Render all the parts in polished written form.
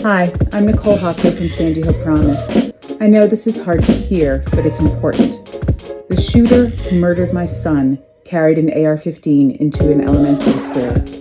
Hi, I'm Nicole Hockey from Sandy Hook Promise. I know this is hard to hear, but it's important. The shooter who murdered my son carried an AR-15 into an elementary school.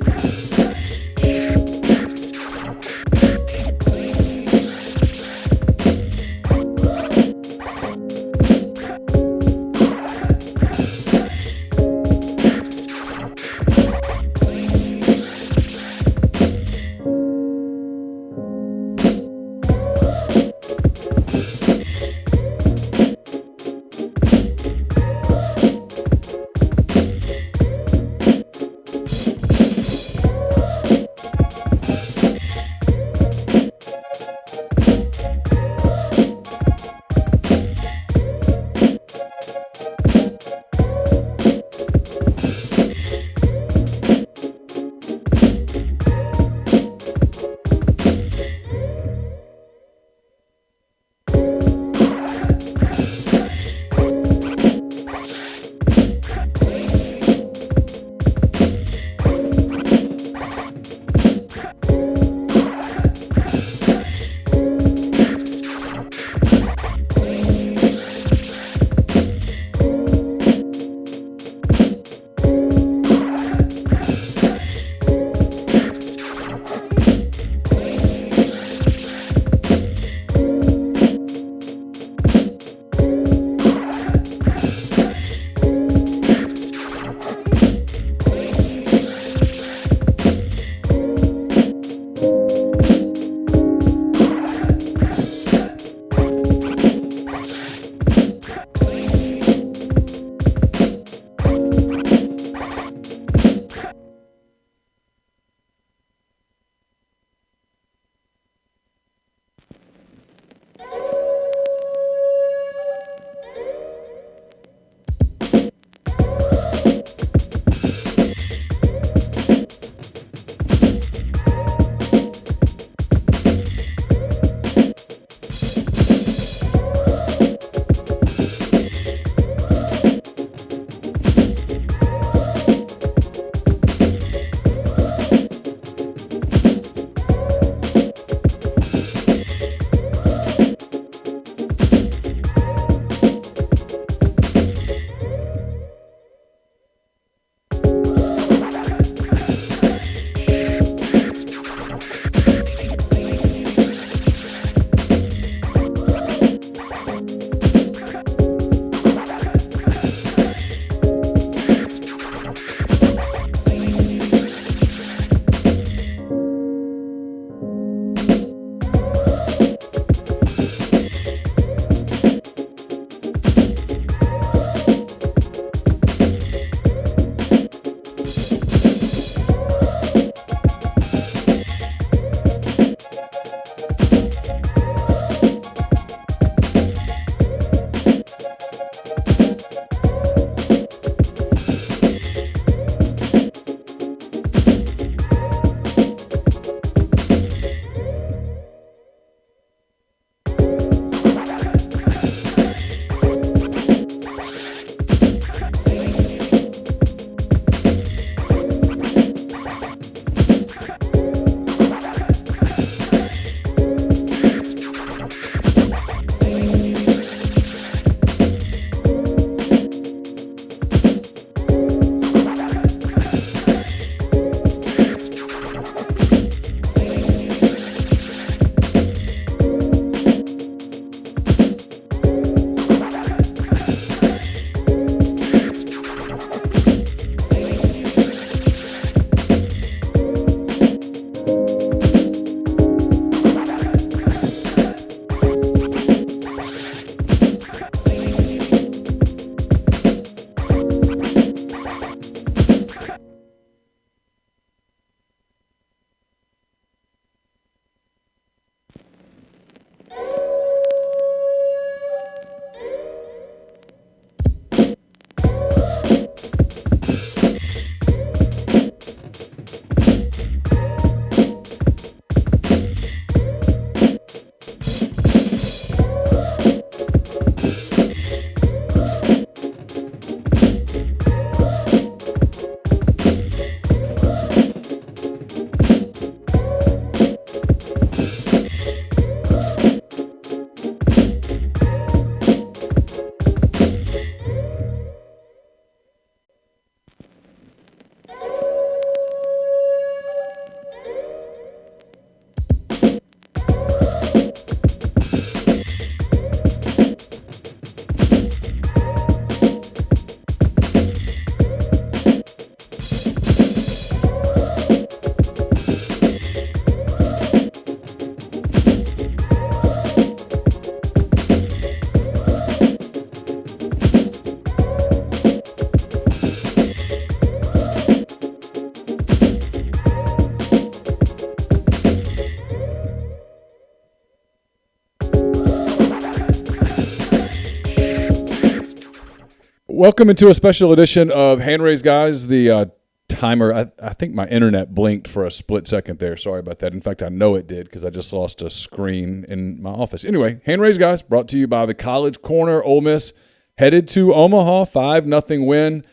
Welcome into a special edition of Hand Raise Guys. The timer, I think my internet blinked for a split second there. Sorry about that. In fact, I know it did because I just lost a screen in my office. Anyway, Hand Raise Guys brought to you by the College Corner. Ole Miss headed to Omaha, 5-0 win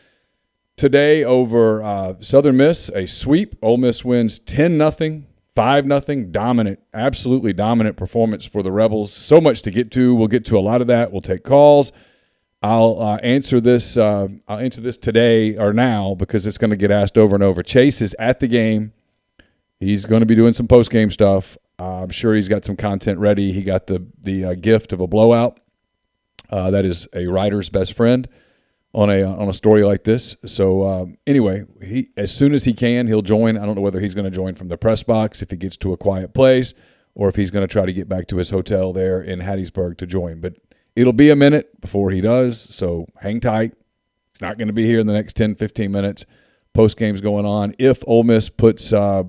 today over Southern Miss, a sweep. Ole Miss wins 10-0. 5-0, dominant, absolutely dominant performance for the Rebels. So much to get to. We'll get to a lot of that. We'll take calls. I'll answer this. I'll answer this today or now because it's going to get asked over and over. Chase is at the game. He's going to be doing some post-game stuff. I'm sure he's got some content ready. He got the gift of a blowout. That is a writer's best friend on a story like this. So anyway, he as soon as he can, he'll join. I don't know whether he's going to join from the press box if he gets to a quiet place or if he's going to try to get back to his hotel there in Hattiesburg to join. But it'll be a minute before he does, so hang tight. It's not going to be here in the next 10, 15 minutes. Post game's going on. If Ole Miss puts the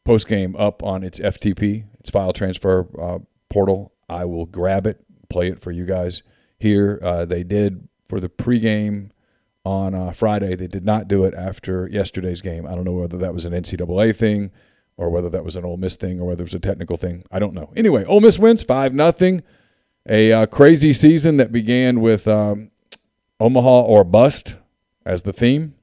post game up on its FTP, its file transfer portal, I will grab it, play it for you guys here. They did for the pregame on Friday. They did not do it after yesterday's game. I don't know whether that was an NCAA thing or whether that was an Ole Miss thing or whether it was a technical thing. I don't know. Anyway, Ole Miss wins 5-0. A crazy season that began with Omaha or bust as the theme.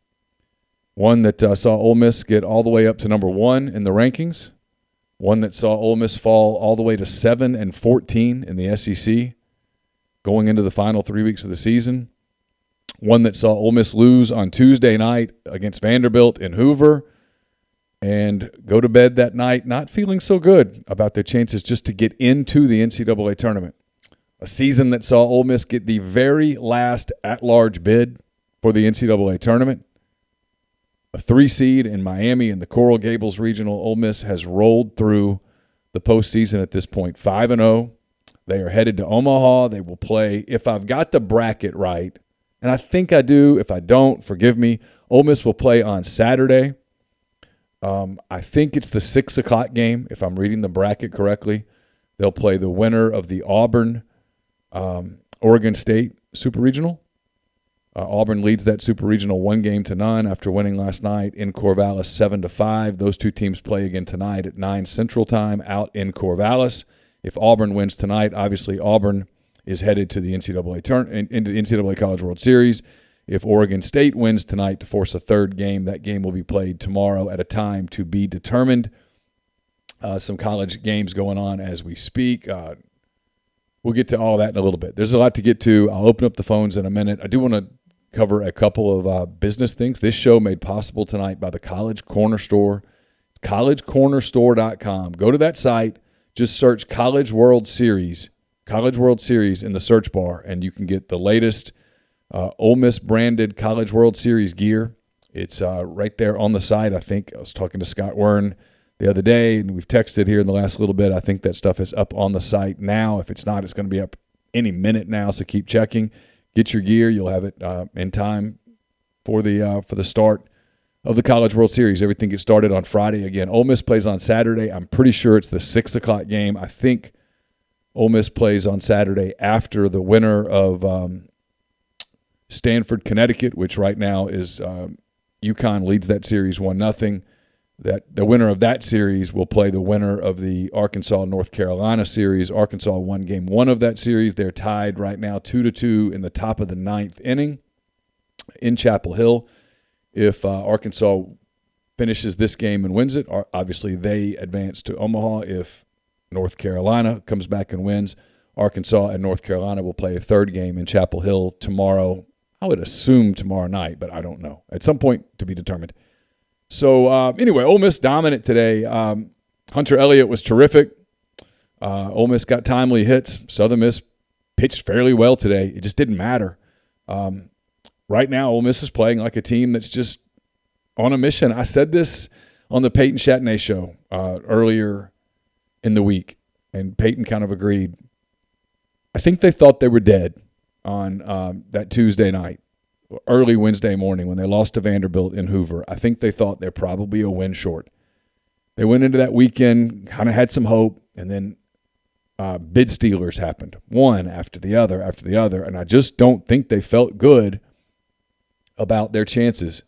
One that saw Ole Miss get all the way up to number 1 in the rankings. One that saw Ole Miss fall all the way to 7-14 in the SEC going into the final 3 weeks of the season. One that saw Ole Miss lose on Tuesday night against Vanderbilt in Hoover and go to bed that night not feeling so good about their chances just to get into the NCAA tournament. A season that saw Ole Miss get the very last at-large bid for the NCAA tournament. A 3 seed in Miami in the Coral Gables Regional. Ole Miss has rolled through the postseason at this point, 5-0. They are headed to Omaha. They will play, if I've got the bracket right, and I think I do. If I don't, forgive me. Ole Miss will play on Saturday. I think it's the 6 o'clock game, if I'm reading the bracket correctly. They'll play the winner of the Auburn Oregon State Super Regional. Auburn leads that Super Regional 1-0 after winning last night in Corvallis 7-5. Those two teams play again tonight at 9 Central Time out in Corvallis. If Auburn wins tonight, obviously Auburn is headed to the into the NCAA College World Series. If Oregon State wins tonight to force a third game, that game will be played tomorrow at a time to be determined. Some college games going on as we speak. We'll get to all that in a little bit. There's a lot to get to. I'll open up the phones in a minute. I do want to cover a couple of business things. This show made possible tonight by the College Corner Store. It's collegecornerstore.com. Go to that site. Just search College World Series in the search bar, and you can get the latest Ole Miss branded College World Series gear. It's right there on the site. I think I was talking to Scott Wern the other day, and we've texted here in the last little bit. I think that stuff is up on the site now. If it's not, it's going to be up any minute now, so keep checking. Get your gear. You'll have it in time for the start of the College World Series. Everything gets started on Friday again. Ole Miss plays on Saturday. I'm pretty sure it's the 6 o'clock game. I think Ole Miss plays on Saturday after the winner of Stanford, Connecticut, which right now is UConn leads that series 1-0. That the winner of that series will play the winner of the Arkansas-North Carolina series. Arkansas won game 1 of that series. They're tied right now 2-2 in the top of the 9th inning in Chapel Hill. If Arkansas finishes this game and wins it, obviously they advance to Omaha. If North Carolina comes back and wins, Arkansas and North Carolina will play a third game in Chapel Hill tomorrow. I would assume tomorrow night, but I don't know. At some point to be determined. So, anyway, Ole Miss dominant today. Hunter Elliott was terrific. Ole Miss got timely hits. Southern Miss pitched fairly well today. It just didn't matter. Right now, Ole Miss is playing like a team that's just on a mission. I said this on the Peyton Chatney show earlier in the week, and Peyton kind of agreed. I think they thought they were dead on that Tuesday night. Early Wednesday morning when they lost to Vanderbilt in Hoover. I think they thought they're probably a win short. They went into that weekend, kind of had some hope, and then bid stealers happened, one after the other, and I just don't think they felt good about their chances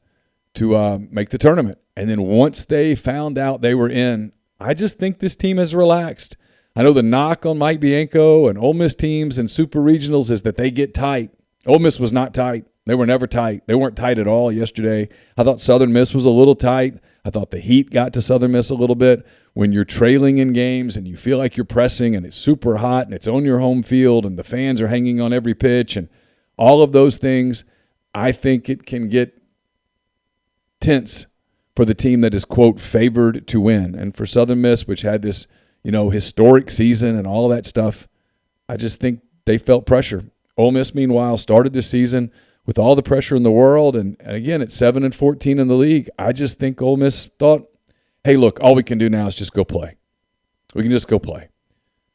to make the tournament. And then once they found out they were in, I just think this team has relaxed. I know the knock on Mike Bianco and Ole Miss teams and super regionals is that they get tight. Ole Miss was not tight. They were never tight. They weren't tight at all yesterday. I thought Southern Miss was a little tight. I thought the heat got to Southern Miss a little bit. When you're trailing in games and you feel like you're pressing and it's super hot and it's on your home field and the fans are hanging on every pitch and all of those things, I think it can get tense for the team that is, quote, favored to win. And for Southern Miss, which had this, historic season and all that stuff, I just think they felt pressure. Ole Miss, meanwhile, started this season with all the pressure in the world, and again, at 7-14 in the league, I just think Ole Miss thought, hey, look, all we can do now is just go play. We can just go play.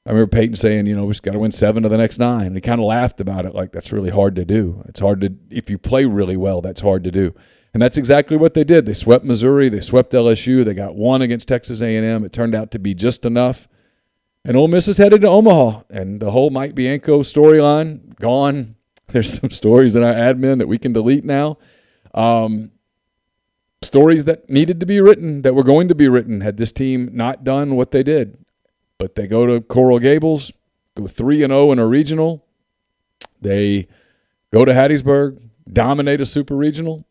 I remember Peyton saying, we just got to win 7 of the next 9. And he kind of laughed about it like that's really hard to do. It's hard to – if you play really well, that's hard to do. And that's exactly what they did. They swept Missouri. They swept LSU. They got 1 against Texas A&M. It turned out to be just enough. And Ole Miss is headed to Omaha. And the whole Mike Bianco storyline, gone. There's some stories in our admin that we can delete now. Stories that needed to be written, that were going to be written, had this team not done what they did. But they go to Coral Gables, go 3-0 in a regional. They go to Hattiesburg, dominate a super regional.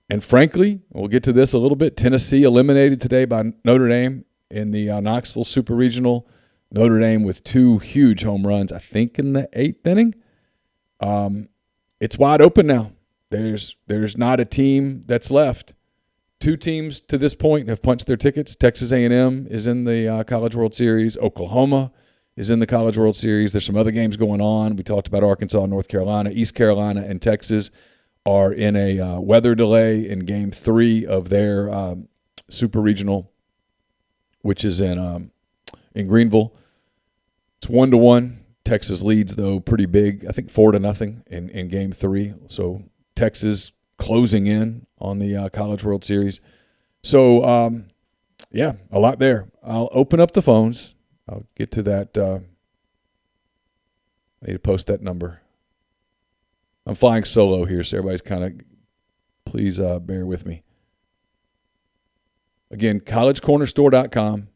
And frankly, we'll get to this a little bit, Tennessee eliminated today by Notre Dame in the Knoxville Super Regional. Notre Dame with 2 huge home runs, I think in the 8th inning. It's wide open now. There's not a team that's left. 2 teams to this point have punched their tickets. Texas A&M is in the College World Series. Oklahoma is in the College World Series. There's some other games going on. We talked about Arkansas, North Carolina. East Carolina and Texas are in a weather delay in Game 3 of their Super Regional, which is in Greenville. It's 1-1. Texas leads, though, pretty big. I think 4-0 in Game 3. So Texas closing in on the College World Series. So, a lot there. I'll open up the phones. I'll get to that. I need to post that number. I'm flying solo here, so everybody's kind of – please bear with me. Again, collegecornerstore.com.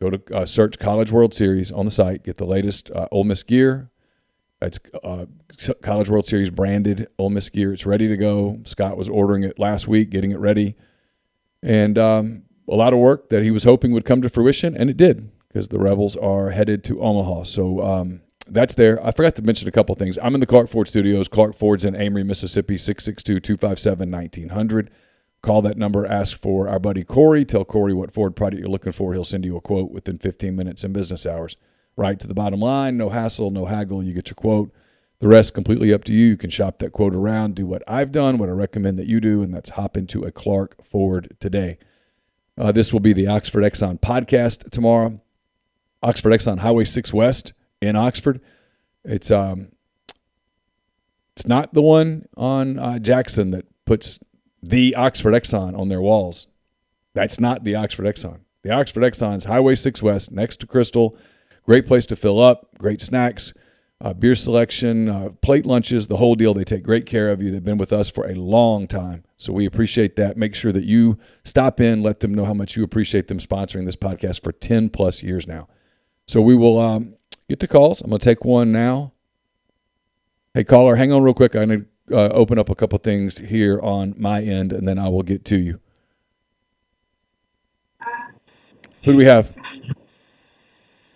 Go to search College World Series on the site. Get the latest Ole Miss gear. It's College World Series branded Ole Miss gear. It's ready to go. Scott was ordering it last week, getting it ready. And a lot of work that he was hoping would come to fruition, and it did because the Rebels are headed to Omaha. So that's there. I forgot to mention a couple things. I'm in the Clark Ford Studios. Clark Ford's in Amory, Mississippi, 662-257-1900. Call that number. Ask for our buddy Corey. Tell Corey what Ford product you're looking for. He'll send you a quote within 15 minutes in business hours. Right to the bottom line. No hassle, no haggle. You get your quote. The rest completely up to you. You can shop that quote around. Do what I've done, what I recommend that you do, and that's hop into a Clark Ford today. This will be the Oxford Exxon podcast tomorrow. Oxford Exxon Highway 6 West in Oxford. It's not the one on Jackson that puts the Oxford Exxon on their walls. That's not the Oxford Exxon. The Oxford Exxon is Highway 6 West next to Crystal. Great place to fill up, great snacks, beer selection, plate lunches, the whole deal. They take great care of you. They've been with us for a long time, so we appreciate that. Make sure that you stop in, let them know how much you appreciate them sponsoring this podcast for 10-plus years now. So we will get to calls. I'm going to take one now. Hey, caller, hang on real quick. I'm going to open up a couple things here on my end, and then I will get to you. Who do we have?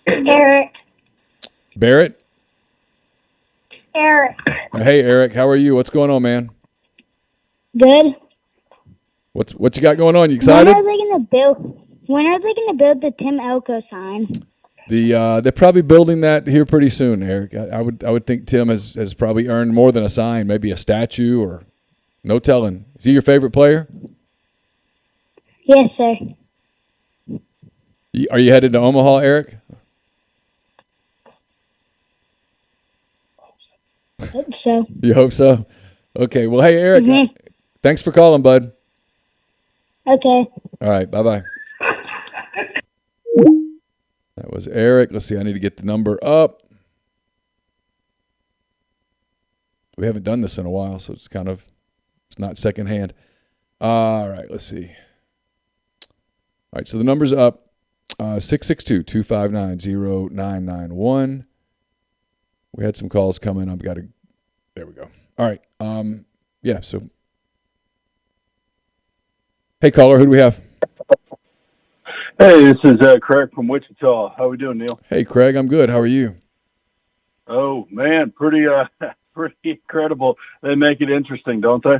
Eric. Barrett? Eric. Hey, Eric. How are you? What's going on, man? Good. What you got going on? You excited? When are they gonna build the Tim Elko sign? They're probably building that here pretty soon, Eric. I would think Tim has probably earned more than a sign, maybe a statue or no telling. Is he your favorite player? Yes, sir. Are you headed to Omaha, Eric? Hope so. You hope so? Okay. Well, hey, Eric, thanks for calling, bud. Okay. All right. Bye-bye. That was was Eric. Let's see. I need to get the number up. We haven't done this in a while, so it's not secondhand. All right, let's see. All right, so the number's up. 662-259-0991. We had some calls coming. There we go. All right. Yeah, so. Hey, caller, who do we have? Hey, this is Craig from Wichita. How we doing, Neil? Hey, Craig, I'm good. How are you? Oh, man, pretty incredible. They make it interesting, don't they?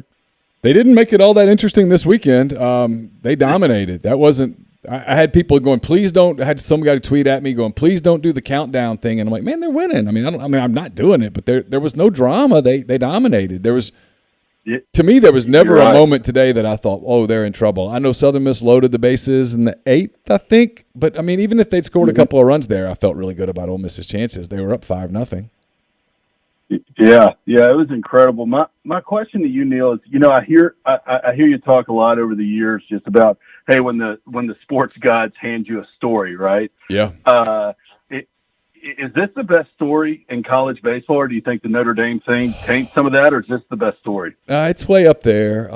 They didn't make it all that interesting this weekend. They dominated. That wasn't – I had people going, please don't – I had some guy tweet at me going, please don't do the countdown thing. And I'm like, man, they're winning. I'm not doing it, but there was no drama. They dominated. There was – to me, there was never a moment today that I thought, oh, they're in trouble. I know Southern Miss loaded the bases in the 8th, I think. But, even if they'd scored a couple of runs there, I felt really good about Ole Miss's chances. They were up 5-0. Yeah, it was incredible. My question to you, Neil, is, I hear you talk a lot over the years just about, hey, when the sports gods hand you a story, right? Yeah. Is this the best story in college baseball, or do you think the Notre Dame thing taints some of that, or is this the best story? It's way up there.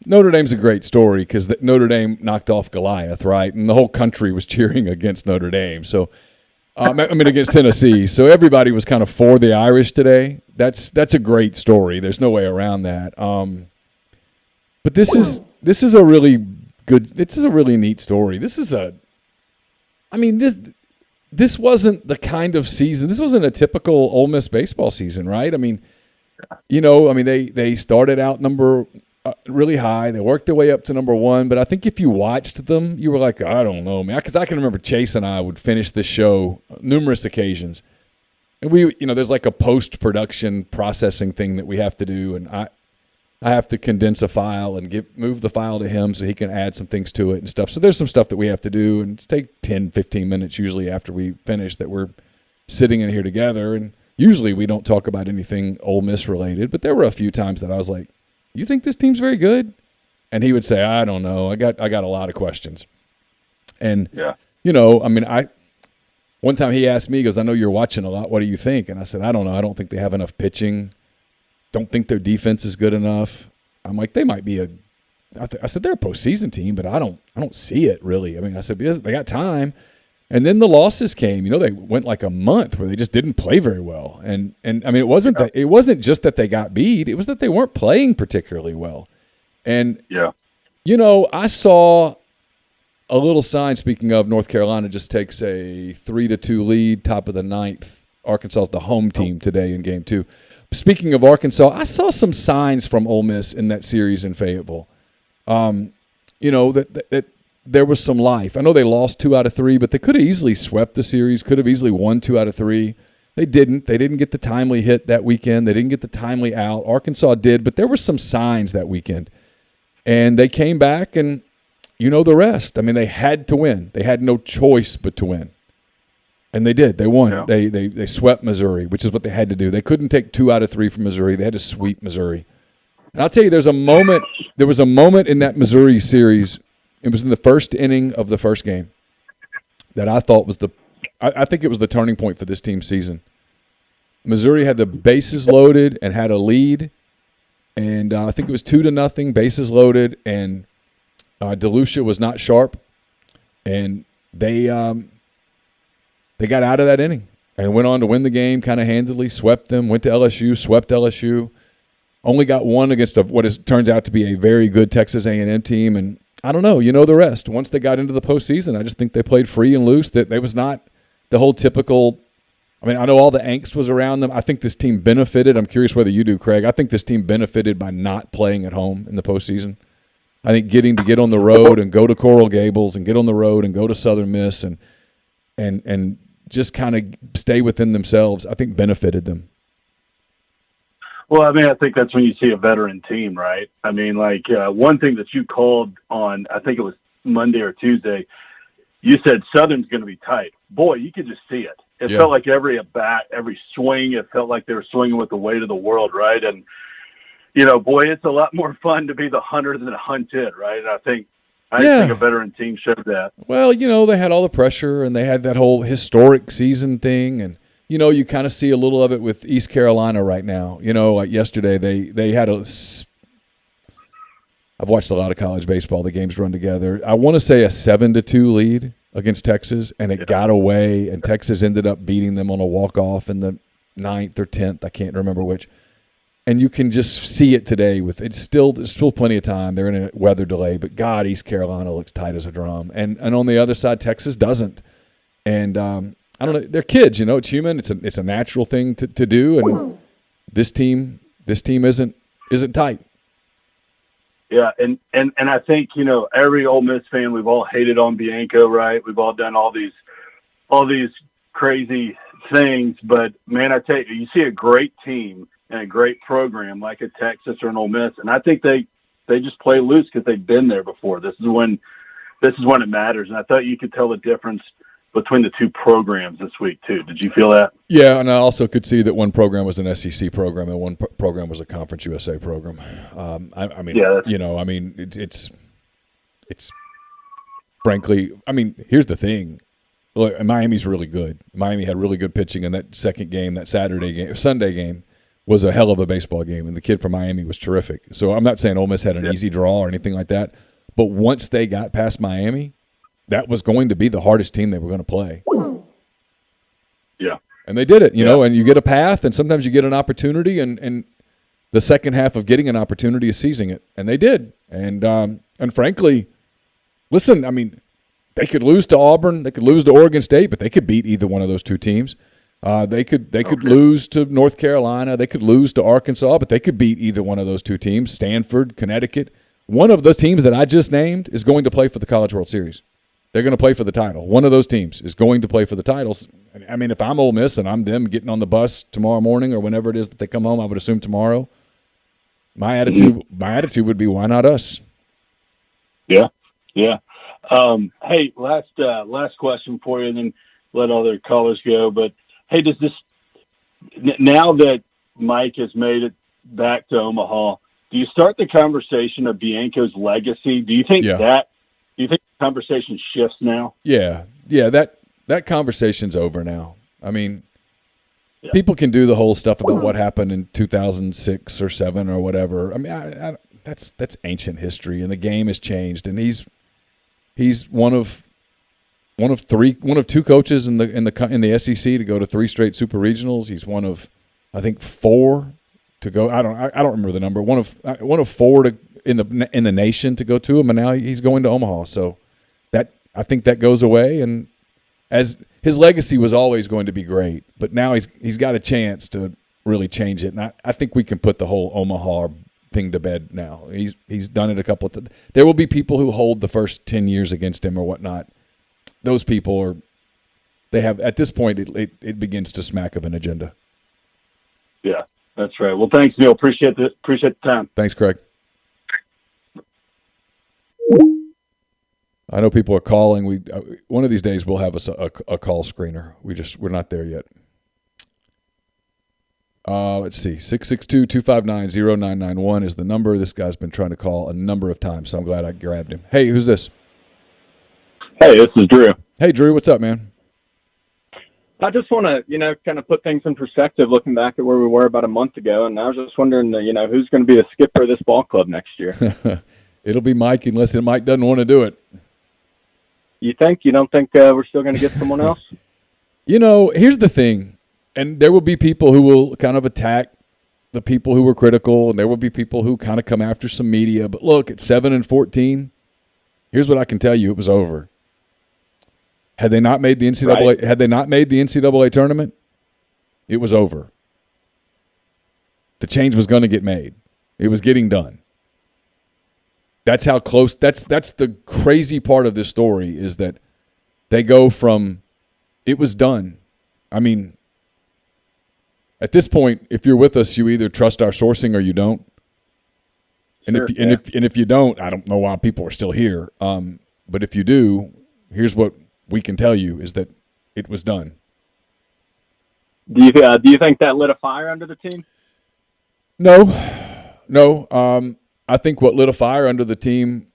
Notre Dame's a great story because Notre Dame knocked off Goliath, right? And the whole country was cheering against Notre Dame. So, against Tennessee. So everybody was kind of for the Irish today. That's a great story. There's no way around that. But this is a really good. This is a really neat story. This wasn't the kind of season. This wasn't a typical Ole Miss baseball season, right? They started out really high. They worked their way up to number 1. But I think if you watched them, you were like, I don't know, man. Because I can remember Chase and I would finish this show numerous occasions. And there's like a post-production processing thing that we have to do. And I have to condense a file and move the file to him so he can add some things to it and stuff. So there's some stuff that we have to do, and it's take 10, 15 minutes usually after we finish that we're sitting in here together. And usually we don't talk about anything Ole Miss related, but there were a few times that I was like, you think this team's very good? And he would say, I don't know. I got a lot of questions. And, one time he asked me, he goes, I know you're watching a lot. What do you think? And I said, I don't know. I don't think they have enough pitching. Don't think their defense is good enough. I'm like, they might be I said, they're a postseason team, but I don't see it really. I said, because they got time. And then the losses came. They went like a month where they just didn't play very well. And it wasn't just that they got beat. It was that they weren't playing particularly well. And, I saw a little sign, speaking of North Carolina, just takes a 3-2 lead, top of the 9th. Arkansas is the home team today in game 2. Speaking of Arkansas, I saw some signs from Ole Miss in that series in Fayetteville. That there was some life. I know they lost 2 out of 3, but they could have easily swept the series, could have easily won 2 out of 3. They didn't. They didn't get the timely hit that weekend. They didn't get the timely out. Arkansas did, but there were some signs that weekend. And they came back, and the rest. They had to win. They had no choice but to win. And they did. They won. Yeah. They swept Missouri, which is what they had to do. They couldn't take 2 out of 3 from Missouri. They had to sweep Missouri. And I'll tell you, there was a moment in that Missouri series, it was in the first inning of the first game, that I thought was I think it was the turning point for this team's season. Missouri had the bases loaded and had a lead, and I think it was 2-0, bases loaded, and DeLucia was not sharp, and they got out of that inning and went on to win the game kind of handily, swept them, went to LSU, swept LSU, only got one against turns out to be a very good Texas A&M team. And I don't know, the rest. Once they got into the postseason, I just think they played free and loose. That they was not the whole typical – I know all the angst was around them. I think this team benefited. I'm curious whether you do, Craig. I think this team benefited by not playing at home in the postseason. I think getting to get on the road and go to Coral Gables and get on the road and go to Southern Miss and just kind of stay within themselves, I think benefited them. Well, I think that's when you see a veteran team, right? One thing that you called on, I think it was Monday or Tuesday, you said Southern's going to be tight. Boy, you could just see it. It felt like every at-bat, every swing, it felt like they were swinging with the weight of the world, right? And, boy, it's a lot more fun to be the hunter than the hunted, right? And I think I think a veteran team showed that. Well, they had all the pressure, and they had that whole historic season thing, and you kind of see a little of it with East Carolina right now. Like yesterday, they had I've watched a lot of college baseball. The games run together. I want to say a 7-2 lead against Texas, and it got away, and Texas ended up beating them on a walk-off in the 9th or 10th. I can't remember which. And you can just see it today. There's still plenty of time. They're in a weather delay, but God, East Carolina looks tight as a drum, and on the other side, Texas doesn't. And I don't know. They're kids, It's human. It's a natural thing to do. And this team isn't tight. Yeah, and I think every Ole Miss fan, we've all hated on Bianco, right? We've all done all these crazy things, but man, I tell you, you see a great team and a great program like a Texas or an Ole Miss, and I think they just play loose because they've been there before. This is when it matters, and I thought you could tell the difference between the two programs this week too. Did you feel that? Yeah, and I also could see that one program was an SEC program and one program was a Conference USA program. It's frankly, here's the thing. Look, Miami's really good. Miami had really good pitching in that second game, that Sunday game was a hell of a baseball game, and the kid from Miami was terrific. So I'm not saying Ole Miss had an easy draw or anything like that, but once they got past Miami, that was going to be the hardest team they were going to play. Yeah. And they did it, and you get a path, and sometimes you get an opportunity, and the second half of getting an opportunity is seizing it. And they did. And frankly, listen, they could lose to Auburn, they could lose to Oregon State, but they could beat either one of those two teams. They could lose to North Carolina, they could lose to Arkansas, but they could beat either one of those two teams, Stanford, Connecticut. One of those teams that I just named is going to play for the College World Series. They're going to play for the title. One of those teams is going to play for the titles. If I'm Ole Miss and I'm them getting on the bus tomorrow morning or whenever it is that they come home, I would assume tomorrow, my attitude would be, why not us? Yeah. Yeah. Hey, last question for you, and then let other callers go. But hey, now that Mike has made it back to Omaha, do you start the conversation of Bianco's legacy? Do you think the conversation shifts now? Yeah. That conversation's over now. People can do the whole stuff about what happened in 2006 or 7 or whatever. That's ancient history, and the game has changed. And he's one of two coaches in the SEC to go to 3 straight super regionals. He's one of, I think, 4 to go. I don't remember the number. One of 4 in the nation to go to him, and now he's going to Omaha. So I think that goes away, and as his legacy was always going to be great, but now he's got a chance to really change it. And I think we can put the whole Omaha thing to bed now. He's done it a couple of times. There will be people who hold the first 10 years against him or whatnot. Those people they have, at this point, it begins to smack of an agenda. Yeah, that's right. Well, thanks, Neil. Appreciate the time. Thanks, Craig. I know people are calling. One of these days we'll have a call screener. We're not there yet. Let's see. 662-259-0991 is the number. This guy's been trying to call a number of times, so I'm glad I grabbed him. Hey, who's this? Hey, this is Drew. Hey, Drew. What's up, man? I just want to, kind of put things in perspective looking back at where we were about a month ago, and I was just wondering, who's going to be the skipper of this ball club next year? It'll be Mike, unless Mike doesn't want to do it. You think? You don't think we're still going to get someone else? Here's the thing, and there will be people who will kind of attack the people who were critical, and there will be people who kind of come after some media. But look, at 7-14, here's what I can tell you: it was over. Had they not made the NCAA tournament, it was over. The change was going to get made. It was getting done. That's how close. That's the crazy part of this story, is that they go from it was done. At this point, if you're with us, you either trust our sourcing or you don't. And Sure, if you don't, I don't know why people are still here. But if you do, here's what we can tell you: is that it was done. Do you think that lit a fire under the team? No. I think what lit a fire under the team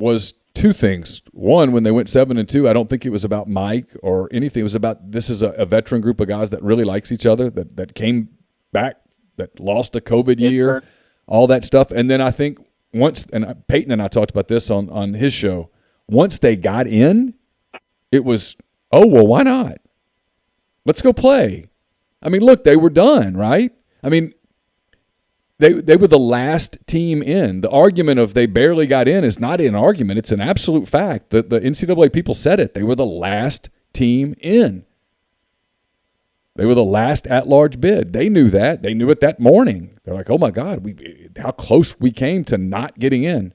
was two things. One, when they went 7-2, I don't think it was about Mike or anything. It was about this is a veteran group of guys that really likes each other, that came back, that lost a COVID year, all that stuff. And then I think once, and Peyton and I talked about this on his show, once they got in, it was, oh, well, why not? Let's go play. I mean, look, they were done, right? I mean, they were the last team in. The argument of they barely got in is not an argument. It's an absolute fact. The NCAA people said it. They were the last team in. They were the last at-large bid. They knew that. They knew it that morning. They're like, oh, my God, how close we came to not getting in.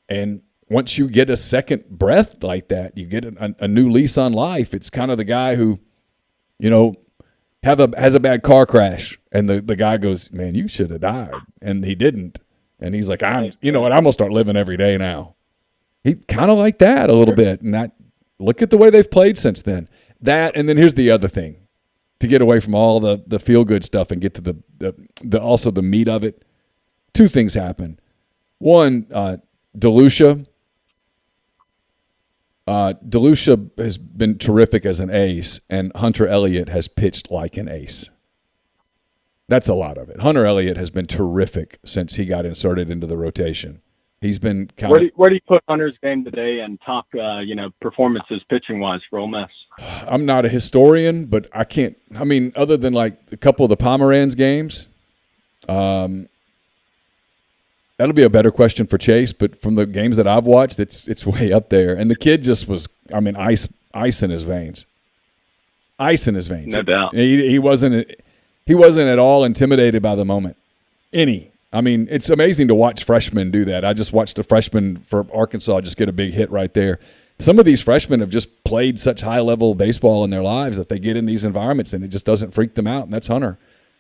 And once you get a second breath like that, you get a new lease on life. It's kind of the guy who, has a bad car crash, and the guy goes, man, you should have died, and he didn't. And he's like, I'm going to start living every day now. He kind of like that a little bit. And look at the way they've played since then. That, and then here's the other thing. To get away from all the feel-good stuff and get to the also the meat of it, two things happen. One, DeLucia has been terrific as an ace, and Hunter Elliott has pitched like an ace. That's a lot of it. Hunter Elliott has been terrific since he got inserted into the rotation. He's been Where do you put Hunter's game today and top, performances pitching-wise for Ole Miss? I'm not a historian, but I can't – I mean, other than like a couple of the Pomeranz games, that'll be a better question for Chase, but from the games that I've watched, it's way up there. And the kid just was, ice in his veins. Ice in his veins. No doubt. He wasn't at all intimidated by the moment. It's amazing to watch freshmen do that. I just watched a freshman for Arkansas just get a big hit right there. Some of these freshmen have just played such high-level baseball in their lives that they get in these environments and it just doesn't freak them out, and that's Hunter.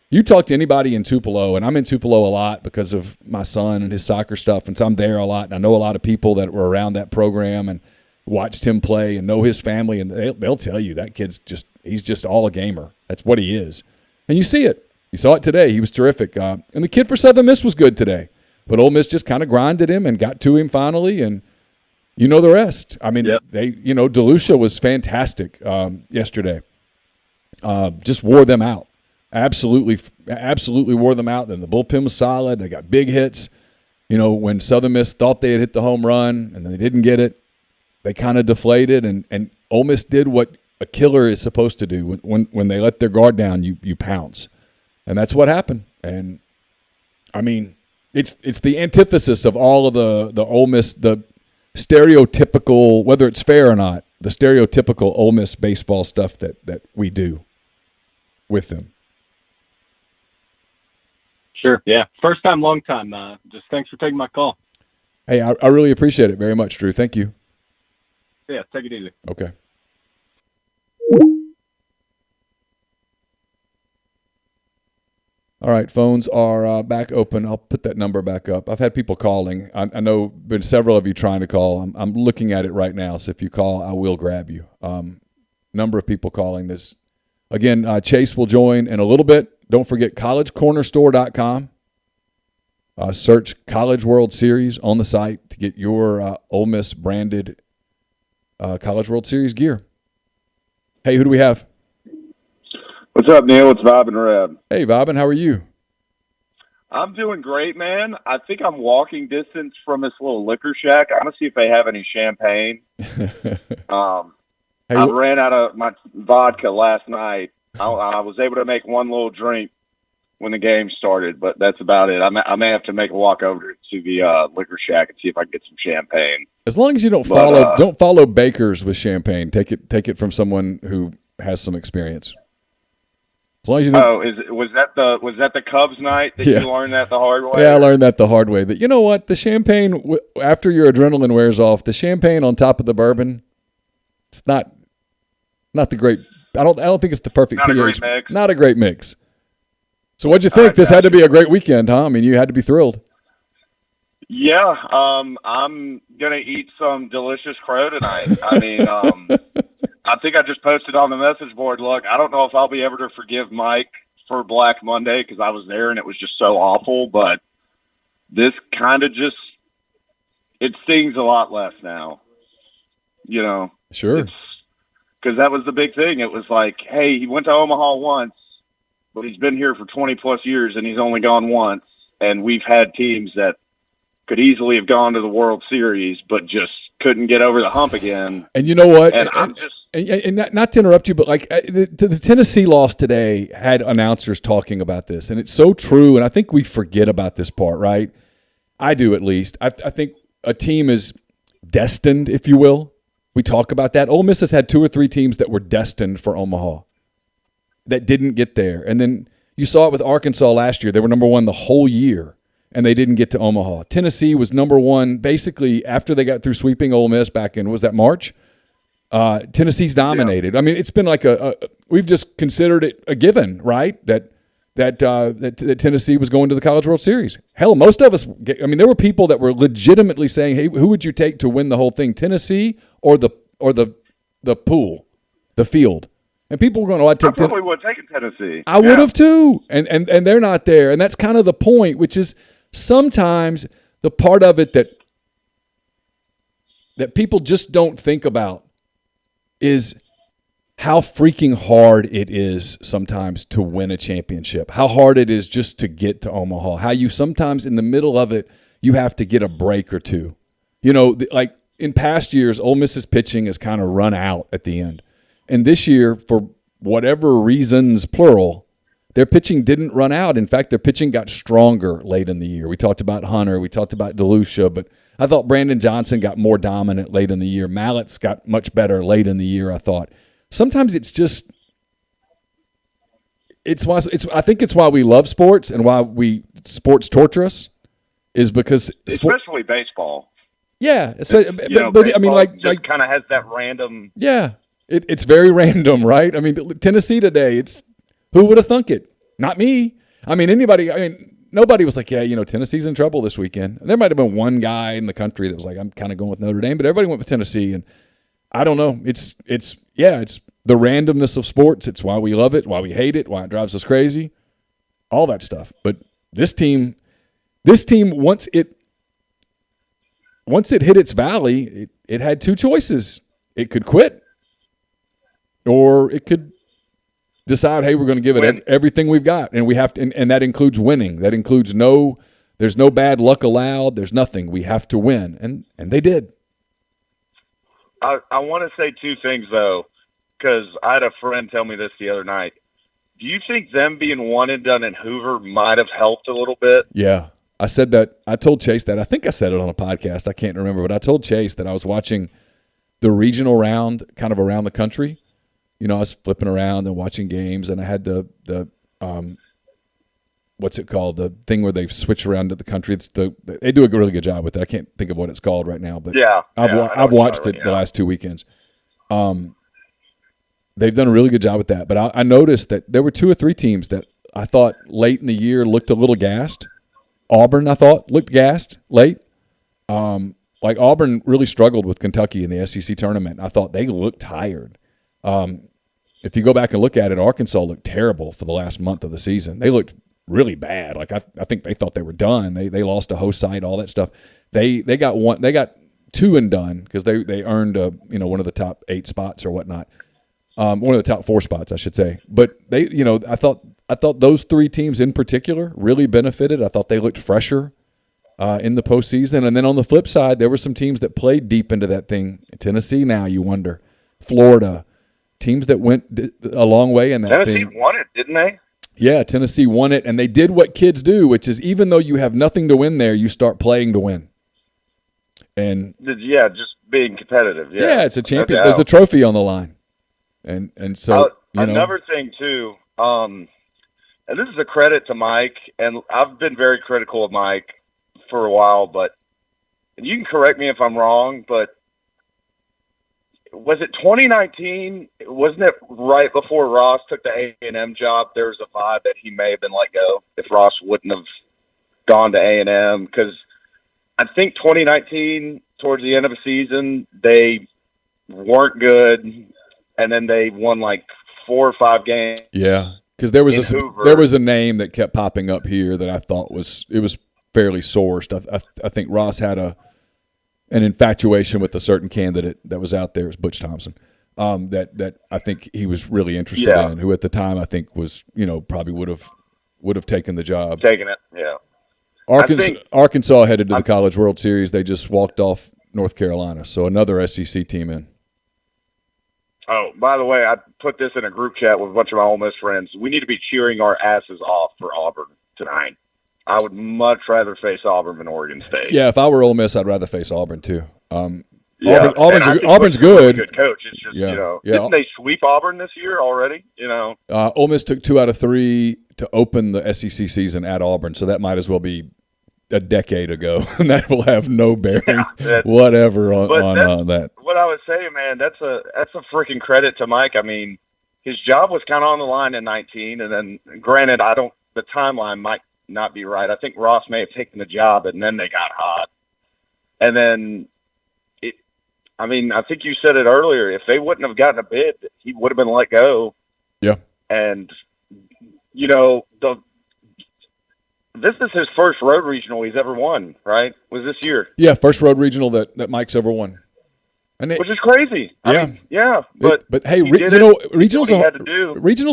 You talk to anybody in Tupelo, and I'm in Tupelo a lot because of my son and his soccer stuff, and so I'm there a lot, and I know a lot of people that were around that program and watched him play and know his family, and they'll tell you that kid's he's just all a gamer. That's what he is. And you see it. You saw it today. He was terrific. And the kid for Southern Miss was good today. But Ole Miss just kind of grinded him and got to him finally, and you know the rest. Yep. DeLucia was fantastic yesterday. Just wore them out. Absolutely wore them out. Then the bullpen was solid. They got big hits. When Southern Miss thought they had hit the home run and they didn't get it, they kind of deflated. And Ole Miss did what a killer is supposed to do. When they let their guard down, you pounce. And that's what happened. And, it's the antithesis of all of the Ole Miss, the stereotypical, whether it's fair or not, the stereotypical Ole Miss baseball stuff that we do with them. Sure. Yeah. First time, long time. Just thanks for taking my call. Hey, I really appreciate it very much, Drew. Thank you. Yeah. Take it easy. Okay. All right, phones are back open. I'll put that number back up. I've had people calling. I know been several of you trying to call. I'm looking at it right now, so if you call, I will grab you. Number of people calling this. Again, Chase will join in a little bit. Don't forget collegecornerstore.com. Search College World Series on the site to get your Ole Miss branded College World Series gear. Hey, who do we have? What's up, Neil? It's Vibin Reb. Hey, Vibin, how are you? I'm doing great, man. I think I'm walking distance from this little liquor shack. I'm going to see if they have any champagne. I ran out of my vodka last night. I was able to make one little drink when the game started, but that's about it. I may have to make a walk over to the liquor shack and see if I can get some champagne. As long as you don't follow bakers with champagne, take it from someone who has some experience. As long as you don't, was that the Cubs night that you learned that the hard way? Yeah, I learned that the hard way. That, you know what, the champagne after your adrenaline wears off, the champagne on top of the bourbon, it's not the great. I don't think it's the perfect not pH. A great mix. Not a great mix. So what'd you think? This had to be a great weekend, huh? I mean, you had to be thrilled. Yeah, I'm gonna eat some delicious crow tonight. I mean, I think I just posted on the message board. Look, I don't know if I'll be able to forgive Mike for Black Monday because I was there and it was just so awful. But this kind of just it stings a lot less now. You know, Sure. Because that was the big thing. It was like, hey, he went to Omaha once, but he's been here for 20 plus years and he's only gone once. And we've had teams that could easily have gone to the World Series, but just couldn't get over the hump again. And you know what? And I'm just and not to interrupt you, but like the Tennessee loss today had announcers talking about this, and it's so true. And I think we forget about this part, right? I do, at least. I think a team is destined, if you will. We talk about that. Ole Miss has had 2 or 3 teams that were destined for Omaha that didn't get there. And then you saw it with Arkansas last year. They were number 1 the whole year, and they didn't get to Omaha. Tennessee was number 1 basically after they got through sweeping Ole Miss back in, was that March? Tennessee's dominated. Yeah. I mean, it's been like we've just considered it a given, right? That Tennessee was going to the College World Series. Hell, most of us. I mean, there were people that were legitimately saying, "Hey, who would you take to win the whole thing, Tennessee or the pool, the field?" And people were going, "Oh, I'd take." I probably would have taken Tennessee. I would have too, and they're not there, and that's kind of the point, which is sometimes the part of it that people just don't think about is how freaking hard it is sometimes to win a championship, how hard it is just to get to Omaha, how you sometimes in the middle of it, you have to get a break or two. You know, like in past years, Ole Miss's pitching has kind of run out at the end. And this year, for whatever reasons, plural, their pitching didn't run out. In fact, their pitching got stronger late in the year. We talked about Hunter. We talked about DeLucia, but I thought Brandon Johnson got more dominant late in the year. Mallett's got much better late in the year, I thought. Sometimes it's just I think it's why we love sports and why sports torture us is because especially baseball. Yeah, but I mean, like kind of has that random. Yeah, it's very random, right? I mean, Tennessee today. Who would have thunk it? Not me. I mean, anybody. I mean, nobody was like, yeah, Tennessee's in trouble this weekend. There might have been one guy in the country that was like, I'm kind of going with Notre Dame, but everybody went with Tennessee, and I don't know. It's the randomness of sports. It's why we love it, why we hate it, why it drives us crazy, all that stuff. But this team, once it hit its valley, it had 2 choices. It could quit, or it could decide, hey, we're going to give it everything we've got, and we have to, and that includes winning. That includes there's no bad luck allowed. There's nothing. We have to win, and they did. I want to say 2 things though, because I had a friend tell me this the other night. Do you think them being one and done in Hoover might have helped a little bit? Yeah. I said that. I told Chase that. I think I said it on a podcast. I can't remember, but I told Chase that I was watching the regional round kind of around the country. I was flipping around and watching games, and I had the what's it called? The thing where they switch around to the country. They do a really good job with it. I can't think of what it's called right now, but I've watched it the last 2 weekends. They've done a really good job with that. But I noticed that there were 2 or 3 teams that I thought late in the year looked a little gassed. Auburn, I thought, looked gassed late. Like Auburn really struggled with Kentucky in the SEC tournament. I thought they looked tired. If you go back and look at it, Arkansas looked terrible for the last month of the season. They looked really bad. Like I think they thought they were done. They lost a host site, all that stuff. They got 2 and done because they earned one of the top 8 spots or whatnot. One of the top 4 spots, I should say. But they, I thought those 3 teams in particular really benefited. I thought they looked fresher in the postseason. And then on the flip side, there were some teams that played deep into that thing. Tennessee, now you wonder, Florida, teams that went a long way in that Tennessee thing. Won it, didn't they? Yeah, Tennessee won it, and they did what kids do, which is even though you have nothing to win there, you start playing to win. And just being competitive. Yeah, it's a champion. There's a trophy on the line. And so another thing too, and this is a credit to Mike, and I've been very critical of Mike for a while, but and you can correct me if I'm wrong, but was it 2019? Wasn't it right before Ross took the A&M job? There was a vibe that he may have been let go if Ross wouldn't have gone to A&M, because I think 2019 towards the end of the season they weren't good. And then they won like 4 or 5 games. Yeah, because there was a name that kept popping up here that I thought was fairly sourced. I think Ross had an infatuation with a certain candidate that was out there, was Butch Thompson. That I think he was really interested in, who at the time I think was, probably would have taken the job. Taking it, yeah. Arkansas headed to the College World Series. They just walked off North Carolina, so another SEC team in. Oh, by the way, I put this in a group chat with a bunch of my Ole Miss friends. We need to be cheering our asses off for Auburn tonight. I would much rather face Auburn than Oregon State. Yeah, if I were Ole Miss, I'd rather face Auburn too. Yeah, Auburn's good. Good coach. It's just didn't they sweep Auburn this year already? Ole Miss took 2 out of 3 to open the SEC season at Auburn, so that might as well be a decade ago, and that will have no bearing whatever on that. What I was saying, man, that's a freaking credit to Mike. I mean, his job was kind of on the line in 19, and then granted, the timeline might not be right. I think Ross may have taken the job, and then they got hot, and then. I think you said it earlier. If they wouldn't have gotten a bid, he would have been let go. Yeah. And, this is his first road regional he's ever won, right? Was this year? Yeah, first road regional that Mike's ever won. Which is crazy. But hey, regionals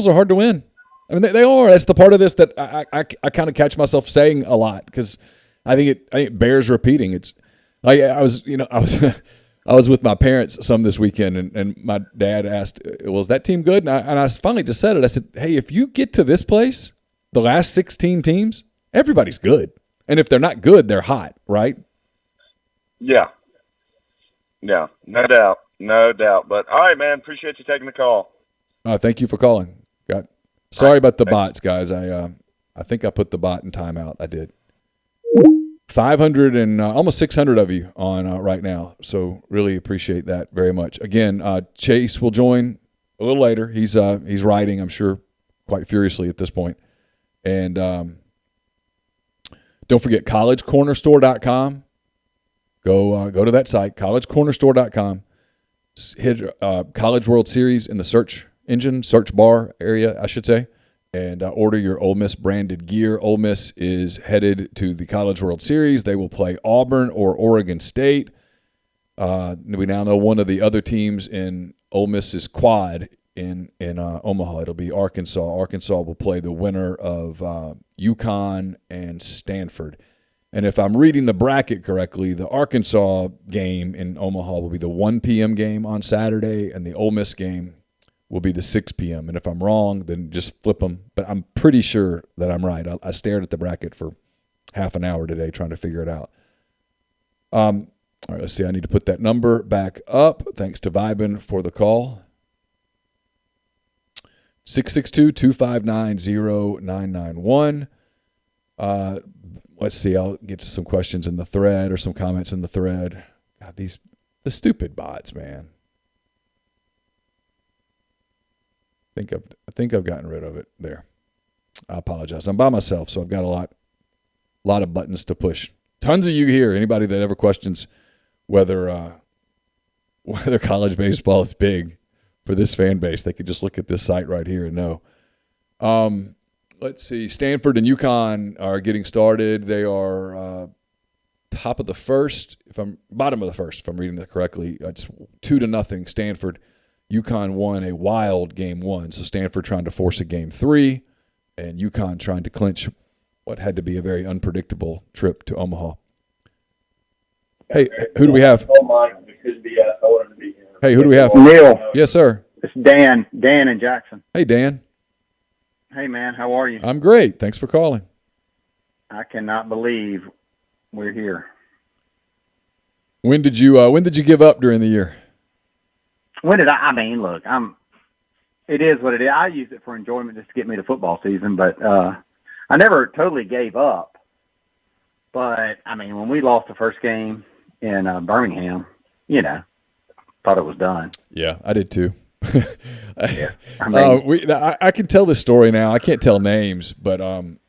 are hard to win. I mean, they are. That's the part of this that I kind of catch myself saying a lot because I think it bears repeating. It's like I was with my parents some this weekend, and my dad asked, well, is that team good? And I finally just said it. I said, hey, if you get to this place, the last 16 teams, everybody's good. And if they're not good, they're hot, right? Yeah. Yeah, no doubt. No doubt. But, all right, man, appreciate you taking the call. Thank you for calling. Sorry about the bots, guys. I think I put the bot in timeout. I did. 500 and almost 600 of you on right now, so really appreciate that very much. Again, Chase will join a little later. He's writing, I'm sure, quite furiously at this point. And don't forget collegecornerstore.com. Go to that site, collegecornerstore.com. Hit College World Series in the search bar area, I should say. And order your Ole Miss branded gear. Ole Miss is headed to the College World Series. They will play Auburn or Oregon State. We now know one of the other teams in Ole Miss's quad in Omaha. It'll be Arkansas. Arkansas will play the winner of UConn and Stanford. And if I'm reading the bracket correctly, the Arkansas game in Omaha will be the 1 p.m. game on Saturday, and the Ole Miss game will be the 6 p.m. And if I'm wrong, then just flip them. But I'm pretty sure that I'm right. I stared at the bracket for half an hour today trying to figure it out. All right, let's see. I need to put that number back up. Thanks to Vibin for the call. 662-259-0991. Let's see. I'll get to some questions in the thread or some comments in the thread. God, the stupid bots, man. I think I've gotten rid of it there. I apologize. I'm by myself, so I've got a lot of buttons to push. Tons of you here. Anybody that ever questions whether college baseball is big for this fan base, they could just look at this site right here and know. Let's see. Stanford and UConn are getting started. They are bottom of the first, if I'm reading that correctly. It's 2-0 Stanford. UConn won a wild game 1, so Stanford trying to force a game 3, and UConn trying to clinch what had to be a very unpredictable trip to Omaha. Hey, who do we have? Hey, who do we have? Neil. Yes, sir. It's Dan in Jackson. Hey, Dan. Hey, man, how are you? I'm great. Thanks for calling. I cannot believe we're here. When did you give up during the year? When did I mean, look, it is what it is. I use it for enjoyment just to get me to football season, but I never totally gave up. But, I mean, when we lost the first game in Birmingham, thought it was done. Yeah, I did too. Yeah. I can tell this story now. I can't tell names, but on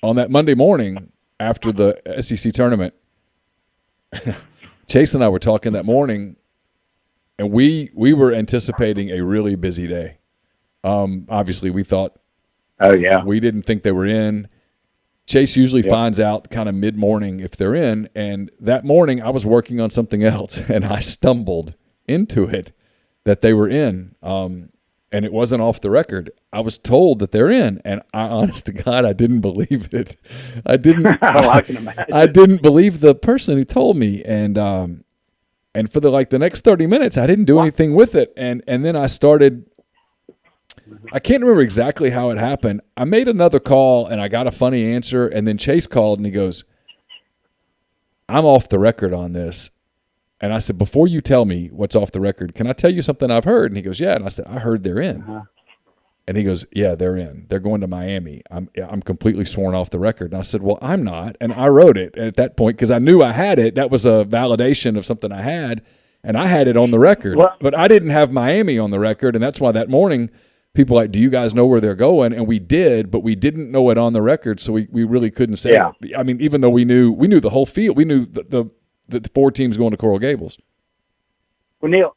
that Monday morning after the SEC tournament, Chase and I were talking that morning, and we were anticipating a really busy day. Obviously, we thought, oh yeah, we didn't think they were in. Chase usually finds out kind of mid-morning if they're in, and that morning I was working on something else, and I stumbled into it that they were in, and it wasn't off the record. I was told that they're in, and honest to God, I didn't believe it. I didn't. I can imagine. I didn't believe the person who told me, and for the next 30 minutes, I didn't do anything with it, and then I started. I can't remember exactly how it happened. I made another call, and I got a funny answer, and then Chase called, and he goes, "I'm off the record on this." And I said, "Before you tell me what's off the record, can I tell you something I've heard?" And he goes, "Yeah." And I said, "I heard they're in." And he goes, "Yeah, they're in. They're going to Miami. I'm completely sworn off the record." And I said, "Well, I'm not." And I wrote it at that point because I knew I had it. That was a validation of something I had, and I had it on the record. But I didn't have Miami on the record, and that's why that morning people were like, "Do you guys know where they're going?" And we did, but we didn't know it on the record, so we really couldn't say it. I mean, even though we knew the whole field. We knew the 4 teams going to Coral Gables. Well, Neil,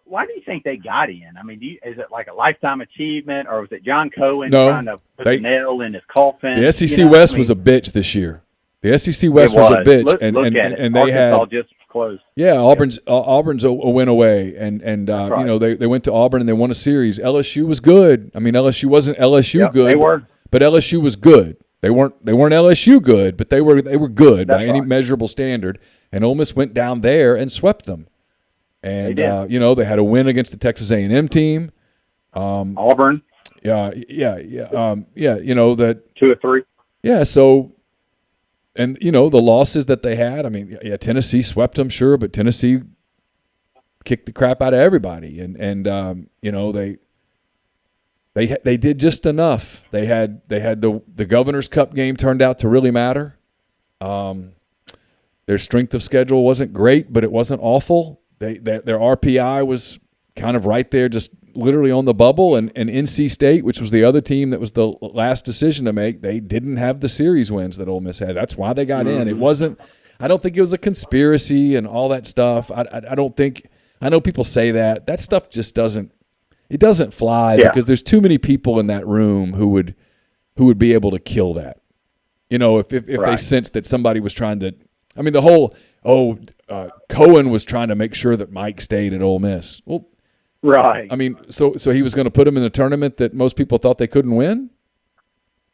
why do you think they got in? I mean, is it like a lifetime achievement, or was it John Cohen trying to put a nail in his coffin? The SEC West was a bitch this year. The SEC West was a bitch, look and at they Arkansas had just closed. Yeah, Auburn's a win away, and right. You know they went to Auburn and they won a series. LSU was good. I mean, LSU wasn't LSU good. They were, but LSU was good. They weren't LSU good, but they were good by any measurable standard. And Ole Miss went down there and swept them. And you know, they had a win against the Texas A&M team. Auburn. Yeah. You know that 2 or 3. Yeah. So, and you know the losses that they had. I mean, yeah, Tennessee swept them, sure, but Tennessee kicked the crap out of everybody, and you know they did just enough. They had the Governor's Cup game turned out to really matter. Their strength of schedule wasn't great, but it wasn't awful. Their RPI was kind of right there, just literally on the bubble. And NC State, which was the other team that was the last decision to make, they didn't have the series wins that Ole Miss had. That's why they got in. It wasn't. I don't think it was a conspiracy and all that stuff. I don't think. I know people say that. That stuff just doesn't. It doesn't fly because there's too many people in that room who would be able to kill that. You know, if they sensed that somebody was trying to. I mean, the whole Cohen was trying to make sure that Mike stayed at Ole Miss. Well, right. I mean, so he was going to put him in a tournament that most people thought they couldn't win.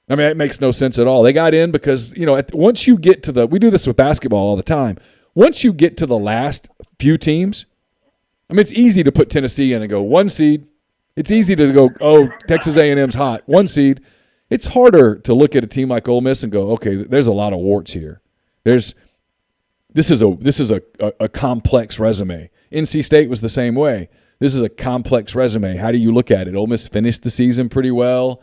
I mean, it makes no sense at all. They got in because once you get to we do this with basketball all the time. Once you get to the last few teams, I mean, it's easy to put Tennessee in and go 1 seed. It's easy to go, Texas A&M's hot, 1 seed. It's harder to look at a team like Ole Miss and go, okay, there's a lot of warts here. This is a complex resume. NC State was the same way. This is a complex resume. How do you look at it? Ole Miss finished the season pretty well.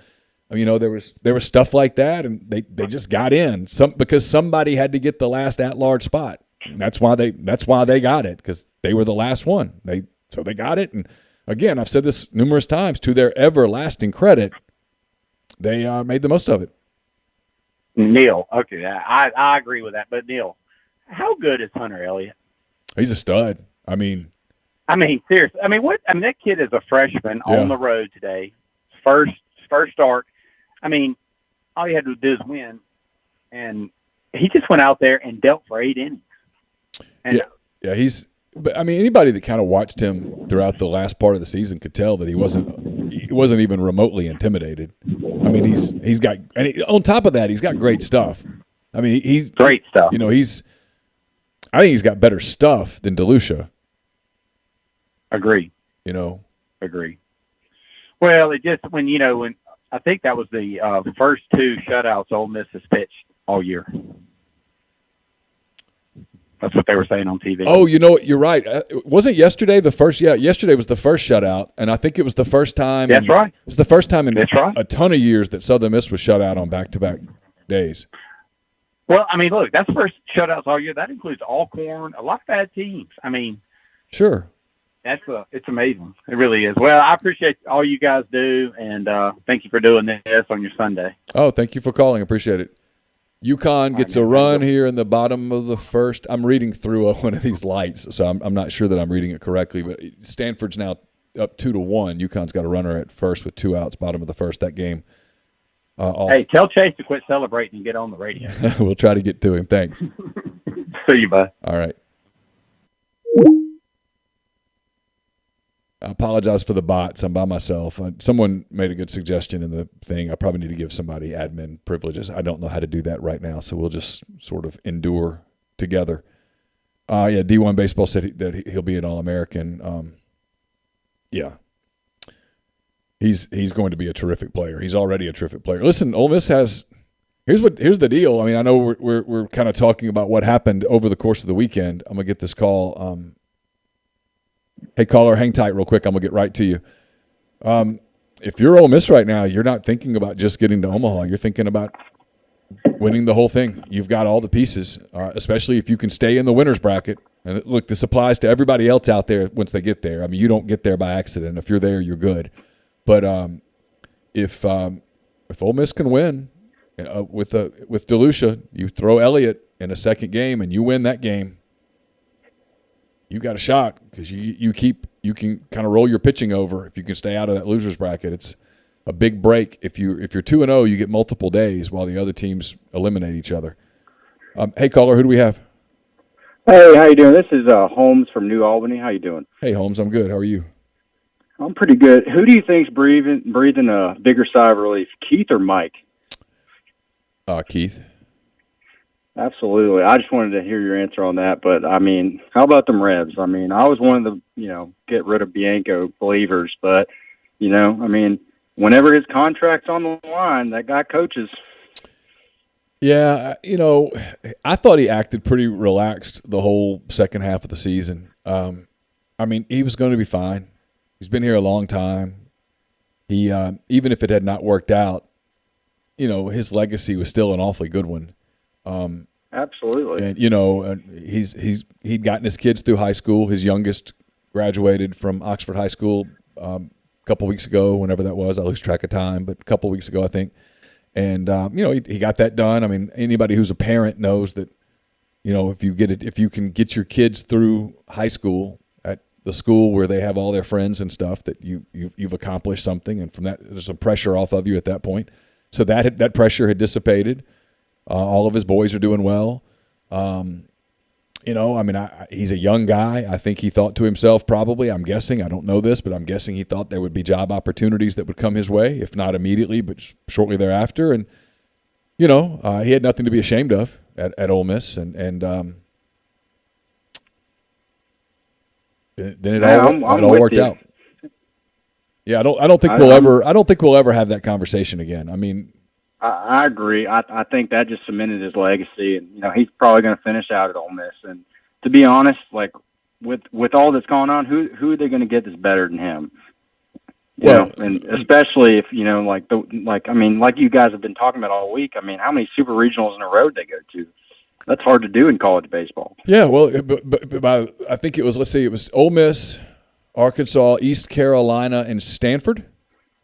You know, there was stuff like that, and they just got in because somebody had to get the last at-large spot. And that's why they got it, because they were the last one. So they got it, and again, I've said this numerous times. To their everlasting credit, they made the most of it. Neil, okay, I agree with that. But Neil, how good is Hunter Elliott? He's a stud. I mean, seriously. I mean, that kid is a freshman on the road today. First start. I mean, all you had to do is win, and he just went out there and dealt for 8 innings. And But I mean, anybody that kind of watched him throughout the last part of the season could tell that he wasn't even remotely intimidated. I mean, he's got, and on top of that, he's got great stuff. I mean, he's great stuff. You know, I think he's got better stuff than DeLucia. Agree. You know, agree. Well, it just when I think that was the first 2 shutouts Ole Miss has pitched all year. That's what they were saying on TV. Oh, you know what? You're right. Wasn't yesterday the first? Yeah, yesterday was the first shutout, and I think it was the first time. That's right. It was the first time in a ton of years that Southern Miss was shut out on back-to-back days. Well, I mean, look, that's the first shutouts all year. That includes Alcorn, a lot of bad teams. I mean, sure. It's amazing. It really is. Well, I appreciate all you guys do, and thank you for doing this on your Sunday. Oh, thank you for calling. Appreciate it. UConn gets a run here in the bottom of the first. I'm reading through one of these lights, so I'm not sure that I'm reading it correctly. But Stanford's now up 2-1. UConn's got a runner at first with 2 outs, bottom of the first. That game Hey, tell Chase to quit celebrating and get on the radio. We'll try to get to him. Thanks. See you, bud. All right. I apologize for the bots. I'm by myself. Someone made a good suggestion in the thing. I probably need to give somebody admin privileges. I don't know how to do that right now, so we'll just sort of endure together. Yeah, D1 Baseball said that he'll be an All-American. Yeah. He's going to be a terrific player. He's already a terrific player. Listen, Ole Miss has here's the deal. I mean, I know we're kind of talking about what happened over the course of the weekend. I'm gonna get this call. Hey, caller, hang tight real quick. I'm gonna get right to you. If you're Ole Miss right now, you're not thinking about just getting to Omaha. You're thinking about winning the whole thing. You've got all the pieces, especially if you can stay in the winner's bracket. And look, this applies to everybody else out there once they get there. I mean, you don't get there by accident. If you're there, you're good. But if Ole Miss can win with DeLucia, you throw Elliott in a second game and you win that game, you got a shot because you can kind of roll your pitching over if you can stay out of that loser's bracket. It's a big break. If you're 2-0, you get multiple days while the other teams eliminate each other. Hey, caller, who do we have? Hey, how you doing? This is Holmes from New Albany. How you doing? Hey, Holmes, I'm good. How are you? I'm pretty good. Who do you think's breathing a bigger sigh of relief, Keith or Mike? Keith. Absolutely. I just wanted to hear your answer on that. But, I mean, how about them Rebs? I mean, I was one of the, get rid of Bianco believers. But, I mean, whenever his contract's on the line, that guy coaches. Yeah, I thought he acted pretty relaxed the whole second half of the season. I mean, he was going to be fine. He's been here a long time. He even if it had not worked out, his legacy was still an awfully good one. Absolutely. And he'd gotten his kids through high school. His youngest graduated from Oxford High School a couple weeks ago, whenever that was. I lose track of time, but a couple weeks ago, I think. And he got that done. I mean, anybody who's a parent knows that if you can get your kids through high school at the school where they have all their friends and stuff, that you've accomplished something, and from that there's some pressure off of you at that point. So that pressure had dissipated. All of his boys are doing well. He's a young guy. I think he thought to himself, probably, I'm guessing, I don't know this, but I'm guessing he thought there would be job opportunities that would come his way, if not immediately, but shortly thereafter. And, he had nothing to be ashamed of at Ole Miss. And then it all worked out. Yeah, I don't think we'll ever have that conversation again. I mean, I agree. I think that just cemented his legacy, and he's probably going to finish out at Ole Miss. And to be honest, like with all that's going on, who are they going to get that's better than him? And especially if like you guys have been talking about all week. I mean, how many super regionals in a row they go to? That's hard to do in college baseball. Yeah, well, but I think it was Ole Miss, Arkansas, East Carolina, and Stanford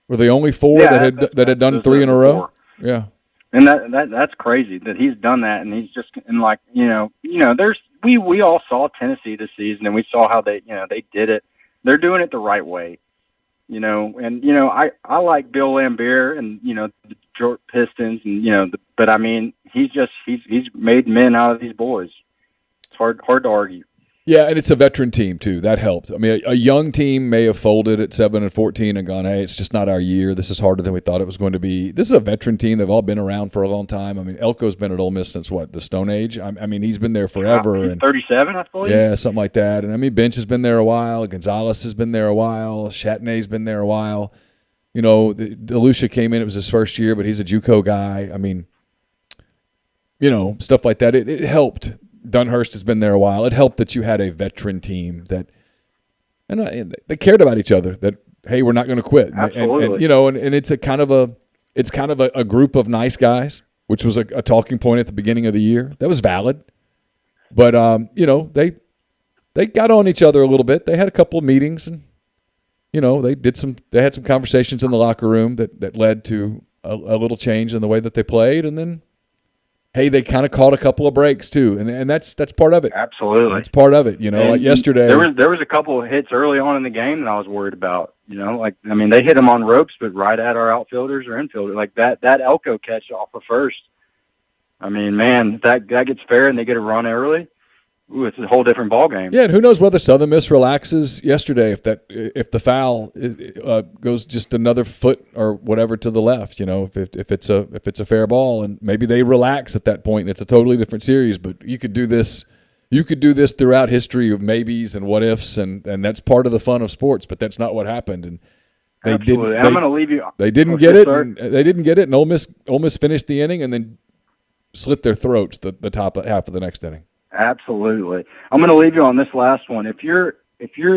were the only four that had done three in a row. Four. Yeah, and that's crazy that he's done that, and he's just we all saw Tennessee this season, and we saw how they did it. They're doing it the right way, and I like Bill Lambier and the Detroit Pistons, and but I mean he's made men out of these boys. It's hard to argue. Yeah, and it's a veteran team too. That helped. I mean, a young team may have folded at 7-14 and gone, "Hey, it's just not our year. This is harder than we thought it was going to be." This is a veteran team. They've all been around for a long time. I mean, Elko's been at Ole Miss since the Stone Age. I mean, he's been there forever. He's 37, I believe. Yeah, something like that. And I mean, Bench has been there a while. Gonzalez has been there a while. Chatney's been there a while. DeLucia came in. It was his first year, but he's a JUCO guy. I mean, stuff like that. It helped. Dunhurst has been there a while. It helped that you had a veteran team and they cared about each other. That, hey, we're not going to quit. Absolutely. And it's kind of a group of nice guys, which was a talking point at the beginning of the year. That was valid, but they got on each other a little bit. They had a couple of meetings, and they had some conversations in the locker room that led to a little change in the way that they played, and then hey, they kind of caught a couple of breaks too, and that's part of it. Absolutely, that's part of it. And like yesterday, there was a couple of hits early on in the game that I was worried about. They hit them on ropes, but right at our outfielders or infielders, like that Elko catch off of first. I mean, man, that gets fair and they get a run early. Ooh, it's a whole different ball game. Yeah, and who knows whether Southern Miss relaxes yesterday if the foul goes just another foot or whatever to the left. If it's a fair ball, and maybe they relax at that point. And it's a totally different series. But you could do this. You could do this throughout history of maybes and what ifs, and that's part of the fun of sports. But that's not what happened. And they Absolutely. didn't. I'm going to leave you. They didn't get it. And they didn't get it. And Ole Miss finished the inning and then slit their throats the top half of the next inning. Absolutely. I'm going to leave you on this last one. If you're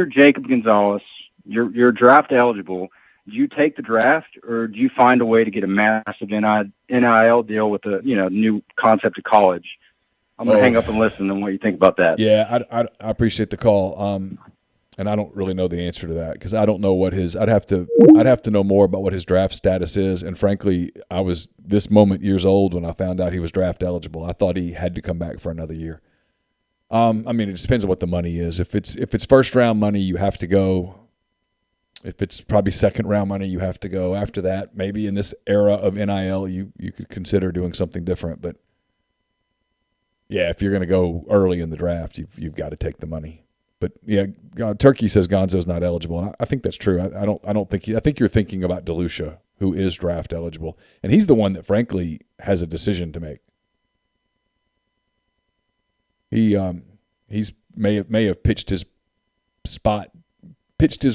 Jacob Gonzalez, you're draft eligible. Do you take the draft, or do you find a way to get a massive NIL deal with the new concept of college? I'm going to hang up and listen and what you think about that. Yeah, I appreciate the call. And I don't really know the answer to that because I don't know what his. I'd have to know more about what his draft status is. And frankly, I was this moment years old when I found out he was draft eligible. I thought he had to come back for another year. It just depends on what the money is. If it's first round money, you have to go. If it's probably second round money, you have to go. After that, maybe in this era of NIL, you could consider doing something different. But yeah, if you're going to go early in the draft, you've got to take the money. But yeah, Turkey says Gonzo's not eligible, and I think that's true. I don't think I think you're thinking about DeLucia, who is draft eligible, and he's the one that frankly has a decision to make. He's may have pitched his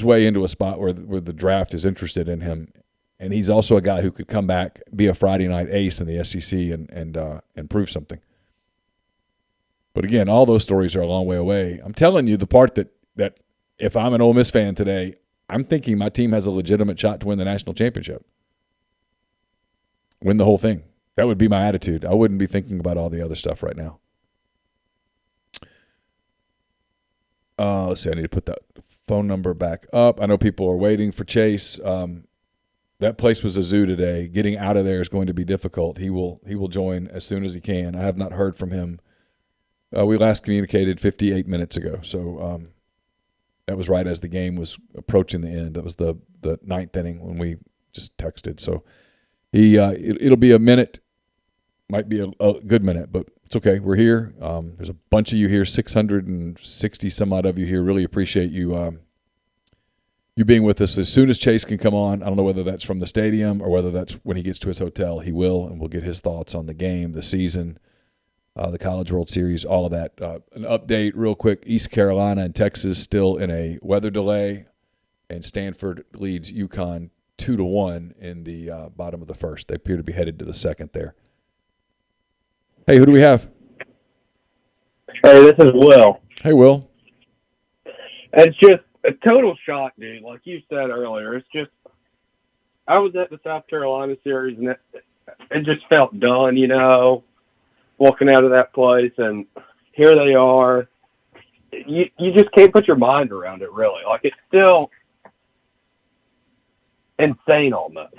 way into a spot where the draft is interested in him, and he's also a guy who could come back, be a Friday night ace in the SEC, and prove something. But again, all those stories are a long way away. I'm telling you, the part that if I'm an Ole Miss fan today, I'm thinking my team has a legitimate shot to win the national championship, win the whole thing. That would be my attitude. I wouldn't be thinking about all the other stuff right now. Let's see. I need to put that phone number back up. I know people are waiting for Chase. That place was a zoo today. Getting out of there is going to be difficult. He will join as soon as he can. I have not heard from him. We last communicated 58 minutes ago, so that was right as the game was approaching the end. That was the ninth inning when we just texted. So it'll be a minute, might be a good minute, but it's okay. We're here. There's a bunch of you here, 660 some odd of you here. Really appreciate you being with us. As soon as Chase can come on, I don't know whether that's from the stadium or whether that's when he gets to his hotel. He will, and we'll get his thoughts on the game, the season, the College World Series, all of that. An update real quick. East Carolina and Texas still in a weather delay, and Stanford leads UConn 2-1 in the bottom of the first. They appear to be headed to the second there. Hey, who do we have? Hey, this is Will. Hey, Will. It's just a total shock, dude. Like you said earlier, it's just I was at the South Carolina series, and it just felt done, walking out of that place, and here they are. You just can't put your mind around it, really. Like, it's still insane almost.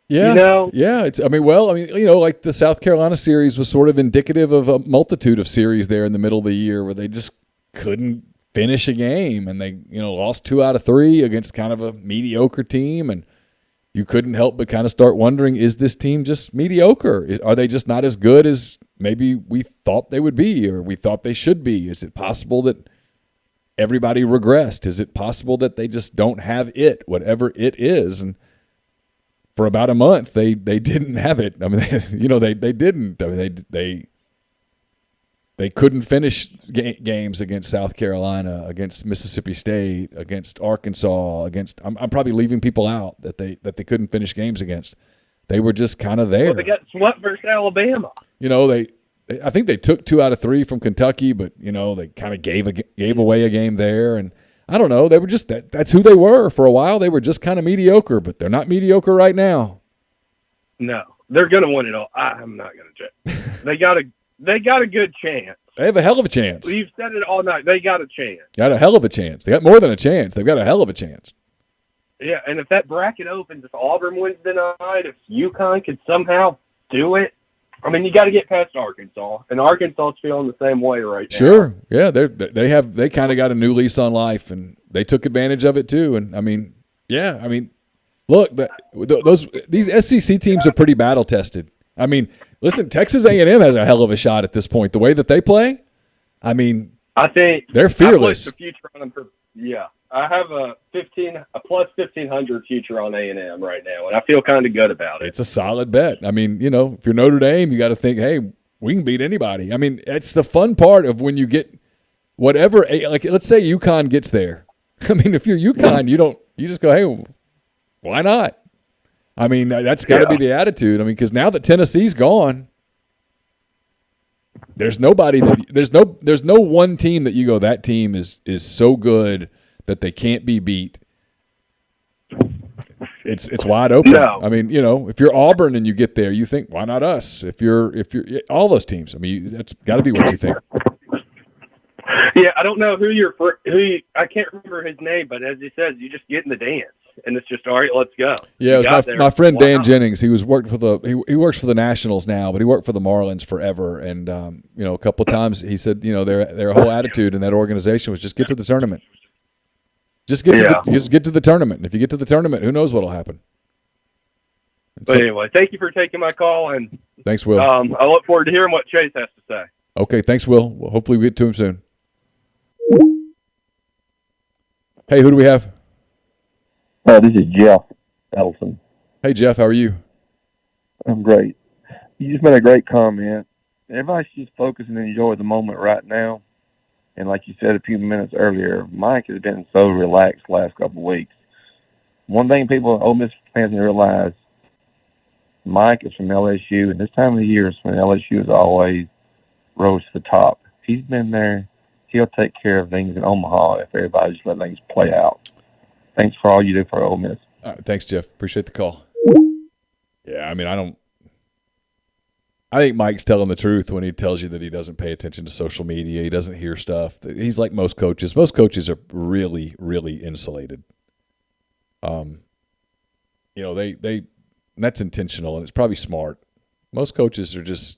Yeah, yeah. Like the South Carolina series was sort of indicative of a multitude of series there in the middle of the year where they just couldn't finish a game, and they lost 2 out of 3 against kind of a mediocre team, and you couldn't help but kind of start wondering, is this team just mediocre? Are they just not as good as maybe we thought they would be or we thought they should be? Is it possible that everybody regressed? Is it possible that they just don't have it, whatever it is? And for about a month, they didn't have it. I mean, they didn't. I mean, they couldn't finish games against South Carolina, against Mississippi State, against Arkansas, against. I'm probably leaving people out that they couldn't finish games against. They were just kind of there. Well, they got swept versus Alabama. I think they took 2 out of 3 from Kentucky, but they kind of gave away a game there, and I don't know. They were just that's who they were for a while. They were just kind of mediocre, but they're not mediocre right now. No, they're going to win it all. I'm not going to check. They got a good chance. They have a hell of a chance. You've said it all night. They got a chance. Got a hell of a chance. They got more than a chance. They've got a hell of a chance. Yeah, and if that bracket opens, if Auburn wins tonight, if UConn could somehow do it, I mean, you got to get past Arkansas, and Arkansas is feeling the same way right now. Sure, yeah, they kind of got a new lease on life, and they took advantage of it too. And I mean, look, these SEC teams are pretty battle tested. I mean, listen, Texas A&M has a hell of a shot at this point. The way that they play, I mean, I think they're fearless. I the future on them I have a plus 1,500 future on A&M right now, and I feel kind of good about it. It's a solid bet. I mean, if you're Notre Dame, you got to think, hey, we can beat anybody. I mean, it's the fun part of when you get whatever. Like, let's say UConn gets there. I mean, if you're UConn, you just go, hey, why not? I mean, that's got to be the attitude. I mean, because now that Tennessee's gone, there's nobody there's no one team that you go, that team is so good that they can't be beat. It's wide open. No. I mean, if you're Auburn and you get there, you think, why not us? If you're all those teams, I mean, that's got to be what you think. Yeah, I don't know I can't remember his name, but as he says, you just get in the dance, and it's just all right. Let's go. Yeah, it was my friend Dan Jennings. He works for the Nationals now, but he worked for the Marlins forever. And a couple of times he said, their whole attitude in that organization was just get to the tournament. Just get to the tournament. And if you get to the tournament, who knows what'll happen? But anyway, thank you for taking my call, and thanks, Will. I look forward to hearing what Chase has to say. Okay, thanks, Will. Well, hopefully we get to him soon. Hey, who do we have? This is Jeff Ellison. Hey, Jeff, how are you? I'm great. You just made a great comment. Everybody should just focus and enjoy the moment right now. And like you said a few minutes earlier, Mike has been so relaxed the last couple of weeks. One thing people, Ole Miss fans, need to realize, Mike is from LSU, and this time of the year is when LSU is always rose to the top. He's been there. He'll take care of things in Omaha if everybody just let things play out. Thanks for all you do for Ole Miss. All right, thanks, Jeff. Appreciate the call. Yeah, I mean, I think Mike's telling the truth when he tells you that he doesn't pay attention to social media. He doesn't hear stuff. He's like most coaches. Most coaches are really, really insulated. That's intentional, and it's probably smart. Most coaches are just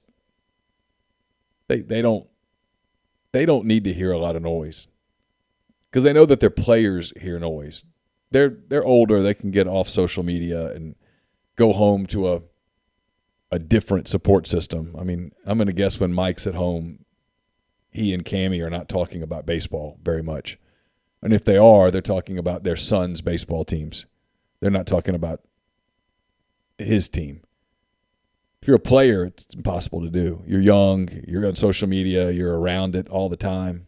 they don't need to hear a lot of noise because they know that their players hear noise. They're older. They can get off social media and go home to a different support system. I mean, I'm going to guess when Mike's at home, he and Cammie are not talking about baseball very much. And if they are, they're talking about their son's baseball teams. They're not talking about his team. If you're a player, it's impossible to do. You're young. You're on social media. You're around it all the time.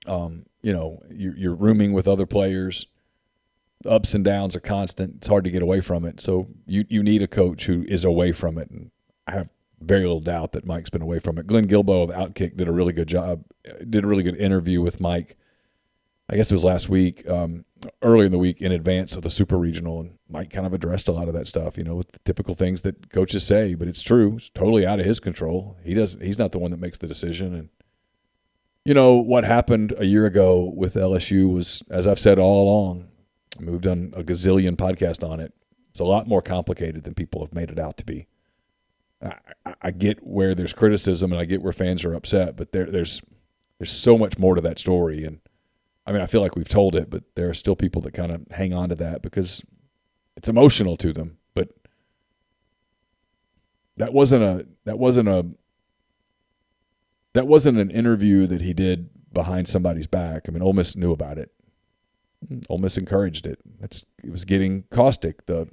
You're rooming with other players. The ups and downs are constant. It's hard to get away from it. So you need a coach who is away from it. And I have very little doubt that Mike's been away from it. Glenn Guilbeau of Outkick did a really good job, did a really good interview with Mike. I guess it was last week, early in the week in advance of the Super Regional. And Mike kind of addressed a lot of that stuff, with the typical things that coaches say, but it's true. It's totally out of his control. He's not the one that makes the decision. And, what happened a year ago with LSU was, as I've said all along, we've done a gazillion podcasts on it. It's a lot more complicated than people have made it out to be. I get where there's criticism and I get where fans are upset, but there's so much more to that story. And I mean, I feel like we've told it, but there are still people that kind of hang on to that because it's emotional to them. But that wasn't an interview that he did behind somebody's back. I mean, Ole Miss knew about it. Ole Miss encouraged it. It was getting caustic. The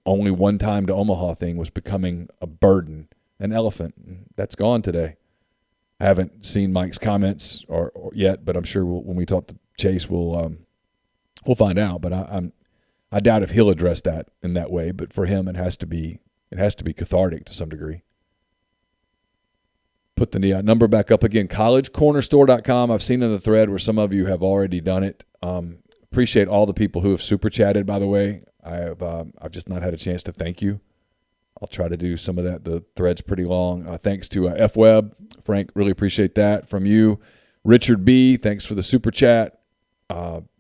only one time to Omaha thing was becoming a burden, an elephant. That's gone today. I haven't seen Mike's comments or yet, but I'm sure when we talk to Chase, we'll find out. But I doubt if he'll address that in that way. But for him, it has to be cathartic to some degree. Put the number back up again, collegecornerstore.com. I've seen in the thread where some of you have already done it. Appreciate all the people who have super chatted, by the way. I've just not had a chance to thank you. I'll try to do some of that. The thread's pretty long. Thanks to F-Web. Frank, really appreciate that from you. Richard B., thanks for the super chat.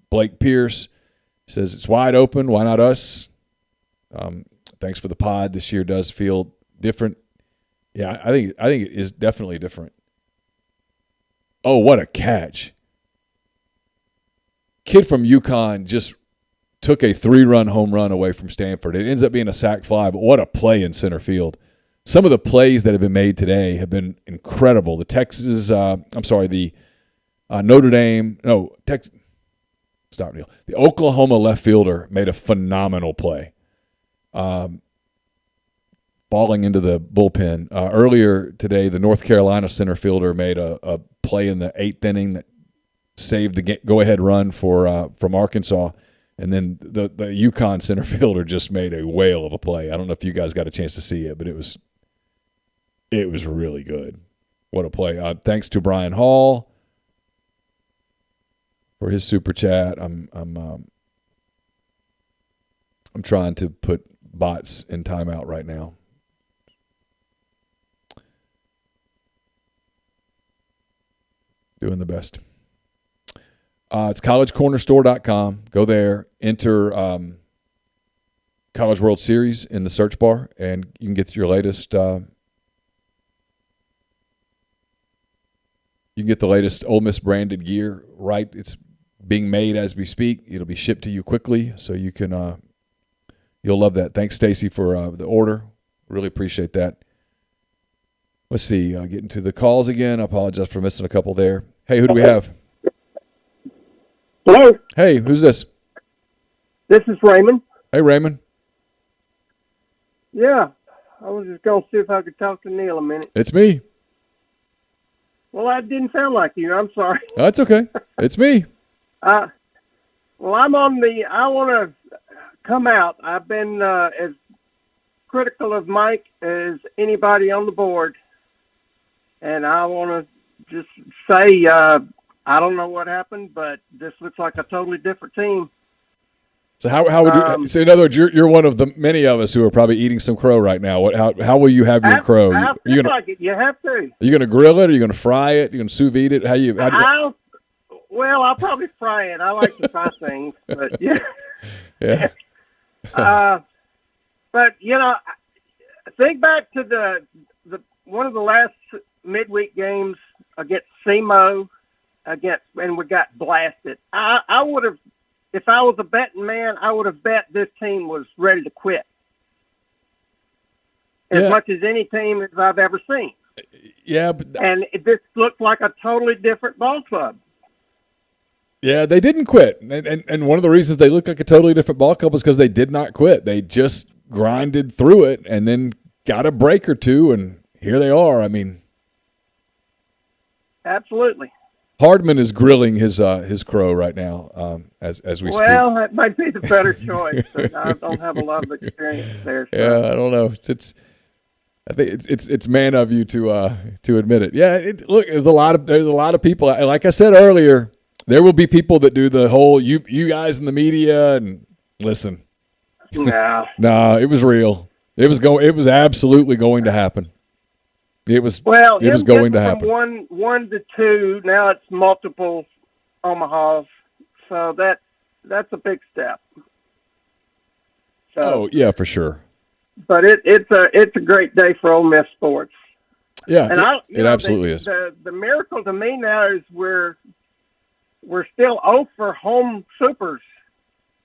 Blake Pierce says, it's wide open. Why not us? Thanks for the pod. This year does feel different. Yeah, I think it is definitely different. Oh, what a catch. Kid from UConn just took a 3-run home run away from Stanford. It ends up being a sac fly, but what a play in center field. Some of the plays that have been made today have been incredible. The Notre Dame, no, Texas. Stop, Neil. The Oklahoma left fielder made a phenomenal play, balling into the bullpen. Earlier today, the North Carolina center fielder made a play in the 8th inning that saved the go-ahead run from Arkansas. And then the UConn center fielder just made a whale of a play. I don't know if you guys got a chance to see it, but it was really good. What a play! Thanks to Brian Hall for his super chat. I'm trying to put bots in timeout right now. Doing the best. It's collegecornerstore.com. Go there, enter College World Series in the search bar, and you can get your latest. You can get the latest Ole Miss branded gear. Right, it's being made as we speak. It'll be shipped to you quickly, so you can. You'll love that. Thanks, Stacy, for the order. Really appreciate that. Let's see. Getting to the calls again. I apologize for missing a couple there. Hey, who do we have? Hello. Hey, who's this? This is Raymond. Hey, Raymond. Yeah, I was just going to see if I could talk to Neil a minute. It's me. Well, that didn't sound like you. I'm sorry. Oh, that's okay. It's me. Well, I want to come out. I've been as critical of Mike as anybody on the board. And I want to just say, I don't know what happened, but this looks like a totally different team. So how would you? So in other words, you're one of the many of us who are probably eating some crow right now. How will you have your crow? I feel like it. You have to. Are you going to grill it? Are you going to fry it? Are you going to sous vide it? I'll probably fry it. I like to fry things, but yeah. Yeah. But think back to the one of the last midweek games against SEMO. And we got blasted. I would have, if I was a betting man, I would have bet this team was ready to quit. As much as any team as I've ever seen. Yeah, and this looked like a totally different ball club. Yeah, they didn't quit, and one of the reasons they look like a totally different ball club is because they did not quit. They just grinded through it, and then got a break or two, and here they are. I mean, absolutely. Hardman is grilling his crow right now as we speak. Well, that might be the better choice, but I don't have a lot of experience there. So. Yeah, I don't know. I think it's man of you to admit it. Yeah, look, there's a lot of people, and like I said earlier, there will be people that do the whole you guys in the media and listen. No, it was real. It was absolutely going to happen. It was going to happen. From one to two, now it's multiple Omahas, so that's a big step. So, yeah, for sure. But it's a great day for Ole Miss sports. Yeah, and it absolutely is. The miracle to me now is we're still 0 for home supers.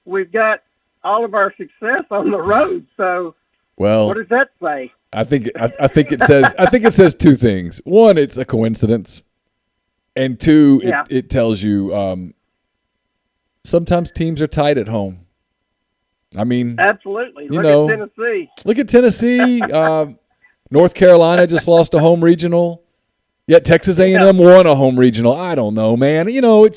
We've got all of our success on the road. So, what does that say? I think it says two things. One, it's a coincidence, and two, it tells you sometimes teams are tight at home. I mean, absolutely. Look at Tennessee. North Carolina just lost a home regional. Yet Texas A&M won a home regional. I don't know, man. I know it's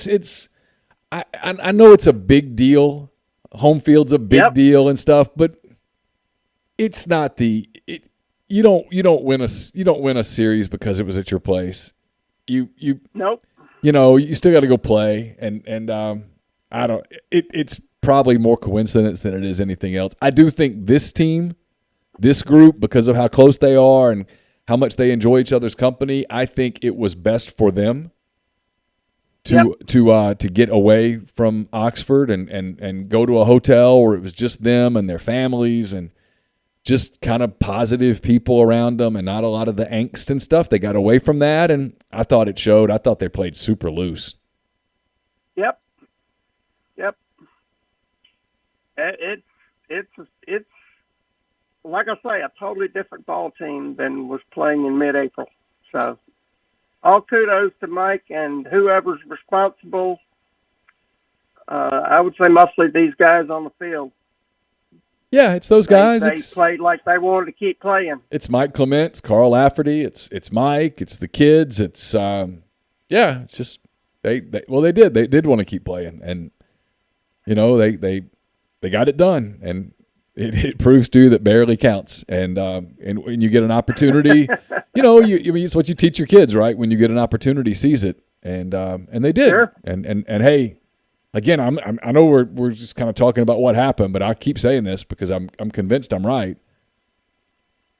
a big deal. Home field's a big deal and stuff, but it's not you don't win a series because it was at your place. Nope. You still got to go play, and I don't. It's probably more coincidence than it is anything else. I do think this team, this group, because of how close they are and how much they enjoy each other's company, I think it was best for them to get away from Oxford and go to a hotel where it was just them and their families and just kind of positive people around them and not a lot of the angst and stuff. They got away from that, and I thought it showed. I thought they played super loose. Yep. It's like I say, a totally different ball team than was playing in mid-April. So, all kudos to Mike and whoever's responsible. I would say mostly these guys on the field. Yeah, it's those guys. They played like they wanted to keep playing. It's Mike Clement, it's Carl Lafferty, it's Mike, it's the kids. It's it's just they did. They did want to keep playing, and they got it done, and it proves to you that barely counts. And when you get an opportunity, it's what you teach your kids, right? When you get an opportunity, seize it, and they did. Sure. And hey, again, I know we're just kind of talking about what happened, but I keep saying this because I'm convinced I'm right.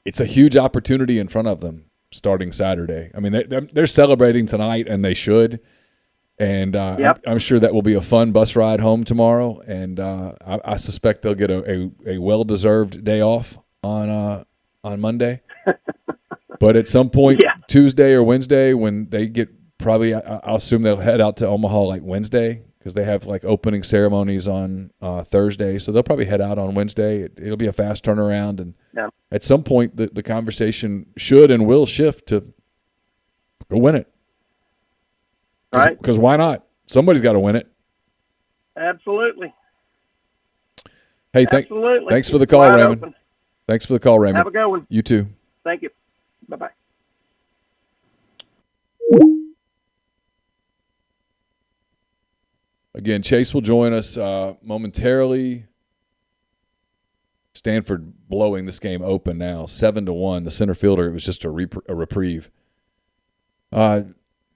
It's a huge opportunity in front of them starting Saturday. I mean, they're celebrating tonight, and they should. And I'm sure that will be a fun bus ride home tomorrow. And I suspect they'll get a well-deserved day off on Monday. But at some point, Tuesday or Wednesday, when they get I'll assume they'll head out to Omaha like Wednesday because they have like opening ceremonies on Thursday. So they'll probably head out on Wednesday. It'll be a fast turnaround. And at some point, the conversation should and will shift to go win it. Right. Because why not? Somebody's got to win it. Absolutely. Hey, thanks for the call, Raymond. Open. Thanks for the call, Raymond. Have a good one. You too. Thank you. Bye-bye. Again, Chase will join us momentarily. Stanford blowing this game open now, 7-1. The center fielder, it was just a reprieve.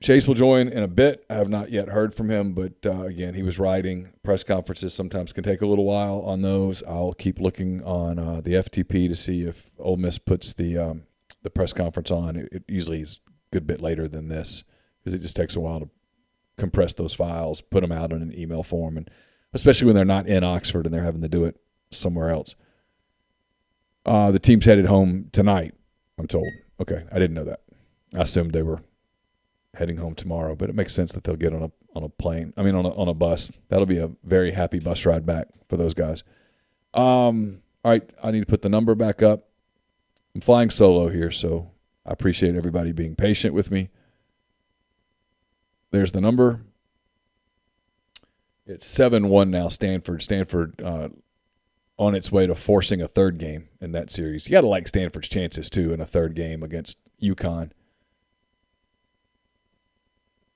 Chase will join in a bit. I have not yet heard from him, but again, he was writing. Press conferences sometimes can take a little while on those. I'll keep looking on the FTP to see if Ole Miss puts the press conference on. It usually is a good bit later than this because it just takes a while to compress those files, put them out in an email form, and especially when they're not in Oxford and they're having to do it somewhere else. The team's headed home tonight, I'm told. Okay, I didn't know that. I assumed they were heading home tomorrow, but it makes sense that they'll get on a plane. I mean, on a bus. That'll be a very happy bus ride back for those guys. All right, I need to put the number back up. I'm flying solo here, so I appreciate everybody being patient with me. There's the number. It's 7-1 now, Stanford. Stanford on its way to forcing a third game in that series. You got to like Stanford's chances, too, in a third game against UConn.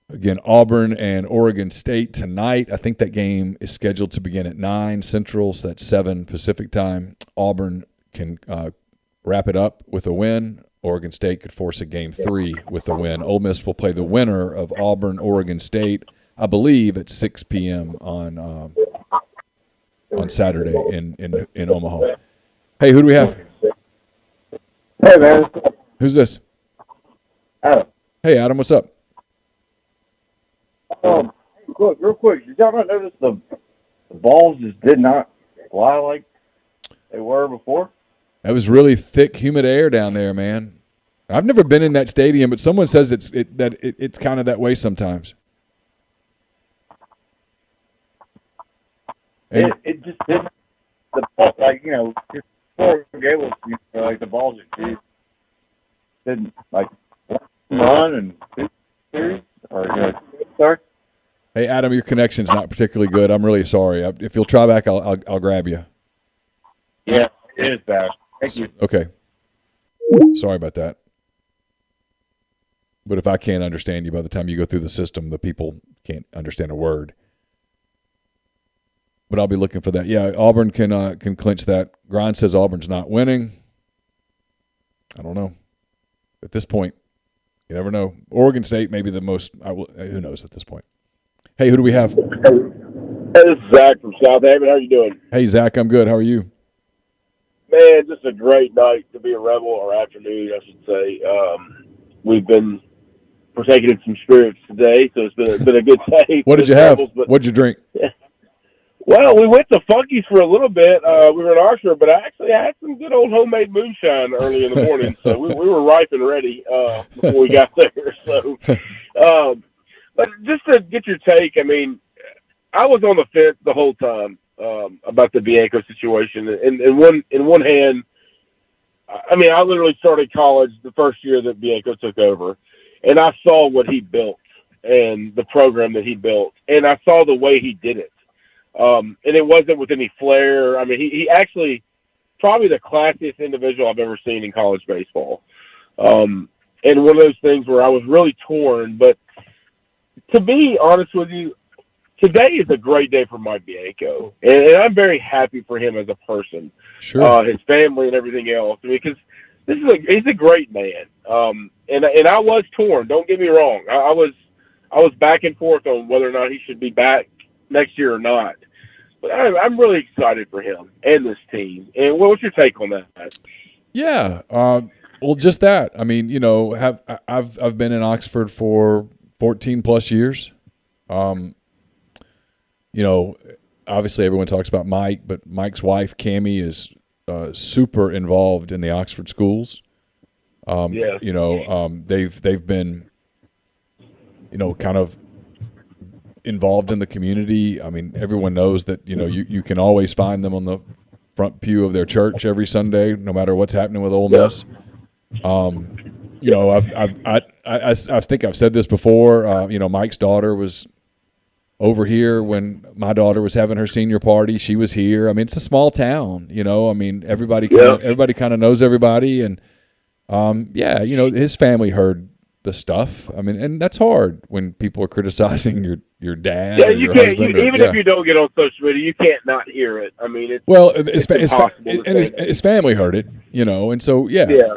Again, Auburn and Oregon State tonight. I think that game is scheduled to begin at 9 Central, so that's 7 Pacific time. Auburn can wrap it up with a win. Oregon State could force a game 3 with a win. Ole Miss will play the winner of Auburn-Oregon State, I believe, at 6 p.m. on Saturday in Omaha. Hey, who do we have? Hey, man. Who's this? Adam. Hey, Adam, what's up? Look, real quick, did y'all not notice the balls just did not fly like they were before? That was really thick, humid air down there, man. I've never been in that stadium, but someone says it's kind of that way sometimes. And It just didn't. The ball, like before Gables, like the balls just didn't like run and two series or sorry. Hey, Adam, your connection's not particularly good. I'm really sorry. If you'll try back, I'll grab you. Yeah, it is bad. Thank you. Okay. Sorry about that. But if I can't understand you by the time you go through the system, the people can't understand a word. But I'll be looking for that. Yeah, Auburn can clinch that. Grind says Auburn's not winning. I don't know. At this point, you never know. Oregon State may be the most. Who knows at this point? Hey, who do we have? Hey, this is Zach from South Haven. How are you doing? Hey, Zach, I'm good. How are you? Man, just a great night to be a Rebel, or afternoon, I should say. We've been partaking in some spirits today, so it's been a good day. What did you have? What did you drink? Well, we went to Funky's for a little bit. We were in Oxford, but I actually had some good old homemade moonshine early in the morning, so we were ripe and ready before we got there. So, but just to get your take, I mean, I was on the fence the whole time about the Bianco situation. In one hand, I mean, I literally started college the first year that Bianco took over, and I saw what he built and the program that he built, and I saw the way he did it. And it wasn't with any flair. I mean, he actually probably the classiest individual I've ever seen in college baseball. And one of those things where I was really torn. But to be honest with you, today is a great day for Mike Bianco, and I'm very happy for him as a person, his family, and everything else. Because he's a great man. And I was torn. Don't get me wrong. I was back and forth on whether or not he should be back next year or not. But I'm really excited for him and this team. And what's your take on that? Yeah. Well, just that. I mean, you know, I've been in Oxford for 14 plus years. You know, obviously everyone talks about Mike, but Mike's wife, Cammie, is super involved in the Oxford schools. You know, they've been, you know, kind of involved in the community. I mean, everyone knows that, you know, you can always find them on the front pew of their church every Sunday, no matter what's happening with Ole Miss. You know, I think I've said this before. You know, Mike's daughter was over here when my daughter was having her senior party. She was here. I mean, it's a small town, you know. I mean, everybody kind of knows everybody, and yeah, you know, his family heard the stuff. I mean, and that's hard when people are criticizing your dad. Yeah, or you your can't. husband Even if you don't get on social media, you can't not hear it. I mean, his family heard it, you know, and so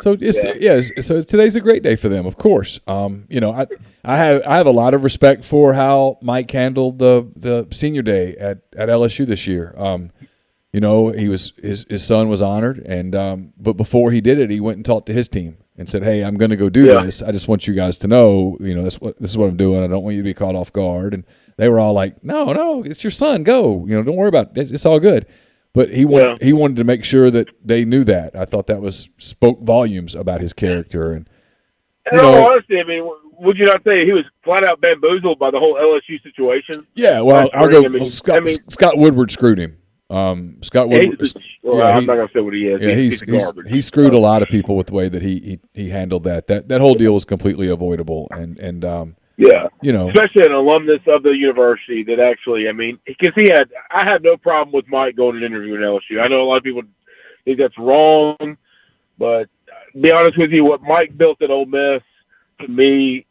so today's a great day for them, of course. You know, I have a lot of respect for how Mike handled the senior day at LSU this year. You know, his son was honored, and but before he did it, he went and talked to his team and said, "Hey, I'm going to go do this. I just want you guys to know, you know, this is what I'm doing. I don't want you to be caught off guard." And they were all like, "No, it's your son. Go. You know, don't worry about it. It's all good." But he wanted to make sure that they knew that. I thought that spoke volumes about his character. And in all honesty, I mean, would you not say he was flat out bamboozled by the whole LSU situation? Yeah, well, Scott Woodward screwed him. Scott Woodward. I'm not gonna say what he is. Yeah, he screwed a lot of people with the way that he handled that. That whole deal was completely avoidable. And you know, especially an alumnus of the university that actually, I mean, because I had no problem with Mike going to an interview at LSU. I know a lot of people think that's wrong, but to be honest with you, what Mike built at Ole Miss, to me,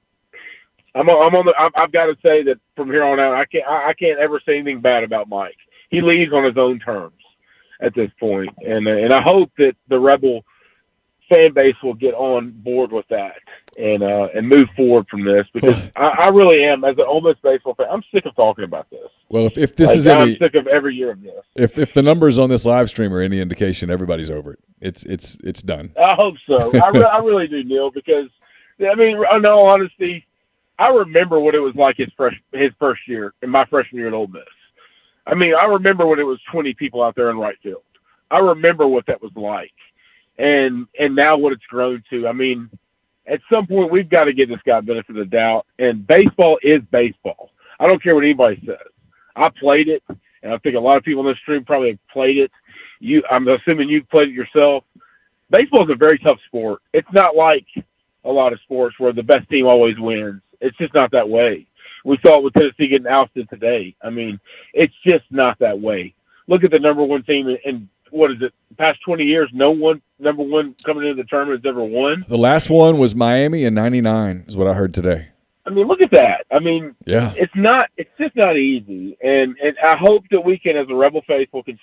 I've got to say that from here on out, I can't ever say anything bad about Mike. He leaves on his own terms at this point, and I hope that the Rebel fan base will get on board with that and move forward from this, because I really am, as an Ole Miss baseball fan, I'm sick of talking about this. Well, if this is I'm sick of every year of this. If the numbers on this live stream are any indication, everybody's over it. It's done. I hope so. I really do, Neil, because I mean, in all honesty, I remember what it was like his first year, in my freshman year at Ole Miss. I mean, I remember when it was 20 people out there in right field. I remember what that was like, and now what it's grown to. I mean, at some point we've got to give this guy benefit of the doubt. And baseball is baseball. I don't care what anybody says. I played it, and I think a lot of people in this stream probably have played it. I'm assuming you've played it yourself. Baseball is a very tough sport. It's not like a lot of sports where the best team always wins. It's just not that way. We saw it with Tennessee getting ousted today. I mean, it's just not that way. Look at the number one team in what is it? The past 20 years, no one number one coming into the tournament has ever won. The last one was Miami in '99, is what I heard today. I mean, look at that. I mean, yeah, it's just not easy. And I hope that we can, as a Rebel faithful, can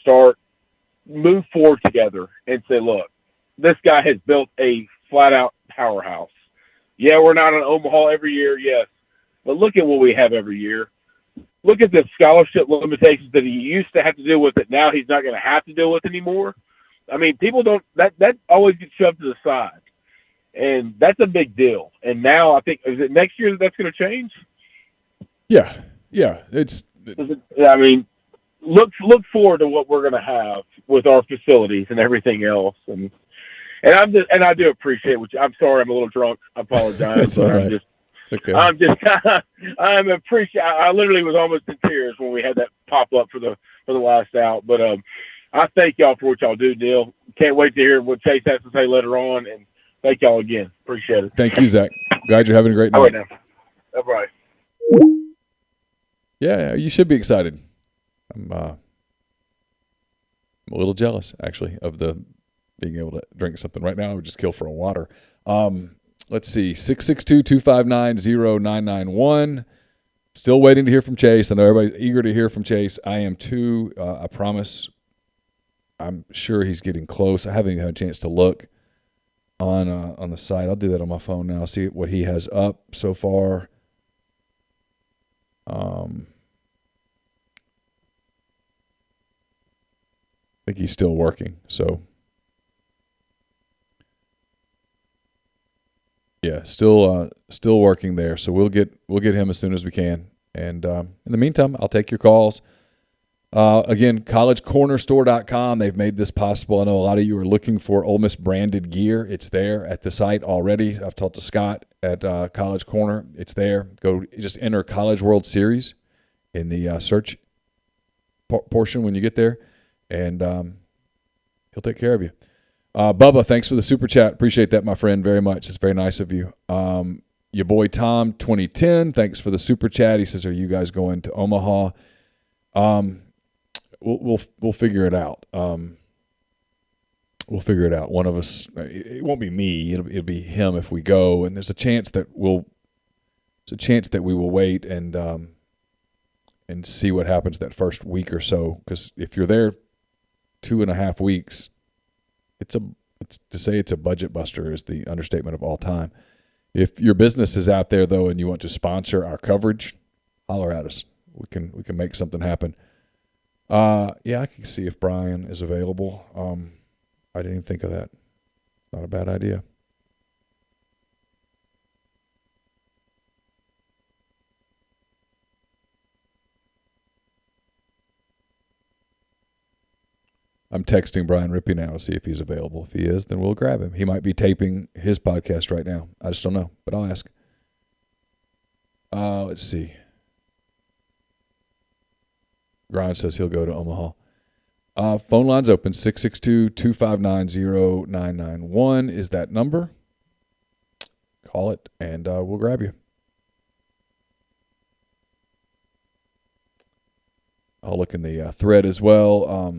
move forward together and say, look, this guy has built a flat out powerhouse. Yeah, we're not in Omaha every year, yes. But look at what we have every year. Look at the scholarship limitations that he used to have to deal with that now he's not going to have to deal with anymore. I mean, people don't – that always gets shoved to the side. And that's a big deal. And now I think – is it next year that's going to change? Yeah. I mean, look forward to what we're going to have with our facilities and everything else. And I do appreciate what I'm sorry, I'm a little drunk. I apologize. It's all right. Okay. I literally was almost in tears when we had that pop up for the last out. But I thank y'all for what y'all do, Neil. Can't wait to hear what Chase has to say later on. And thank y'all again. Appreciate it. Thank you, Zach. Glad you're having a great night. All right now. All right. Yeah, you should be excited. I'm a little jealous, actually, of the being able to drink something. Right now, I would just kill for a water. Let's see, 662-259-0991. Still waiting to hear from Chase. I know everybody's eager to hear from Chase. I am too. I promise. I'm sure he's getting close. I haven't even had a chance to look on the site. I'll do that on my phone now. See what he has up so far. I think he's still working. So. Yeah, still working there. So we'll get him as soon as we can. And in the meantime, I'll take your calls. Again, collegecornerstore.com. They've made this possible. I know a lot of you are looking for Ole Miss branded gear. It's there at the site already. I've talked to Scott at College Corner. It's there. Go just enter College World Series in the search portion when you get there, and he'll take care of you. Bubba, thanks for the super chat. Appreciate that, my friend, very much. It's very nice of you. Your boy Tom, 2010, thanks for the super chat. He says, "Are you guys going to Omaha?" We'll figure it out. We'll figure it out. One of us. It won't be me. It'll be him if we go. And there's a chance that we will wait and see what happens that first week or so. Because if you're there 2.5 weeks. It's to say it's a budget buster is the understatement of all time. If your business is out there though and you want to sponsor our coverage, holler at us. We can make something happen. Yeah, I can see if Brian is available. I didn't even think of that. It's not a bad idea. I'm texting Brian Rippey now to see if he's available. If he is, then we'll grab him. He might be taping his podcast right now. I just don't know, but I'll ask. Let's see. Grimes says he'll go to Omaha. Phone line's open, 662-259-0991 is that number. Call it, and we'll grab you. I'll look in the thread as well.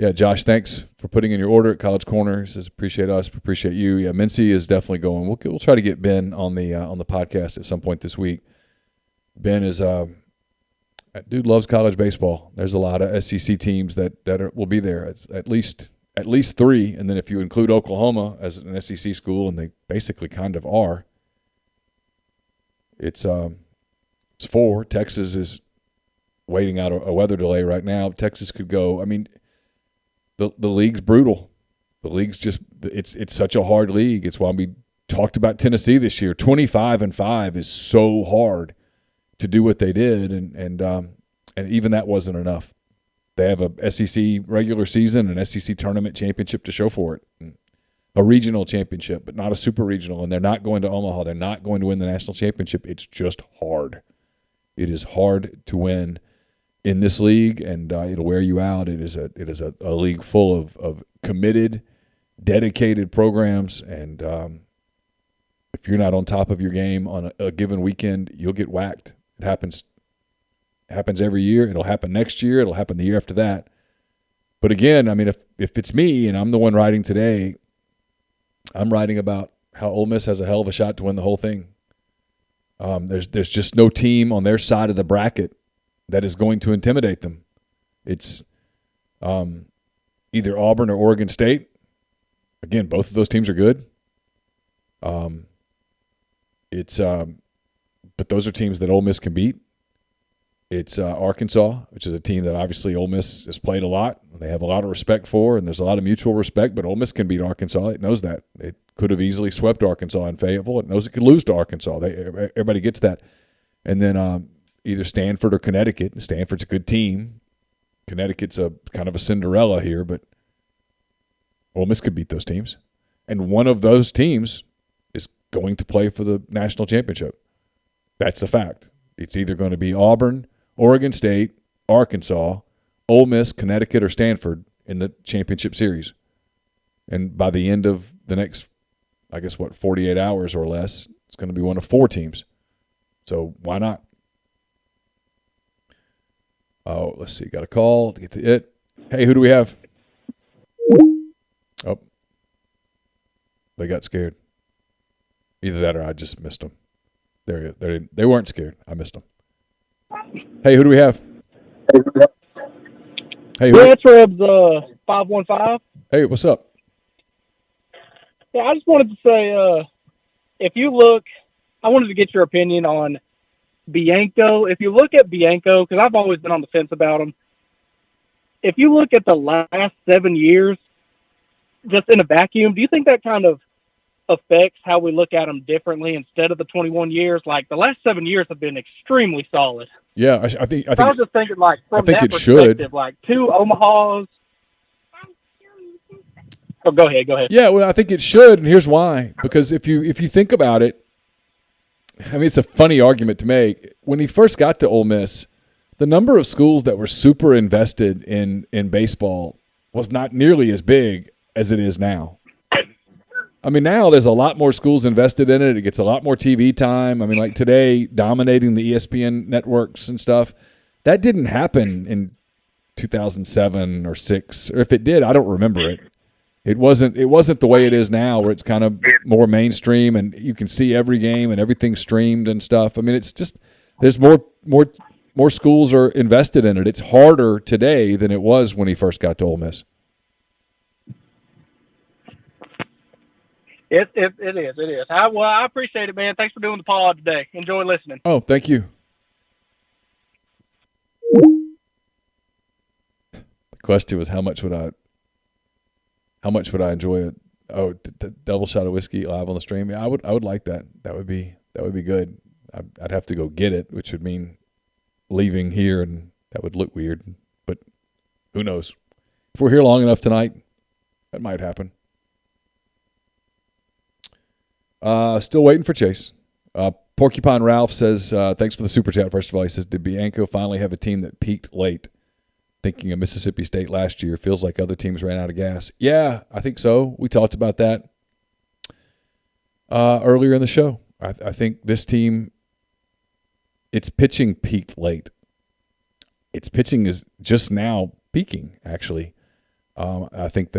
Yeah, Josh, thanks for putting in your order at College Corner. He says, appreciate us, appreciate you. Yeah, Mincy is definitely going. We'll try to get Ben on the podcast at some point this week. Ben is dude loves college baseball. There's a lot of SEC teams that will be there. It's at least 3, and then if you include Oklahoma as an SEC school, and they basically kind of are, it's 4. Texas is waiting out a weather delay right now. Texas could go. I mean, the league's brutal. The league's just it's such a hard league. It's why we talked about Tennessee this year. 25-5 is so hard to do what they did, and even that wasn't enough. They have a SEC regular season, an SEC tournament championship to show for it, a regional championship, but not a super regional. And they're not going to Omaha. They're not going to win the national championship. It's just hard. It is hard to win in this league, and it'll wear you out. It is a league full of committed, dedicated programs, and if you're not on top of your game on a given weekend, you'll get whacked. It happens every year. It'll happen next year. It'll happen the year after that. But again, I mean, if it's me and I'm the one writing today, I'm writing about how Ole Miss has a hell of a shot to win the whole thing. There's just no team on their side of the bracket that is going to intimidate them. It's either Auburn or Oregon State. Again, both of those teams are good. But those are teams that Ole Miss can beat. It's Arkansas, which is a team that obviously Ole Miss has played a lot. They have a lot of respect for, and there's a lot of mutual respect, but Ole Miss can beat Arkansas. It knows that. It could have easily swept Arkansas in Fayetteville. It knows it could lose to Arkansas. Everybody gets that. And then, either Stanford or Connecticut. Stanford's a good team. Connecticut's a kind of a Cinderella here, but Ole Miss could beat those teams. And one of those teams is going to play for the national championship. That's a fact. It's either going to be Auburn, Oregon State, Arkansas, Ole Miss, Connecticut, or Stanford in the championship series. And by the end of the next, 48 hours or less, it's going to be one of 4 teams. So why not? Oh, let's see. Got a call to get to it. Hey, who do we have? Oh, they got scared. Either that or I just missed them. They weren't scared. I missed them. Hey, who do we have? Hey, Ranch Rebs 515. Hey, what's up? Yeah, I just wanted to say, if you look, I wanted to get your opinion on Bianco. If you look at Bianco, because I've always been on the fence about him, if you look at the last 7 years, just in a vacuum, do you think that kind of affects how we look at him differently instead of the 21 years? Like, the last 7 years have been extremely solid. Yeah, I think. So I was just thinking, like, from that perspective, should. like 2 Omahas. Oh, go ahead. Yeah, well, I think it should, and here's why. Because if you think about it, I mean, it's a funny argument to make. When he first got to Ole Miss, the number of schools that were super invested in baseball was not nearly as big as it is now. I mean, now there's a lot more schools invested in it. It gets a lot more TV time. I mean, like today, dominating the ESPN networks and stuff. That didn't happen in 2007 or 6. Or if it did, I don't remember it. It wasn't the way it is now, where it's kind of more mainstream and you can see every game and everything's streamed and stuff. I mean, it's just there's more schools are invested in it. It's harder today than it was when he first got to Ole Miss. It is. I appreciate it, man. Thanks for doing the pod today. Enjoy listening. Oh, thank you. The question was how much would I enjoy a double shot of whiskey live on the stream? Yeah, I would like that. That would be good. I'd have to go get it, which would mean leaving here, and that would look weird. But who knows? If we're here long enough tonight, that might happen. Still waiting for Chase. Porcupine Ralph says, thanks for the super chat. First of all, he says, did Bianco finally have a team that peaked late? Thinking of Mississippi State last year, feels like other teams ran out of gas. Yeah, I think so. We talked about that earlier in the show. I think this team, its pitching peaked late. Its pitching is just now peaking, actually. I think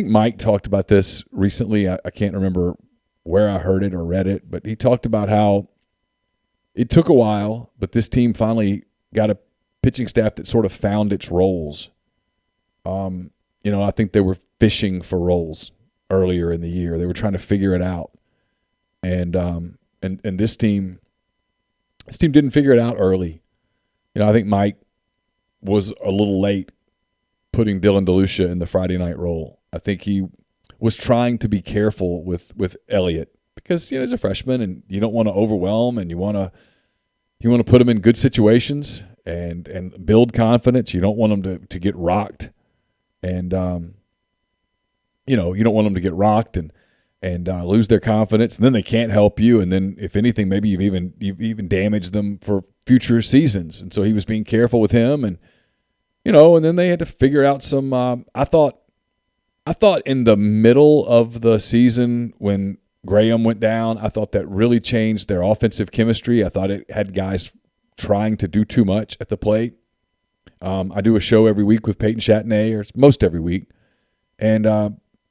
Mike talked about this recently. I can't remember where I heard it or read it, but he talked about how it took a while, but this team finally got a pitching staff that sort of found its roles. I think they were fishing for roles earlier in the year. They were trying to figure it out. And this team didn't figure it out early. I think Mike was a little late putting Dylan DeLucia in the Friday night role. I think he was trying to be careful with Elliott because he's a freshman and you don't want to overwhelm, and you want to put him in good situations and build confidence. You don't want them to get rocked, and you don't want them to get rocked and lose their confidence, and then they can't help you. And then, if anything, maybe you've even damaged them for future seasons. And so he was being careful with him, and and then they had to figure out some. I thought in the middle of the season when Graham went down, I thought that really changed their offensive chemistry. I thought it had guys trying to do too much at the plate. I do a show every week with Peyton Chatney, or most every week, and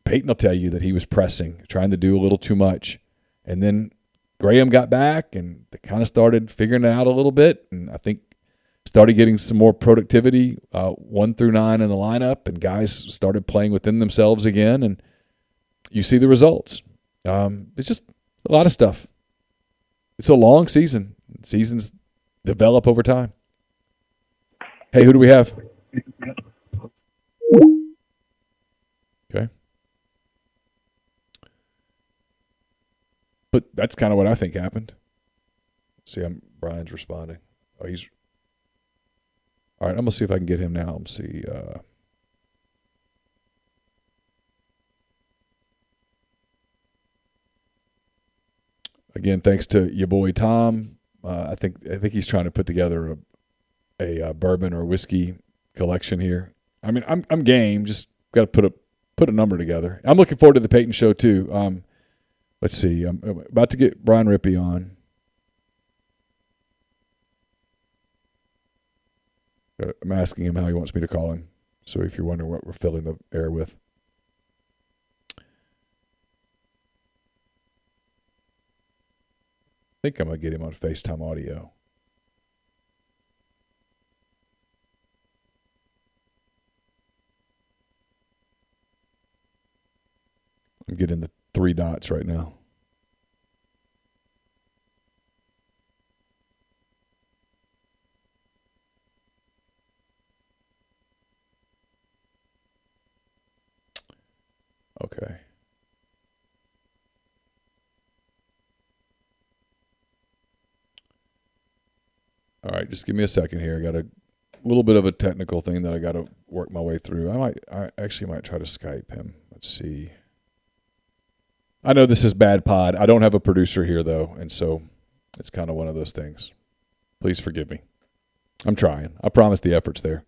Peyton will tell you that he was pressing, trying to do a little too much. And then Graham got back, and they kind of started figuring it out a little bit, and I think started getting some more productivity 1 through 9 in the lineup, and guys started playing within themselves again, and you see the results. It's just a lot of stuff. It's a long season. Seasons develop over time. Hey, who do we have? Okay. But that's kind of what I think happened. See, Brian's responding. he's all right. I'm gonna see if I can get him now. Let's see. Again, thanks to your boy Tom. I think he's trying to put together a bourbon or whiskey collection here. I mean, I'm game. Just got to put a number together. I'm looking forward to the Peyton show too. Let's see. I'm about to get Brian Rippey on. I'm asking him how he wants me to call him. So if you're wondering what we're filling the air with. I think I'm going to get him on FaceTime audio. I'm getting the 3 dots right now. Okay. All right, just give me a second here. I got a little bit of a technical thing that I got to work my way through. I actually might try to Skype him. Let's see. I know this is bad pod. I don't have a producer here though, and so it's kind of one of those things. Please forgive me. I'm trying. I promise the effort's there.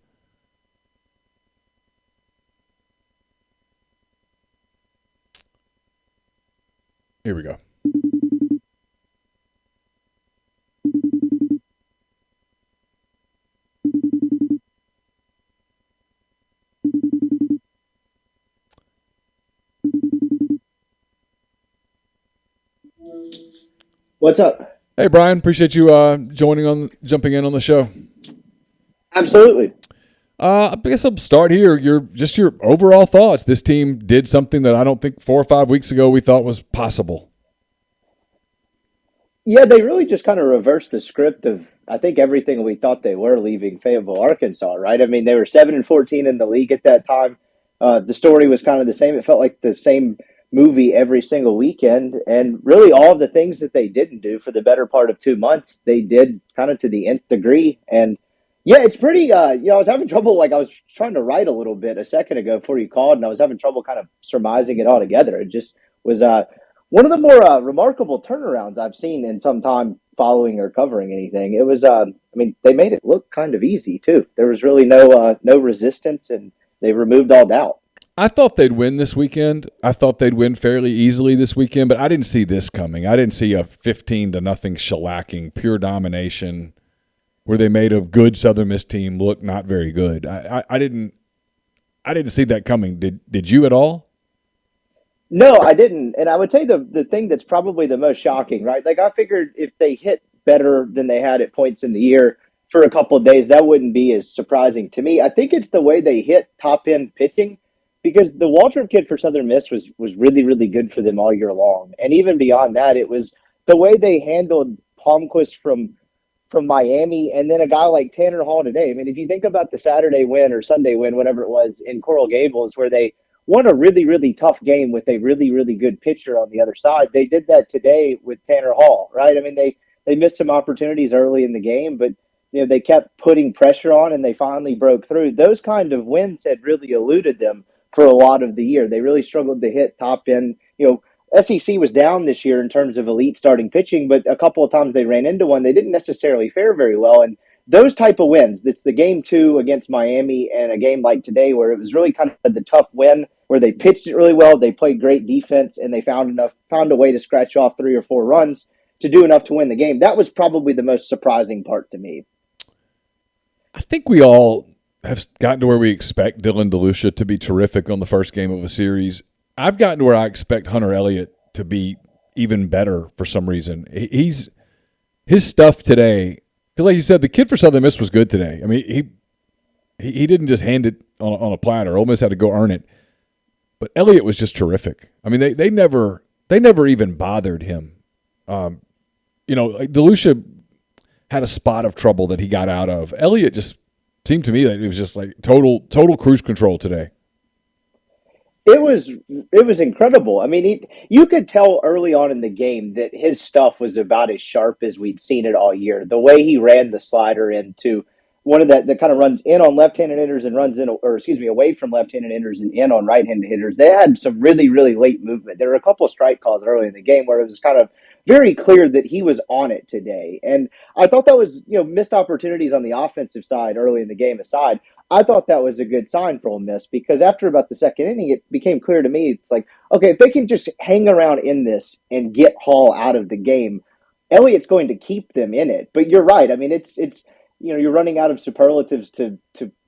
Here we go. What's up? Hey, Brian. Appreciate you jumping in on the show. Absolutely. I guess I'll start here. Your overall thoughts. This team did something that I don't think 4 or 5 weeks ago we thought was possible. Yeah, they really just kind of reversed the script of, I think, everything we thought they were leaving Fayetteville, Arkansas, right? I mean, they were 7-14 in the league at that time. The story was kind of the same. It felt like the same movie every single weekend. And really all of the things that they didn't do for the better part of 2 months, they did kind of to the nth degree. And yeah, it's pretty, I was having trouble, I was trying to write a little bit a second ago before you called, and I was having trouble kind of surmising it all together. It just was one of the more remarkable turnarounds I've seen in some time following or covering anything. It was, they made it look kind of easy too. There was really no resistance, and they removed all doubt. I thought they'd win this weekend. I thought they'd win fairly easily this weekend, but I didn't see this coming. I didn't see a 15-0 shellacking, pure domination, where they made a good Southern Miss team look not very good. I didn't see that coming. Did you at all? No, I didn't. And I would say the thing that's probably the most shocking, right? I figured if they hit better than they had at points in the year for a couple of days, that wouldn't be as surprising to me. I think it's the way they hit top-end pitching, because the Waltrip kid for Southern Miss was really, really good for them all year long. And even beyond that, it was the way they handled Palmquist from Miami, and then a guy like Tanner Hall today. I mean, if you think about the Saturday win or Sunday win, whatever it was, in Coral Gables, where they won a really, really tough game with a really, really good pitcher on the other side, they did that today with Tanner Hall, right? I mean, they missed some opportunities early in the game, but they kept putting pressure on, and they finally broke through. Those kind of wins had really eluded them for a lot of the year. They really struggled to hit top end. SEC was down this year in terms of elite starting pitching, but a couple of times they ran into one, they didn't necessarily fare very well. And those type of wins, it's the game 2 against Miami and a game like today where it was really kind of the tough win where they pitched it really well, they played great defense, and they found a way to scratch off 3 or 4 runs to do enough to win the game. That was probably the most surprising part to me. I think we all have gotten to where we expect Dylan DeLucia to be terrific on the first game of a series. I've gotten to where I expect Hunter Elliott to be even better for some reason. His stuff today, because like you said, the kid for Southern Miss was good today. I mean, he didn't just hand it on a platter. Ole Miss had to go earn it. But Elliott was just terrific. I mean, they never even bothered him. DeLucia had a spot of trouble that he got out of. Elliott just seemed to me that it was just like total cruise control today. It was incredible. I mean, you could tell early on in the game that his stuff was about as sharp as we'd seen it all year. The way he ran the slider into one of that kind of runs in on left-handed hitters and runs in, or excuse me, away from left-handed hitters and in on right-handed hitters. They had some really, really late movement. There were a couple of strike calls early in the game where it was kind of very clear that he was on it today. And I thought that was, missed opportunities on the offensive side early in the game aside. I thought that was a good sign for Ole Miss because after about the second inning, it became clear to me, it's like, okay, if they can just hang around in this and get Hall out of the game, Elliott's going to keep them in it. But you're right. I mean, it's you're running out of superlatives to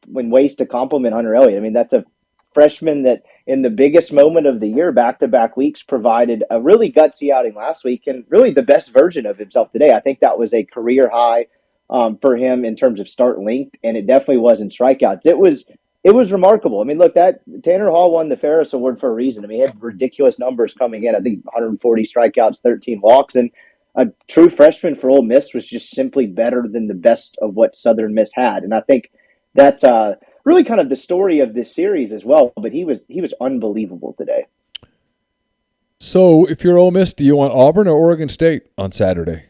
when ways to compliment Hunter Elliott. I mean, that's a freshman that in the biggest moment of the year, back-to-back weeks, provided a really gutsy outing last week and really the best version of himself today. I think that was a career high for him in terms of start length, and it definitely was in strikeouts. It was remarkable. I mean, look, that Tanner Hall won the Ferris Award for a reason. I mean, he had ridiculous numbers coming in. I think 140 strikeouts, 13 walks, and a true freshman for Ole Miss was just simply better than the best of what Southern Miss had. And I think that's really kind of the story of this series as well. But he was unbelievable today. So, if you're Ole Miss, do you want Auburn or Oregon State on Saturday?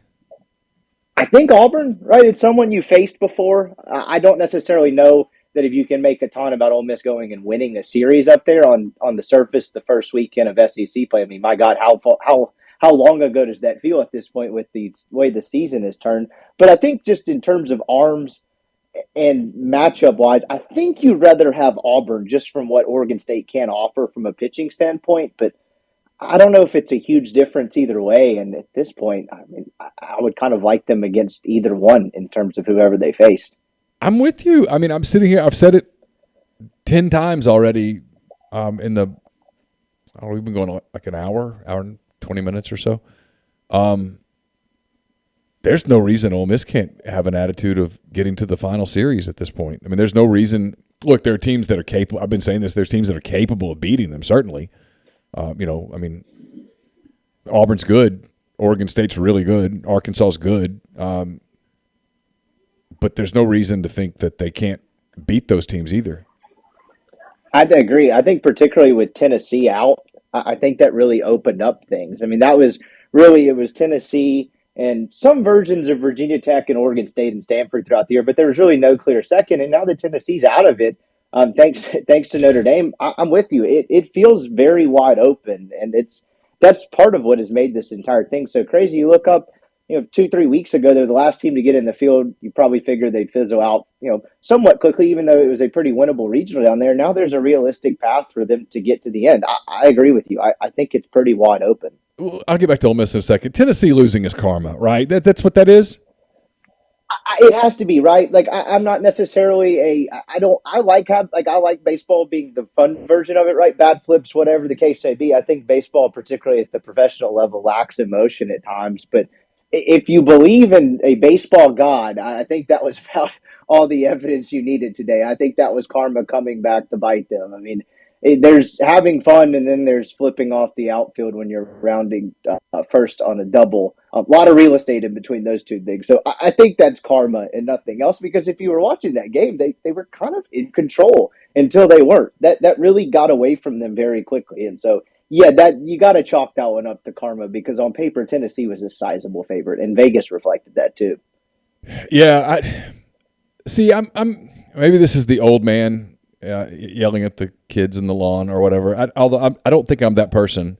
I think Auburn, right? It's someone you faced before. I don't necessarily know that if you can make a ton about Ole Miss going and winning a series up there on the surface the first weekend of SEC play. I mean, my God, how long ago does that feel at this point with the way the season has turned? But I think just in terms of arms and matchup-wise, I think you'd rather have Auburn just from what Oregon State can offer from a pitching standpoint. But I don't know if it's a huge difference either way. And at this point, I mean, I would kind of like them against either one in terms of whoever they faced. I'm with you. I mean, I'm sitting here. I've said it 10 times already we've been going like an hour and 20 minutes or so. There's no reason Ole Miss can't have an attitude of getting to the final series at this point. I mean, there's no reason. Look, there are teams that are capable. I've been saying this. There's teams that are capable of beating them, certainly. I mean, Auburn's good. Oregon State's really good. Arkansas's good. But there's no reason to think that they can't beat those teams either. I agree. I think particularly with Tennessee out, I think that really opened up things. I mean, it was Tennessee and some versions of Virginia Tech and Oregon State and Stanford throughout the year, but there was really no clear second. And now that Tennessee's out of it, thanks to Notre Dame, I'm with you. It feels very wide open, and that's part of what has made this entire thing so crazy. You look up, 2-3 weeks ago, they're the last team to get in the field. You probably figured they'd fizzle out, somewhat quickly, even though it was a pretty winnable regional down there. Now there's a realistic path for them to get to the end. I agree with you. I think it's pretty wide open. I'll get back to Ole Miss in a second. Tennessee losing is karma, right? That's what that is? It has to be, right? Like I'm not necessarily I like baseball being the fun version of it, right? Bat flips, whatever the case may be. I think baseball, particularly at the professional level, lacks emotion at times. But if you believe in a baseball god, I think that was about all the evidence you needed today. I think that was karma coming back to bite them. I mean, there's having fun, and then there's flipping off the outfield when you're rounding first on a double. A lot of real estate in between those two things. So I think that's karma and nothing else, because if you were watching that game, they were kind of in control until they weren't. That really got away from them very quickly. And so, yeah, that you got to chalk that one up to karma, because on paper, Tennessee was a sizable favorite, and Vegas reflected that too. Yeah, I'm maybe this is the old man yelling at the kids in the lawn or whatever. Although I don't think I'm that person.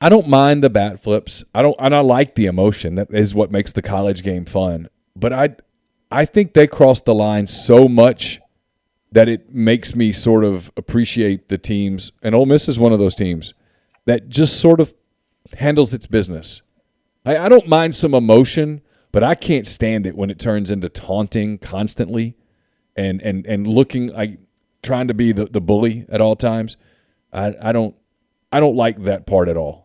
I don't mind the bat flips. I like the emotion. That is what makes the college game fun. But I think they crossed the line so much that it makes me sort of appreciate the teams. And Ole Miss is one of those teams that just sort of handles its business. I don't mind some emotion, but I can't stand it when it turns into taunting constantly and looking like trying to be the bully at all times. I don't like that part at all.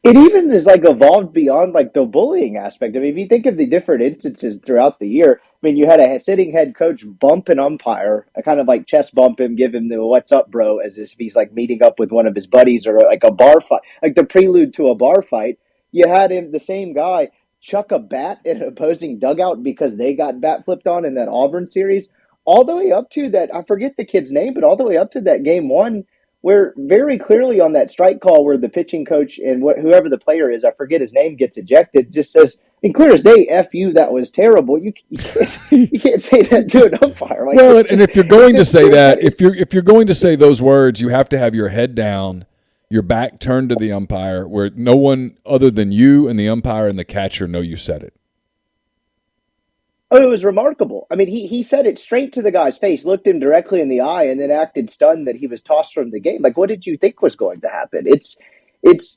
It even is like evolved beyond like the bullying aspect. I mean, if you think of the different instances throughout the year, I mean, you had a sitting head coach bump an umpire, a kind of like chest bump him, give him the "what's up, bro," as if he's like meeting up with one of his buddies, or like a bar fight, like the prelude to a bar fight. You had the same guy chuck a bat at an opposing dugout because they got bat flipped on in that Auburn series, all the way up to that, I forget the kid's name, but all the way up to that game one where very clearly on that strike call where the pitching coach and whoever the player is, I forget his name, gets ejected, just says, in clear as day, F you, that was terrible. You can't say that to an umpire. Like, well, and if you're going to say that, if you're going to say those words, you have to have your head down, your back turned to the umpire, where no one other than you and the umpire and the catcher know you said it. Oh, it was remarkable. I mean, he said it straight to the guy's face, looked him directly in the eye, and then acted stunned that he was tossed from the game. Like, what did you think was going to happen? It's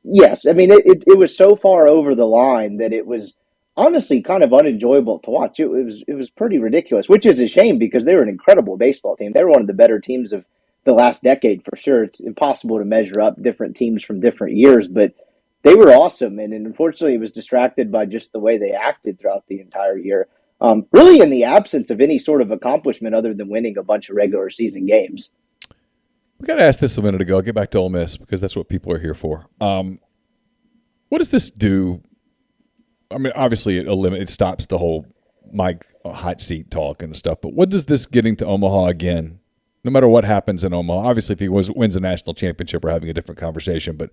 yes. I mean, it was so far over the line that it was honestly kind of unenjoyable to watch. It was pretty ridiculous, which is a shame because they were an incredible baseball team. They were one of the better teams of the last decade for sure. It's impossible to measure up different teams from different years, but they were awesome. And unfortunately, it was distracted by just the way they acted throughout the entire year. Really in the absence of any sort of accomplishment other than winning a bunch of regular season games. We got to ask this a minute ago. I'll get back to Ole Miss because that's what people are here for. What does this do? I mean, obviously it stops the whole Mike hot seat talk and stuff, but what does this getting to Omaha again, no matter what happens in Omaha, obviously if he wins a national championship, we're having a different conversation, but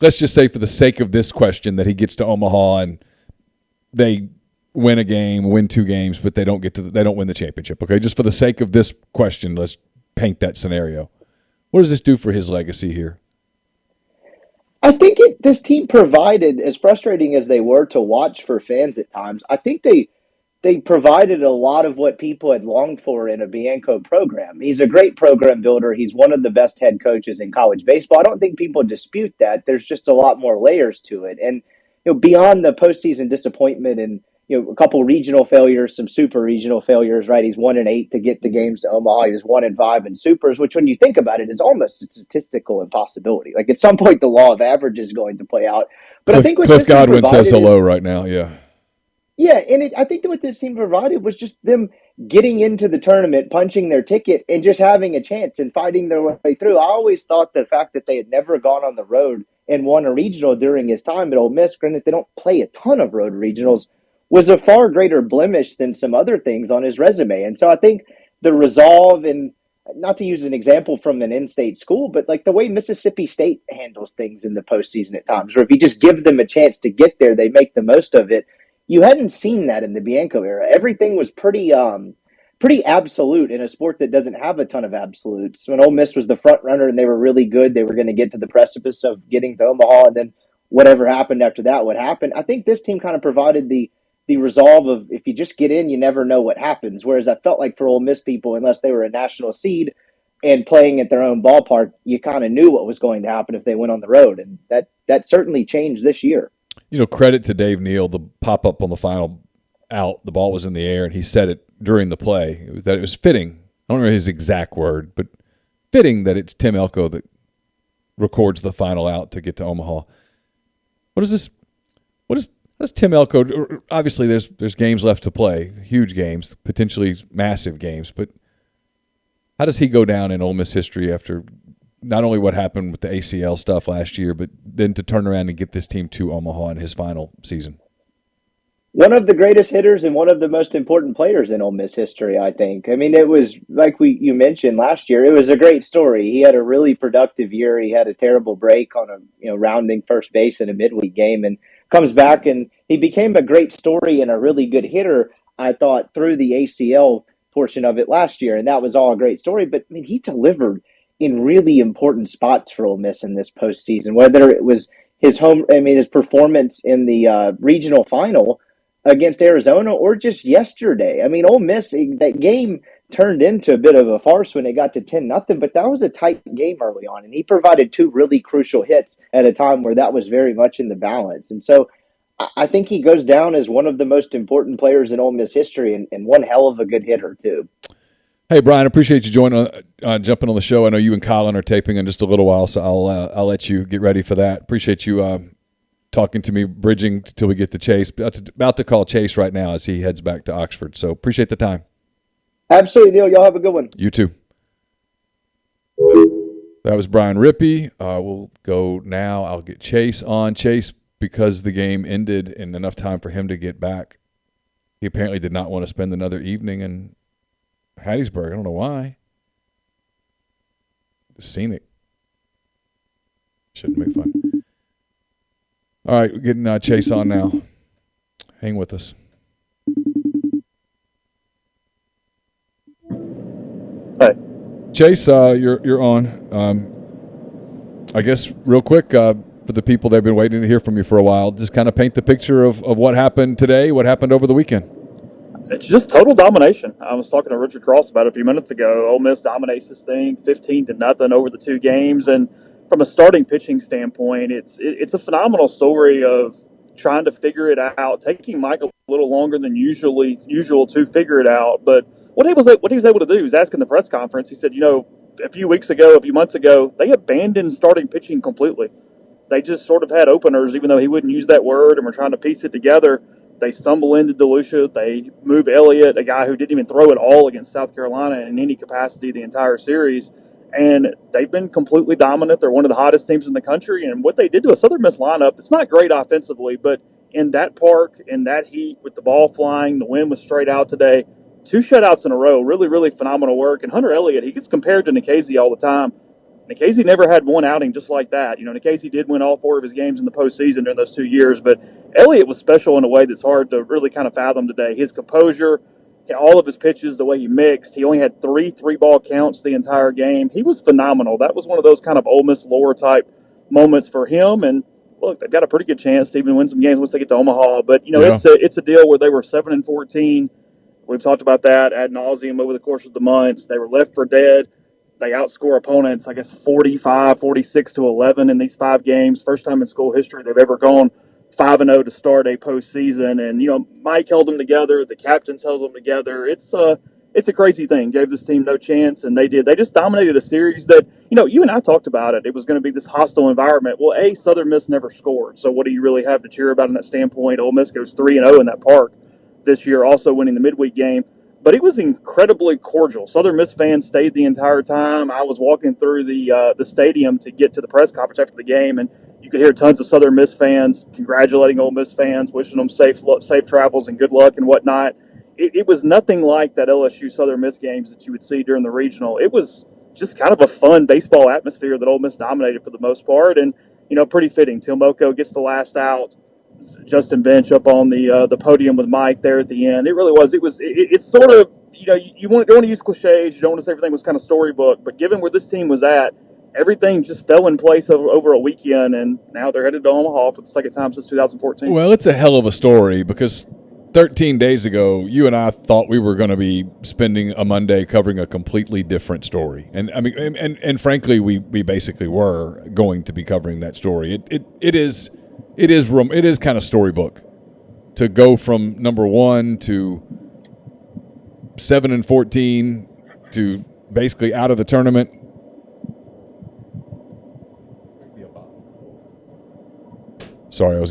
let's just say for the sake of this question that he gets to Omaha and they win a game, win 2 games, but they don't win the championship. Okay, just for the sake of this question, let's paint that scenario. What does this do for his legacy here? I think this team provided, as frustrating as they were to watch for fans at times, I think they provided a lot of what people had longed for in a Bianco program. He's a great program builder. He's one of the best head coaches in college baseball. I don't think people dispute that. There's just a lot more layers to it. And beyond the postseason disappointment and a couple regional failures, some super regional failures, right? He's 1-8 to get the games to Omaha. He was 1-5 in supers, which when you think about it, is almost a statistical impossibility. Like at some point, the law of average is going to play out. But I think what Cliff Godwin says hello right now. Yeah. Yeah, and I think that what this team provided was just them getting into the tournament, punching their ticket, and just having a chance and fighting their way through. I always thought the fact that they had never gone on the road and won a regional during his time at Ole Miss, granted they don't play a ton of road regionals, was a far greater blemish than some other things on his resume. And so I think the resolve, and not to use an example from an in-state school, but like the way Mississippi State handles things in the postseason at times, where if you just give them a chance to get there, they make the most of it. You hadn't seen that in the Bianco era. Everything was pretty absolute in a sport that doesn't have a ton of absolutes. When Ole Miss was the front runner and they were really good, they were going to get to the precipice of getting to Omaha, and then whatever happened after that would happen. I think this team kind of provided the resolve of if you just get in, you never know what happens. Whereas I felt like for Ole Miss people, unless they were a national seed and playing at their own ballpark, you kind of knew what was going to happen if they went on the road. And that certainly changed this year. Credit to Dave Neal, the pop-up on the final out, the ball was in the air, and he said it during the play, that it was fitting. I don't remember his exact word, but fitting that it's Tim Elko that records the final out to get to Omaha. What does Tim Elko, obviously there's games left to play, huge games, potentially massive games, but how does he go down in Ole Miss history after not only what happened with the ACL stuff last year, but then to turn around and get this team to Omaha in his final season? One of the greatest hitters and one of the most important players in Ole Miss history, I think. I mean, it was like you mentioned last year. It was a great story. He had a really productive year. He had a terrible break on a rounding first base in a midweek game, and comes back and he became a great story and a really good hitter. I thought through the ACL portion of it last year, and that was all a great story. But I mean, he delivered in really important spots for Ole Miss in this postseason. Whether it was his performance in the regional final against Arizona, or just yesterday. I mean, Ole Miss, that game turned into a bit of a farce when it got to 10-0, but that was a tight game early on, and he provided 2 really crucial hits at a time where that was very much in the balance. And so I think he goes down as one of the most important players in Ole Miss history, and one hell of a good hitter, too. Hey, Brian, appreciate you jumping on the show. I know you and Colin are taping in just a little while, so I'll let you get ready for that. Appreciate you talking to me, bridging till we get to Chase. About to call Chase right now as he heads back to Oxford. So appreciate the time. Absolutely, Neil. Y'all have a good one. You too. That was Brian Rippey. We'll go now. I'll get Chase on. Chase, because the game ended in enough time for him to get back, he apparently did not want to spend another evening in Hattiesburg. I don't know why. Scenic. Shouldn't make fun. All right, we're getting Chase on now. Hang with us. Hey, Chase, you're on. I guess real quick for the people that have been waiting to hear from you for a while, just kind of paint the picture of what happened today, what happened over the weekend. it's just total domination. I was talking to Richard Cross about it a few minutes ago. Ole Miss dominates this thing 15-0 over the 2 games, and from a starting pitching standpoint, it's a phenomenal story of trying to figure it out, taking Mike a little longer than usual to figure it out. But what he was able to do, he was asking the press conference. He said, a few months ago, they abandoned starting pitching completely. They just sort of had openers, even though he wouldn't use that word, and we're trying to piece it together. They stumble into DeLucia. They move Elliott, a guy who didn't even throw at all against South Carolina in any capacity the entire series. And they've been completely dominant. They're one of the hottest teams in the country. And what they did to a Southern Miss lineup, it's not great offensively, but in that park, in that heat, with the ball flying, the wind was straight out today. 2 shutouts in a row, really, really phenomenal work. And Hunter Elliott, he gets compared to Nikhazy all the time. Nikhazy never had one outing just like that. Nikhazy did win all 4 of his games in the postseason during those 2 years, but Elliott was special in a way that's hard to really kind of fathom today. His composure, all of his pitches, the way he mixed. He only had 3 3-ball counts the entire game. He was phenomenal. That was one of those kind of Ole Miss lore type moments for him. And look, they've got a pretty good chance to even win some games once they get to Omaha. But it's a deal where they were 7-14. We've talked about that ad nauseum over the course of the months. They were left for dead. They outscore opponents, 46-11 in these 5 games. First time in school history they've ever gone 5-0 to start a postseason. And, Mike held them together. The captains held them together. It's a crazy thing. Gave this team no chance, and they did. They just dominated a series that, you and I talked about it. It was going to be this hostile environment. Well, Southern Miss never scored. So what do you really have to cheer about in that standpoint? Ole Miss goes 3-0 in that park this year, also winning the midweek game. But it was incredibly cordial. Southern Miss fans stayed the entire time. I was walking through the stadium to get to the press conference after the game, and you could hear tons of Southern Miss fans congratulating Ole Miss fans, wishing them safe travels and good luck and whatnot. It was nothing like that LSU Southern Miss games that you would see during the regional. It was just kind of a fun baseball atmosphere that Ole Miss dominated for the most part, and pretty fitting. Tilmoko gets the last out. Justin Bench up on the podium with Mike there at the end. It really was. It's sort of, you don't want to use cliches. You don't want to say everything was kind of storybook, but given where this team was at, everything just fell in place over a weekend, and now they're headed to Omaha for the second time since 2014. Well, it's a hell of a story because 13 days ago, you and I thought we were going to be spending a Monday covering a completely different story, and I mean, and frankly, we basically were going to be covering that story. It is kind of storybook to go from number 1 to 7-14 to basically out of the tournament. Sorry, I was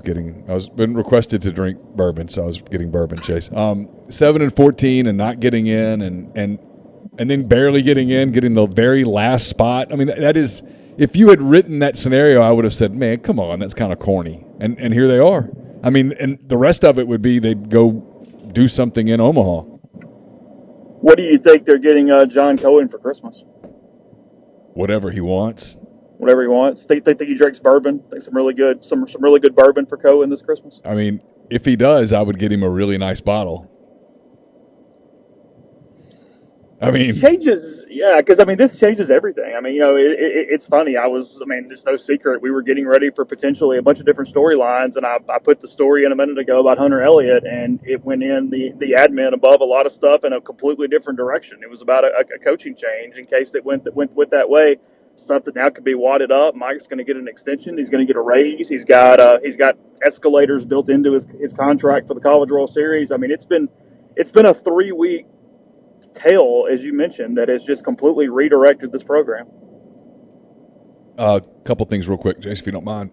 been requested to drink bourbon, so I was getting bourbon, Chase. 7-14 and not getting in, and then barely getting in, getting the very last spot. I mean, that is. If you had written that scenario, I would have said, man, come on, that's kind of corny. And here they are. I mean, and the rest of it would be they'd go do something in Omaha. What do you think they're getting John Cohen for Christmas? Whatever he wants. Whatever he wants. Think he drinks bourbon. Think some really good bourbon for Cohen this Christmas. I mean, if he does, I would get him a really nice bottle. I mean, changes, yeah, because this changes everything. It's funny. It's no secret we were getting ready for potentially a bunch of different storylines, and I put the story in a minute ago about Hunter Elliott, and it went in the admin above a lot of stuff in a completely different direction. It was about a coaching change in case it went that way. Stuff that now could be wadded up. Mike's going to get an extension. He's going to get a raise. He's got escalators built into his contract for the College World Series. It's been a 3-week tale, as you mentioned, that has just completely redirected this program. A couple things real quick, Jace, if you don't mind.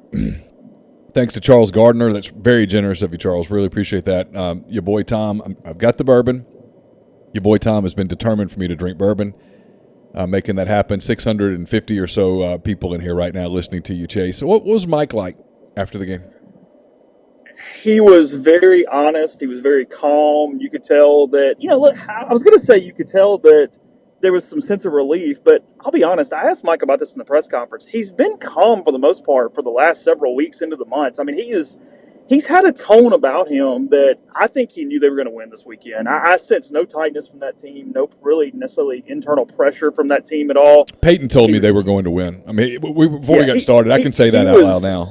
Thanks to Charles Gardner. That's very generous of you, Charles. Really appreciate that. Your boy Tom, I've got the bourbon. Your boy Tom has been determined for me to drink bourbon, making that happen. 650 or so people in here right now listening to you, Chase. So what was Mike like after the game? He was very honest. He was very calm. You could tell that, I was going to say you could tell that there was some sense of relief. But I'll be honest, I asked Mike about this in the press conference. He's been calm for the most part for the last several weeks into the months. I mean, he's had a tone about him that I think he knew they were going to win this weekend. I sense no tightness from that team, no really necessarily internal pressure from that team at all. Peyton told me they were going to win. I mean, before we got started, I can say that out loud now.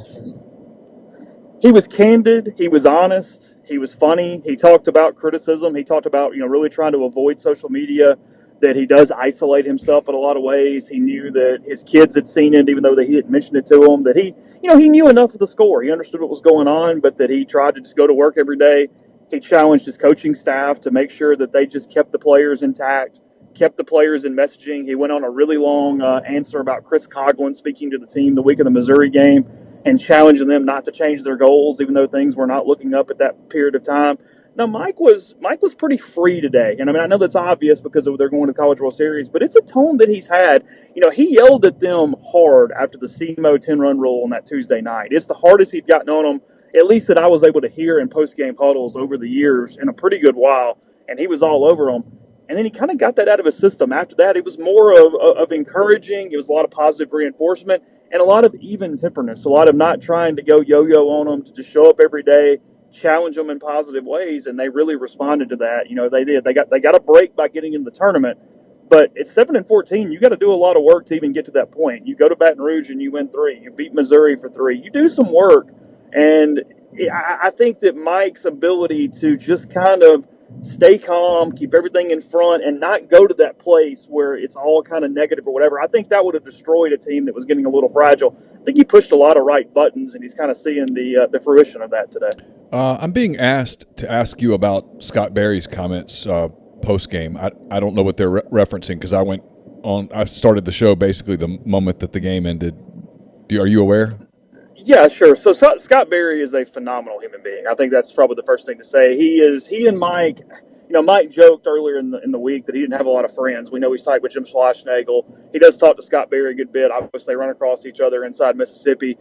He was candid. He was honest. He was funny. He talked about criticism. He talked about, really trying to avoid social media, that he does isolate himself in a lot of ways. He knew that his kids had seen it, even though he hadn't mentioned it to them, that he knew enough of the score. He understood what was going on, but that he tried to just go to work every day. He challenged his coaching staff to make sure that they just kept the players intact, kept the players in messaging. He went on a really long answer about Chris Coughlin speaking to the team the week of the Missouri game and challenging them not to change their goals, even though things were not looking up at that period of time. Now, Mike was pretty free today. And, I know that's obvious because they're going to the College World Series, but it's a tone that he's had. He yelled at them hard after the SEMO 10-run rule on that Tuesday night. It's the hardest he'd gotten on them, at least that I was able to hear in post-game huddles over the years in a pretty good while, and he was all over them. And then he kind of got that out of his system. After that, it was more of encouraging. It was a lot of positive reinforcement and a lot of even-temperness, a lot of not trying to go yo-yo on them, to just show up every day, challenge them in positive ways, and they really responded to that. They did. They got a break by getting into the tournament, but at 7-14, you got to do a lot of work to even get to that point. You go to Baton Rouge and you win 3. You beat Missouri for 3. You do some work, and I think that Mike's ability to just kind of stay calm, keep everything in front, and not go to that place where it's all kind of negative or whatever, I think that would have destroyed a team that was getting a little fragile. I think he pushed a lot of right buttons, and he's kind of seeing the fruition of that today. I'm being asked to ask you about Scott Berry's comments post-game. I don't know what they're referencing because I started the show basically the moment that the game ended. Are you aware? Yeah, sure. So Scott Berry is a phenomenal human being. I think that's probably the first thing to say. He and Mike, Mike joked earlier in the week that he didn't have a lot of friends. We know he's tight with Jim Schlossnagle. He does talk to Scott Berry a good bit. Obviously, they run across each other inside Mississippi.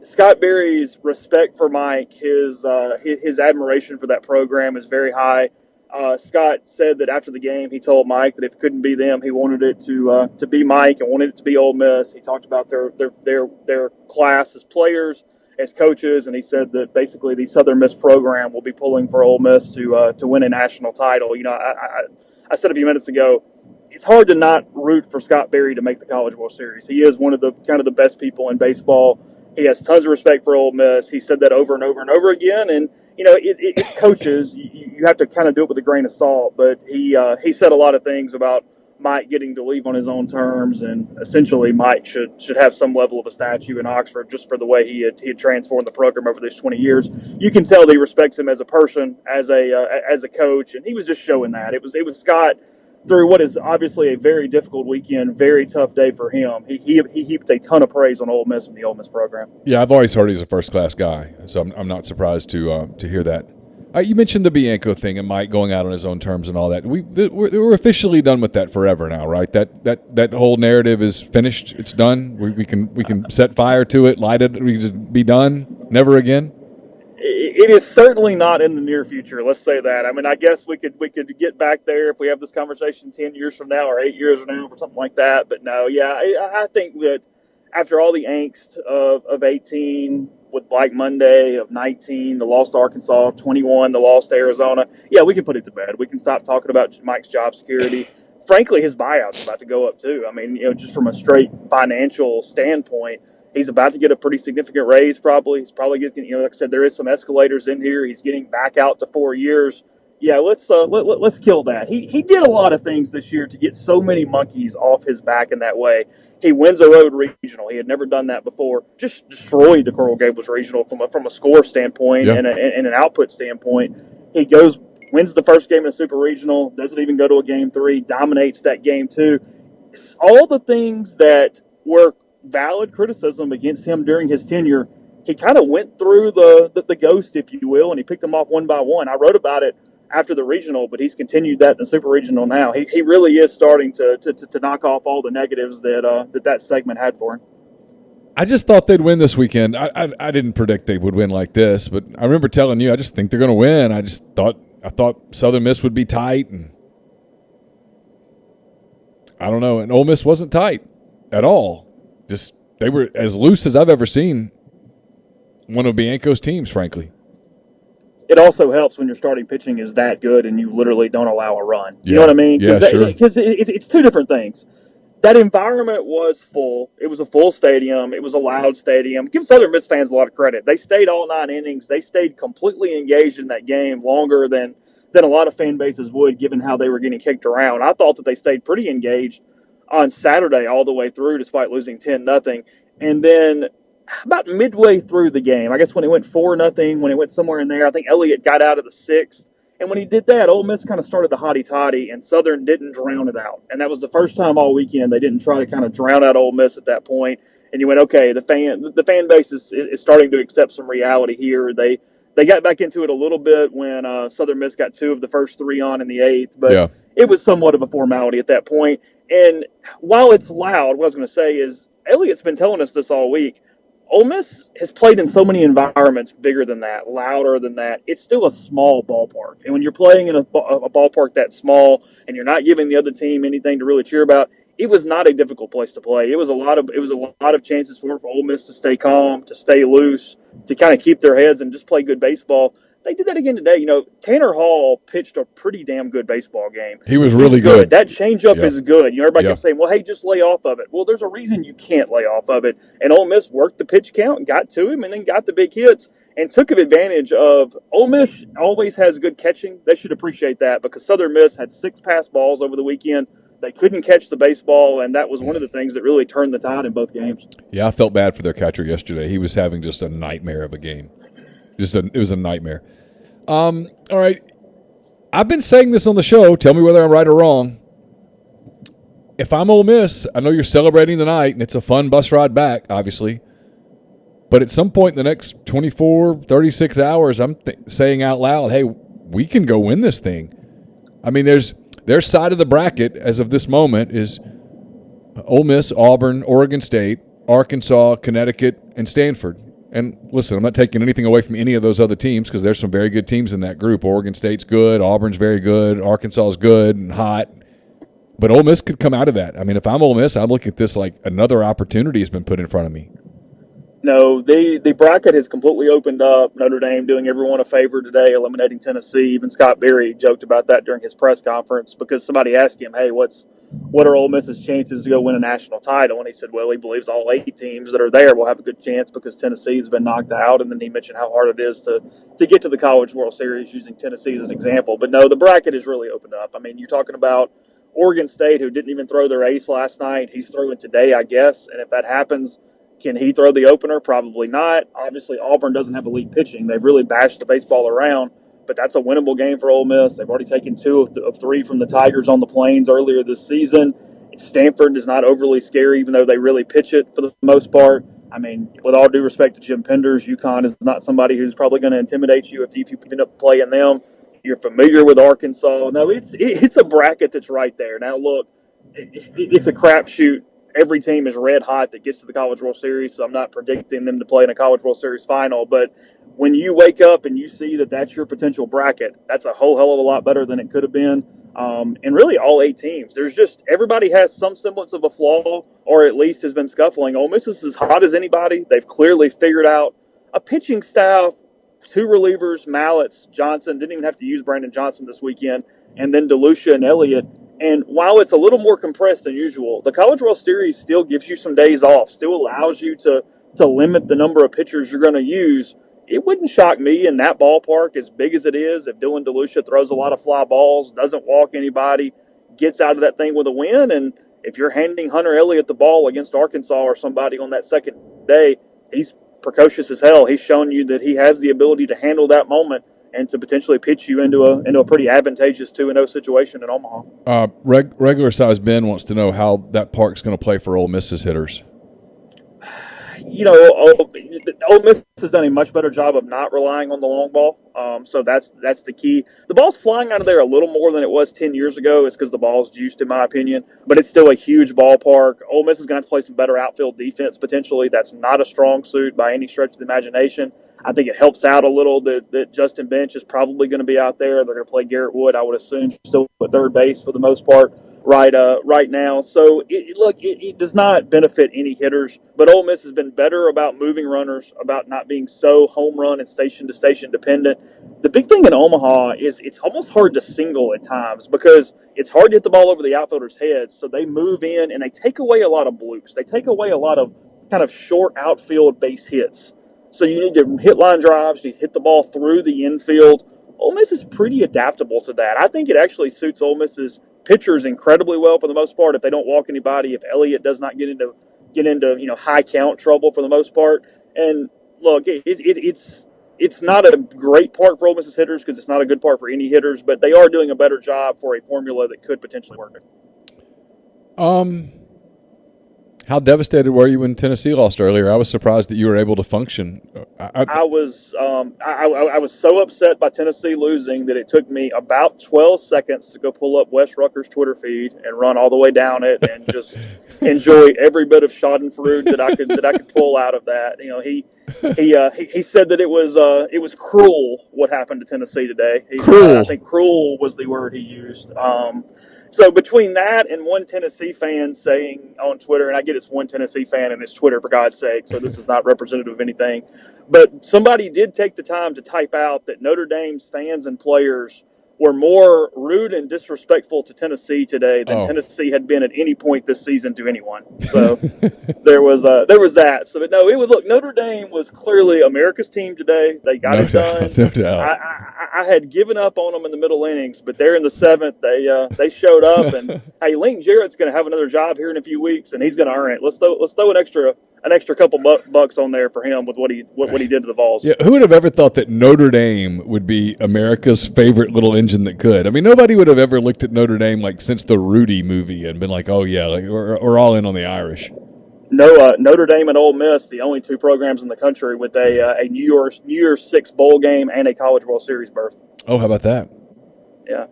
Scott Berry's respect for Mike, his admiration for that program is very high. Scott said that after the game, he told Mike that if it couldn't be them, he wanted it to be Mike and wanted it to be Ole Miss. He talked about their class as players, as coaches, and he said that basically the Southern Miss program will be pulling for Ole Miss to win a national title. I said a few minutes ago, it's hard to not root for Scott Berry to make the College World Series. He is one of the kind of the best people in baseball. He has tons of respect for Ole Miss. He said that over and over and over again. And, it's coaches. You have to kind of do it with a grain of salt. But he said a lot of things about Mike getting to leave on his own terms. And essentially Mike should have some level of a statue in Oxford just for the way he had transformed the program over these 20 years. You can tell that he respects him as a person, as a coach. And he was just showing that. It was Scott through what is obviously a very difficult weekend, very tough day for him. He heaped a ton of praise on Ole Miss and the Ole Miss program. Yeah, I've always heard he's a first-class guy, so I'm not surprised to hear that. You mentioned the Bianco thing and Mike going out on his own terms and all that. We're officially done with that forever now, right? That whole narrative is finished. It's done. We can set fire to it, light it. We can just be done. Never again. It is certainly not in the near future. Let's say that. I guess we could get back there if we have this conversation 10 years from now or 8 years from now or something like that. But no, yeah, I think that after all the angst of 18 with Black Monday, of 19, the loss to Arkansas, 21, the loss to Arizona, yeah, we can put it to bed. We can stop talking about Mike's job security. Frankly, his buyout's about to go up too. Just from a straight financial standpoint, he's about to get a pretty significant raise probably. He's probably getting, like I said, there is some escalators in here. He's getting back out to 4 years. Yeah, let's kill that. He did a lot of things this year to get so many monkeys off his back in that way. He wins a road regional. He had never done that before. Just destroyed the Coral Gables regional from a score standpoint and an output standpoint. He wins the first game in a super regional, doesn't even go to a game 3, dominates that game 2. All the things that were valid criticism against him during his tenure, he kind of went through the ghost, if you will, and he picked them off one by one. I wrote about it after the regional, but he's continued that in the super regional now. He really is starting to knock off all the negatives that segment had for him. I just thought they'd win this weekend. I didn't predict they would win like this, but I remember telling you I just think they're going to win. I thought Southern Miss would be tight, and I don't know. And Ole Miss wasn't tight at all. Just they were as loose as I've ever seen one of Bianco's teams, frankly. It also helps when your starting pitching is that good and you literally don't allow a run. You Yeah. know what I mean? Yeah, sure. Because it's two different things. That environment was full. It was a full stadium. It was a loud stadium. Give Southern Miss fans a lot of credit. They stayed all 9 innings. They stayed completely engaged in that game longer than a lot of fan bases would, given how they were getting kicked around. I thought that they stayed pretty engaged on Saturday all the way through, despite losing 10-0. And then about midway through the game, I guess when it went 4-0, when it went somewhere in there, I think Elliott got out of the 6th. And when he did that, Ole Miss kind of started the hotty-toddy, and Southern didn't drown it out. And that was the first time all weekend they didn't try to kind of drown out Ole Miss at that point. And you went, okay, the fan base is starting to accept some reality here. They got back into it a little bit when Southern Miss got 2 of the first 3 on in the 8th, but it was somewhat of a formality at that point. And while it's loud, what I was going to say is Elliott's been telling us this all week. Ole Miss has played in so many environments bigger than that, louder than that. It's still a small ballpark. And when you're playing in a ballpark that small and you're not giving the other team anything to really cheer about, it was not a difficult place to play. It was a lot of chances for Ole Miss to stay calm, to stay loose, to kind of keep their heads and just play good baseball. They did that again today. You know, Tanner Hall pitched a pretty damn good baseball game. He was really good. That changeup is good. You know, everybody kept saying, well, hey, just lay off of it. Well, there's a reason you can't lay off of it. And Ole Miss worked the pitch count and got to him and then got the big hits and took advantage of Ole Miss always has good catching. They should appreciate that because Southern Miss had 6 pass balls over the weekend. They couldn't catch the baseball, and that was one of the things that really turned the tide in both games. Yeah, I felt bad for their catcher yesterday. He was having just a nightmare of a game. It was a nightmare. All right. I've been saying this on the show. Tell me whether I'm right or wrong. If I'm Ole Miss, I know you're celebrating the night, and it's a fun bus ride back, obviously. But at some point in the next 24, 36 hours, I'm saying out loud, hey, we can go win this thing. I mean, their side of the bracket as of this moment is Ole Miss, Auburn, Oregon State, Arkansas, Connecticut, and Stanford. And listen, I'm not taking anything away from any of those other teams because there's some very good teams in that group. Oregon State's good. Auburn's very good. Arkansas is good and hot. But Ole Miss could come out of that. I mean, if I'm Ole Miss, I'm looking at this like another opportunity has been put in front of me. No, the bracket has completely opened up. Notre Dame doing everyone a favor today, eliminating Tennessee. Even Scott Berry joked about that during his press conference because somebody asked him, hey, what are Ole Miss's chances to go win a national title? And he said, well, he believes all 8 teams that are there will have a good chance because Tennessee's been knocked out. And then he mentioned how hard it is to get to the College World Series using Tennessee as an example. But no, the bracket has really opened up. I mean, you're talking about Oregon State, who didn't even throw their ace last night. He's throwing today, I guess. And if that happens, can he throw the opener? Probably not. Obviously, Auburn doesn't have elite pitching. They've really bashed the baseball around, but that's a winnable game for Ole Miss. They've already taken 2 of 3 from the Tigers on the Plains earlier this season. Stanford is not overly scary, even though they really pitch it for the most part. I mean, with all due respect to Jim Penders, UConn is not somebody who's probably going to intimidate you if you end up playing them. You're familiar with Arkansas. No, it's a bracket that's right there. Now, look, it's a crapshoot. Every team is red hot that gets to the College World Series, so I'm not predicting them to play in a College World Series final. But when you wake up and you see that that's your potential bracket, that's a whole hell of a lot better than it could have been. And really all 8 teams. There's just everybody has some semblance of a flaw or at least has been scuffling. Ole Miss is as hot as anybody. They've clearly figured out a pitching staff, 2 relievers, Mallets, Johnson. Didn't even have to use Brandon Johnson this weekend. And then DeLucia and Elliott. And while it's a little more compressed than usual, the College World Series still gives you some days off, still allows you to limit the number of pitchers you're going to use. It wouldn't shock me in that ballpark, as big as it is, if Dylan DeLucia throws a lot of fly balls, doesn't walk anybody, gets out of that thing with a win. And if you're handing Hunter Elliott the ball against Arkansas or somebody on that second day, he's precocious as hell. He's shown you that he has the ability to handle that moment and to potentially pitch you into a pretty advantageous 2-0 situation in Omaha. Regular size Ben wants to know how that park's going to play for Ole Miss's hitters. You know, Ole Miss has done a much better job of not relying on the long ball. So that's the key. The ball's flying out of there a little more than it was 10 years ago. It's because the ball's juiced, in my opinion. But it's still a huge ballpark. Ole Miss is going to have to play some better outfield defense, potentially. That's not a strong suit by any stretch of the imagination. I think it helps out a little that Justin Bench is probably going to be out there. They're going to play Garrett Wood, I would assume, still at third base for the most part. right now. So it does not benefit any hitters. But Ole Miss has been better about moving runners, about not being so home run and station to station dependent. The big thing in Omaha is it's almost hard to single at times because it's hard to hit the ball over the outfielders' heads. So they move in and they take away a lot of bloops. They take away a lot of kind of short outfield base hits. So you need to hit line drives, you hit the ball through the infield. Ole Miss is pretty adaptable to that. I think it actually suits Ole Miss's pitchers incredibly well for the most part. If they don't walk anybody, if Elliott does not get into high count trouble for the most part. And look, it's not a great part for Ole Miss's hitters because it's not a good part for any hitters, but they are doing a better job for a formula that could potentially work. How devastated were you when Tennessee lost earlier? I was surprised that you were able to function. I was so upset by Tennessee losing that it took me about 12 seconds to go pull up Wes Rucker's Twitter feed and run all the way down it and just enjoy every bit of Schadenfreude that I could pull out of that. He said that it was cruel what happened to Tennessee today. Cruel. I think cruel was the word he used. So between that and one Tennessee fan saying on Twitter, and I get it's one Tennessee fan and it's Twitter for God's sake, so this is not representative of anything, but somebody did take the time to type out that Notre Dame's fans and players were more rude and disrespectful to Tennessee today than Tennessee had been at any point this season to anyone. So there was that. So but no, Notre Dame was clearly America's team today. They got it done. No doubt. I had given up on them in the middle innings, but there in the seventh, they showed up. And hey, Lane Jarrett's going to have another job here in a few weeks, and he's going to earn it. Let's throw an extra couple bucks on there for him with what he did to the Vols. Yeah, who would have ever thought that Notre Dame would be America's favorite little engine that could? I mean, nobody would have ever looked at Notre Dame like since the Rudy movie and been like, oh yeah, like we're all in on the Irish. No, Notre Dame and Ole Miss, the only two programs in the country with a New Year's Six bowl game and a College World Series berth. Oh, how about that? Yeah.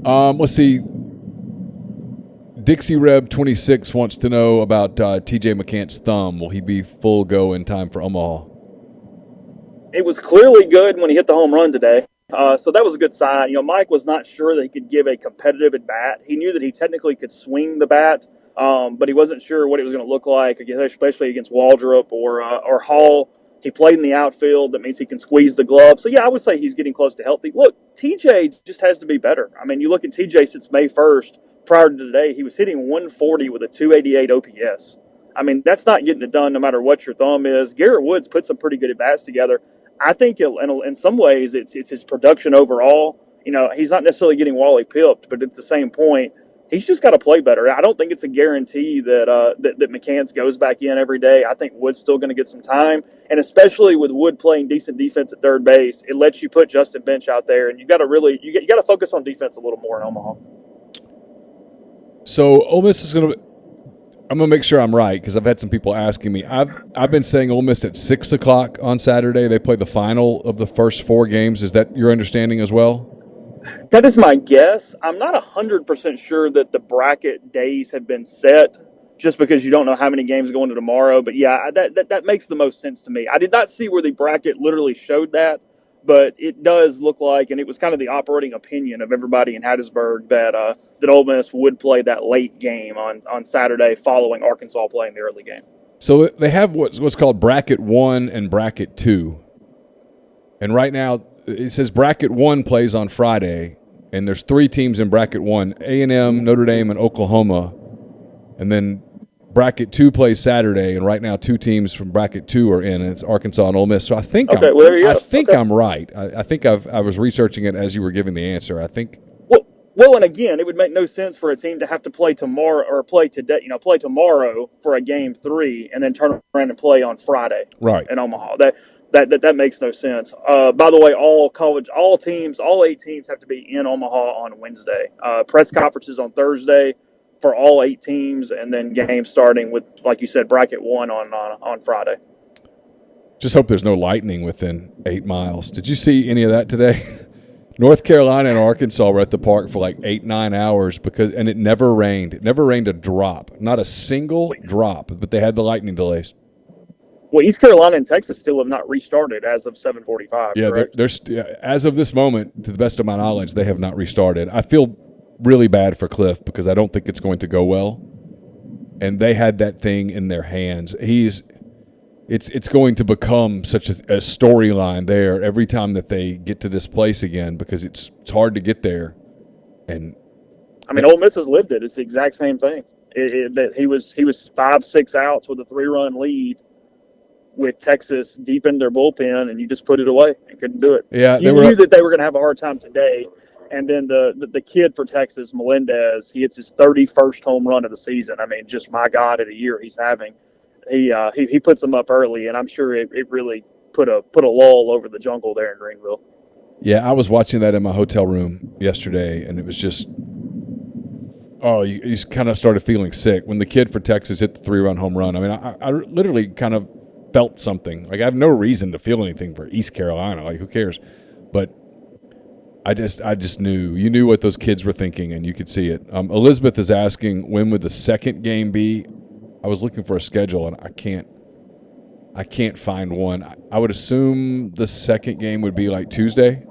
Let's see. Dixie Reb 26 wants to know about TJ McCant's thumb. Will he be full go in time for Omaha? It was clearly good when he hit the home run today. So that was a good sign. Mike was not sure that he could give a competitive at bat. He knew that he technically could swing the bat, but he wasn't sure what it was going to look like, especially against Waldrop or Hall. He played in the outfield. That means he can squeeze the glove. So, yeah, I would say he's getting close to healthy. Look, TJ just has to be better. I mean, you look at TJ since May 1st, prior to today, he was hitting 140 with a 288 OPS. I mean, that's not getting it done no matter what your thumb is. Garrett Woods put some pretty good at-bats together. I think in some ways it's his production overall. He's not necessarily getting Wally pipped, but at the same point, he's just got to play better. I don't think it's a guarantee that McCants goes back in every day. I think Wood's still going to get some time, and especially with Wood playing decent defense at third base, it lets you put Justin Bench out there, and you got to focus on defense a little more in Omaha. So Ole Miss is going to. I'm going to make sure I'm right because I've had some people asking me. I've been saying Ole Miss at 6 o'clock on Saturday. They play the final of the first 4 games. Is that your understanding as well? That is my guess. I'm not 100% sure that the bracket days have been set just because you don't know how many games go into tomorrow. But, yeah, that makes the most sense to me. I did not see where the bracket literally showed that, but it does look like, and it was kind of the operating opinion of everybody in Hattiesburg, that Ole Miss would play that late game on Saturday following Arkansas playing the early game. So they have what's called bracket 1 and bracket 2. And right now it says bracket 1 plays on Friday, and there's 3 teams in bracket 1, A&M, Notre Dame, and Oklahoma. And then bracket 2 plays Saturday, and right now 2 teams from bracket 2 are in, and it's Arkansas and Ole Miss. So I think I'm right. I think I was researching it as you were giving the answer. I think. Well, and again, it would make no sense for a team to have to play tomorrow or play today. Play tomorrow for a game 3 and then turn around and play on Friday, right, in Omaha. That makes no sense. By the way, all 8 teams have to be in Omaha on Wednesday. Press conferences on Thursday for all 8 teams, and then games starting with, like you said, bracket 1 on Friday. Just hope there's no lightning within 8 miles. Did you see any of that today? North Carolina and Arkansas were at the park for like 8-9 hours and it never rained. It never rained a drop, not a single drop, but they had the lightning delays. Well, East Carolina and Texas still have not restarted as of 7:45. Yeah, correct? as of this moment, to the best of my knowledge, they have not restarted. I feel really bad for Cliff because I don't think it's going to go well. And they had that thing in their hands. It's going to become such a storyline there every time that they get to this place again because it's hard to get there. And I mean, Ole Miss has lived it. It's the exact same thing. That he was 5-6 outs with a 3-run lead with Texas deep in their bullpen, and you just put it away and couldn't do it. Yeah, you knew that they were going to have a hard time today. And then the kid for Texas, Melendez, he hits his 31st home run of the season. I mean, just my God, at a year he's having. He puts them up early, and I'm sure it really put a lull over the jungle there in Greenville. Yeah, I was watching that in my hotel room yesterday, and it was just, you just kind of started feeling sick. When the kid for Texas hit the 3-run home run, I mean, I literally kind of felt something. Like, I have no reason to feel anything for East Carolina. Like, who cares? But I just knew. You knew what those kids were thinking, and you could see it. Elizabeth is asking, when would the second game be? I was looking for a schedule, and I can't find one. I would assume the second game would be like Tuesday.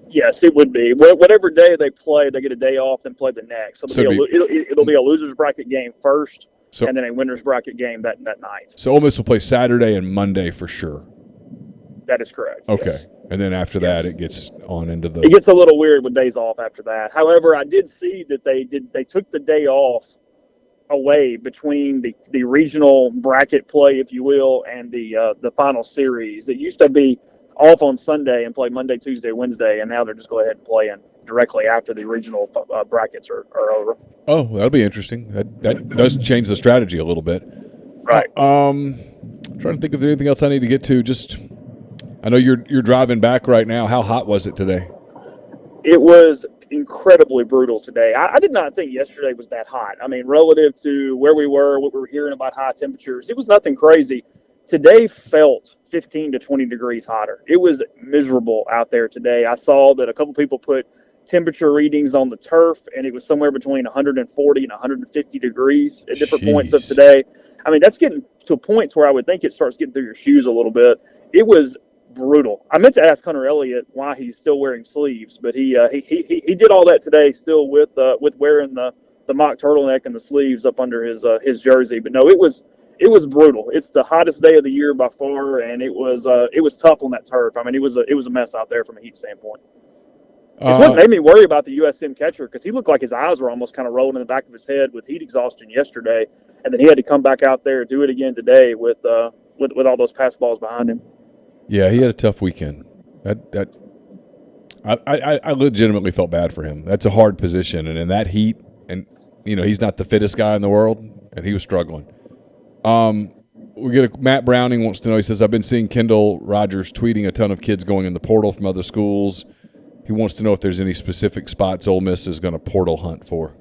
Yes, it would be. Whatever day they play, they get a day off, then play the next. So it'll be a loser's bracket game first, and then a winner's bracket game that night. So Ole Miss will play Saturday and Monday for sure. That is correct. Okay. Yes. And then after that, it gets on into the. It gets a little weird with days off after that. However, I did see that they took the day off away between the regional bracket play, if you will, and the final series. It used to be off on Sunday and play Monday, Tuesday, Wednesday, and now they're just go ahead and playing directly after the regional brackets are over. Oh, that'll be interesting. That does change the strategy a little bit. Right. Trying to think if there's anything else I need to get to. Just, I know you're driving back right now. How hot was it today? It was incredibly brutal today. I did not think yesterday was that hot. I mean, relative to where we were, what we were hearing about high temperatures, it was nothing crazy. Today felt 15 to 20 degrees hotter. It was miserable out there today. I saw that a couple people put temperature readings on the turf, and it was somewhere between 140 and 150 degrees at different points of today. I mean, that's getting to points where I would think it starts getting through your shoes a little bit. It was brutal. I meant to ask Hunter Elliott why he's still wearing sleeves, but he did all that today still with wearing the mock turtleneck and the sleeves up under his jersey. But no, it was brutal. It's the hottest day of the year by far, and it was tough on that turf. I mean, it was a mess out there from a heat standpoint. It's what made me worry about the USM catcher because he looked like his eyes were almost kind of rolling in the back of his head with heat exhaustion yesterday, and then he had to come back out there and do it again today with all those pass balls behind him. Yeah, he had a tough weekend. I legitimately felt bad for him. That's a hard position, and in that heat, and he's not the fittest guy in the world, and he was struggling. We get Matt Browning wants to know. He says, "I've been seeing Kendall Rogers tweeting a ton of kids going in the portal from other schools. He wants to know if there's any specific spots Ole Miss is going to portal hunt for."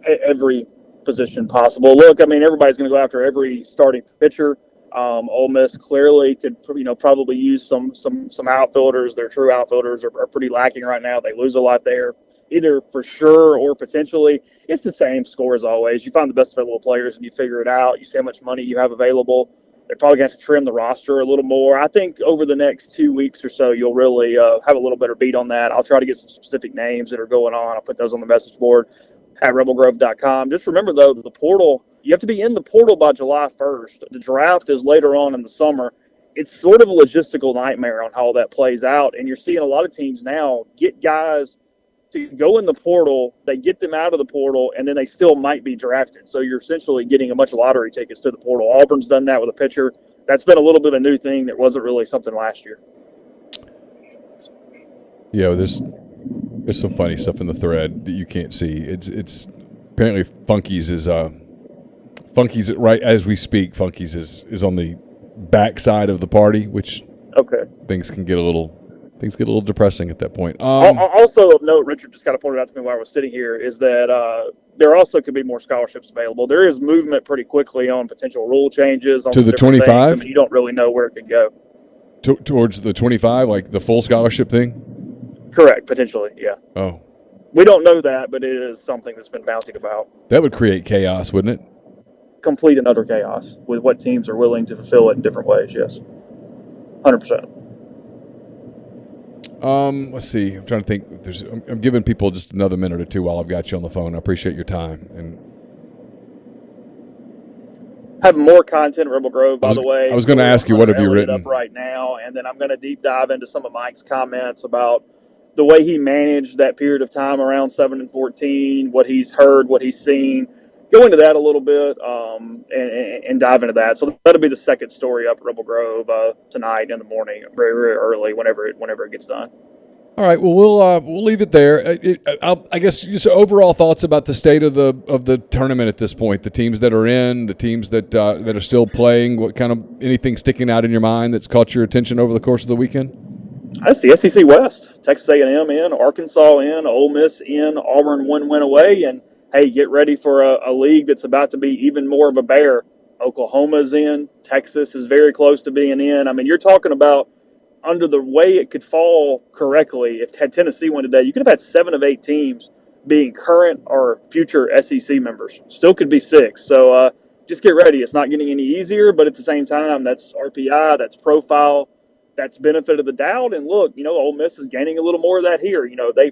Every position possible. Look, I mean, everybody's going to go after every starting pitcher. Ole Miss clearly could, probably use some outfielders. Their true outfielders are pretty lacking right now. They lose a lot there, either for sure or potentially. It's the same score as always. You find the best available players and you figure it out. You see how much money you have available. They're probably going to have to trim the roster a little more. I think over the next 2 weeks or so, you'll really have a little better beat on that. I'll try to get some specific names that are going on. I'll put those on the message board at rebelgrove.com. Just remember, though, the portal, you have to be in the portal by July 1st. The draft is later on in the summer. It's sort of a logistical nightmare on how all that plays out. And you're seeing a lot of teams now get guys to go in the portal, they get them out of the portal, and then they still might be drafted. So you're essentially getting a bunch of lottery tickets to the portal. Auburn's done that with a pitcher. That's been a little bit of a new thing that wasn't really something last year. Yeah, there's some funny stuff in the thread that you can't see. It's apparently Funky's right as we speak. Funky's is on the back side of the party, which things can get a little depressing at that point. Also of note, Richard just kind of pointed out to me while I was sitting here, is that there also could be more scholarships available. There is movement pretty quickly on potential rule changes. On to the 25? I mean, you don't really know where it could go. Towards the 25, like the full scholarship thing? Correct, potentially, yeah. Oh. We don't know that, but it is something that's been bouncing about. That would create chaos, wouldn't it? Complete and utter chaos with what teams are willing to fulfill it in different ways, yes. 100%. Let's see. I'm trying to think. I'm giving people just another minute or two while I've got you on the phone. I appreciate your time. And have more content at Rebel Grove, by the way. I was going to ask you, what have you written? Up right now, and then I'm going to deep dive into some of Mike's comments about the way he managed that period of time around 7 and 14, what he's heard, what he's seen. Go into that a little bit and dive into that. So that'll be the second story up at Rebel Grove tonight in the morning, very, very early, whenever it gets done. All right. Well, we'll leave it there. I guess just overall thoughts about the state of the tournament at this point. The teams that are in, the teams that are still playing. What kind of anything sticking out in your mind that's caught your attention over the course of the weekend? That's the SEC West. Texas A&M in, Arkansas in, Ole Miss in, Auburn 1 win away, and hey, get ready for a league that's about to be even more of a bear. Oklahoma's in. Texas is very close to being in. I mean, you're talking about under the way it could fall correctly. If had Tennessee won today, you could have had 7 of 8 teams being current or future SEC members. Still could be 6. So just get ready. It's not getting any easier, but at the same time, that's RPI, that's profile, that's benefit of the doubt. And look, Ole Miss is gaining a little more of that here.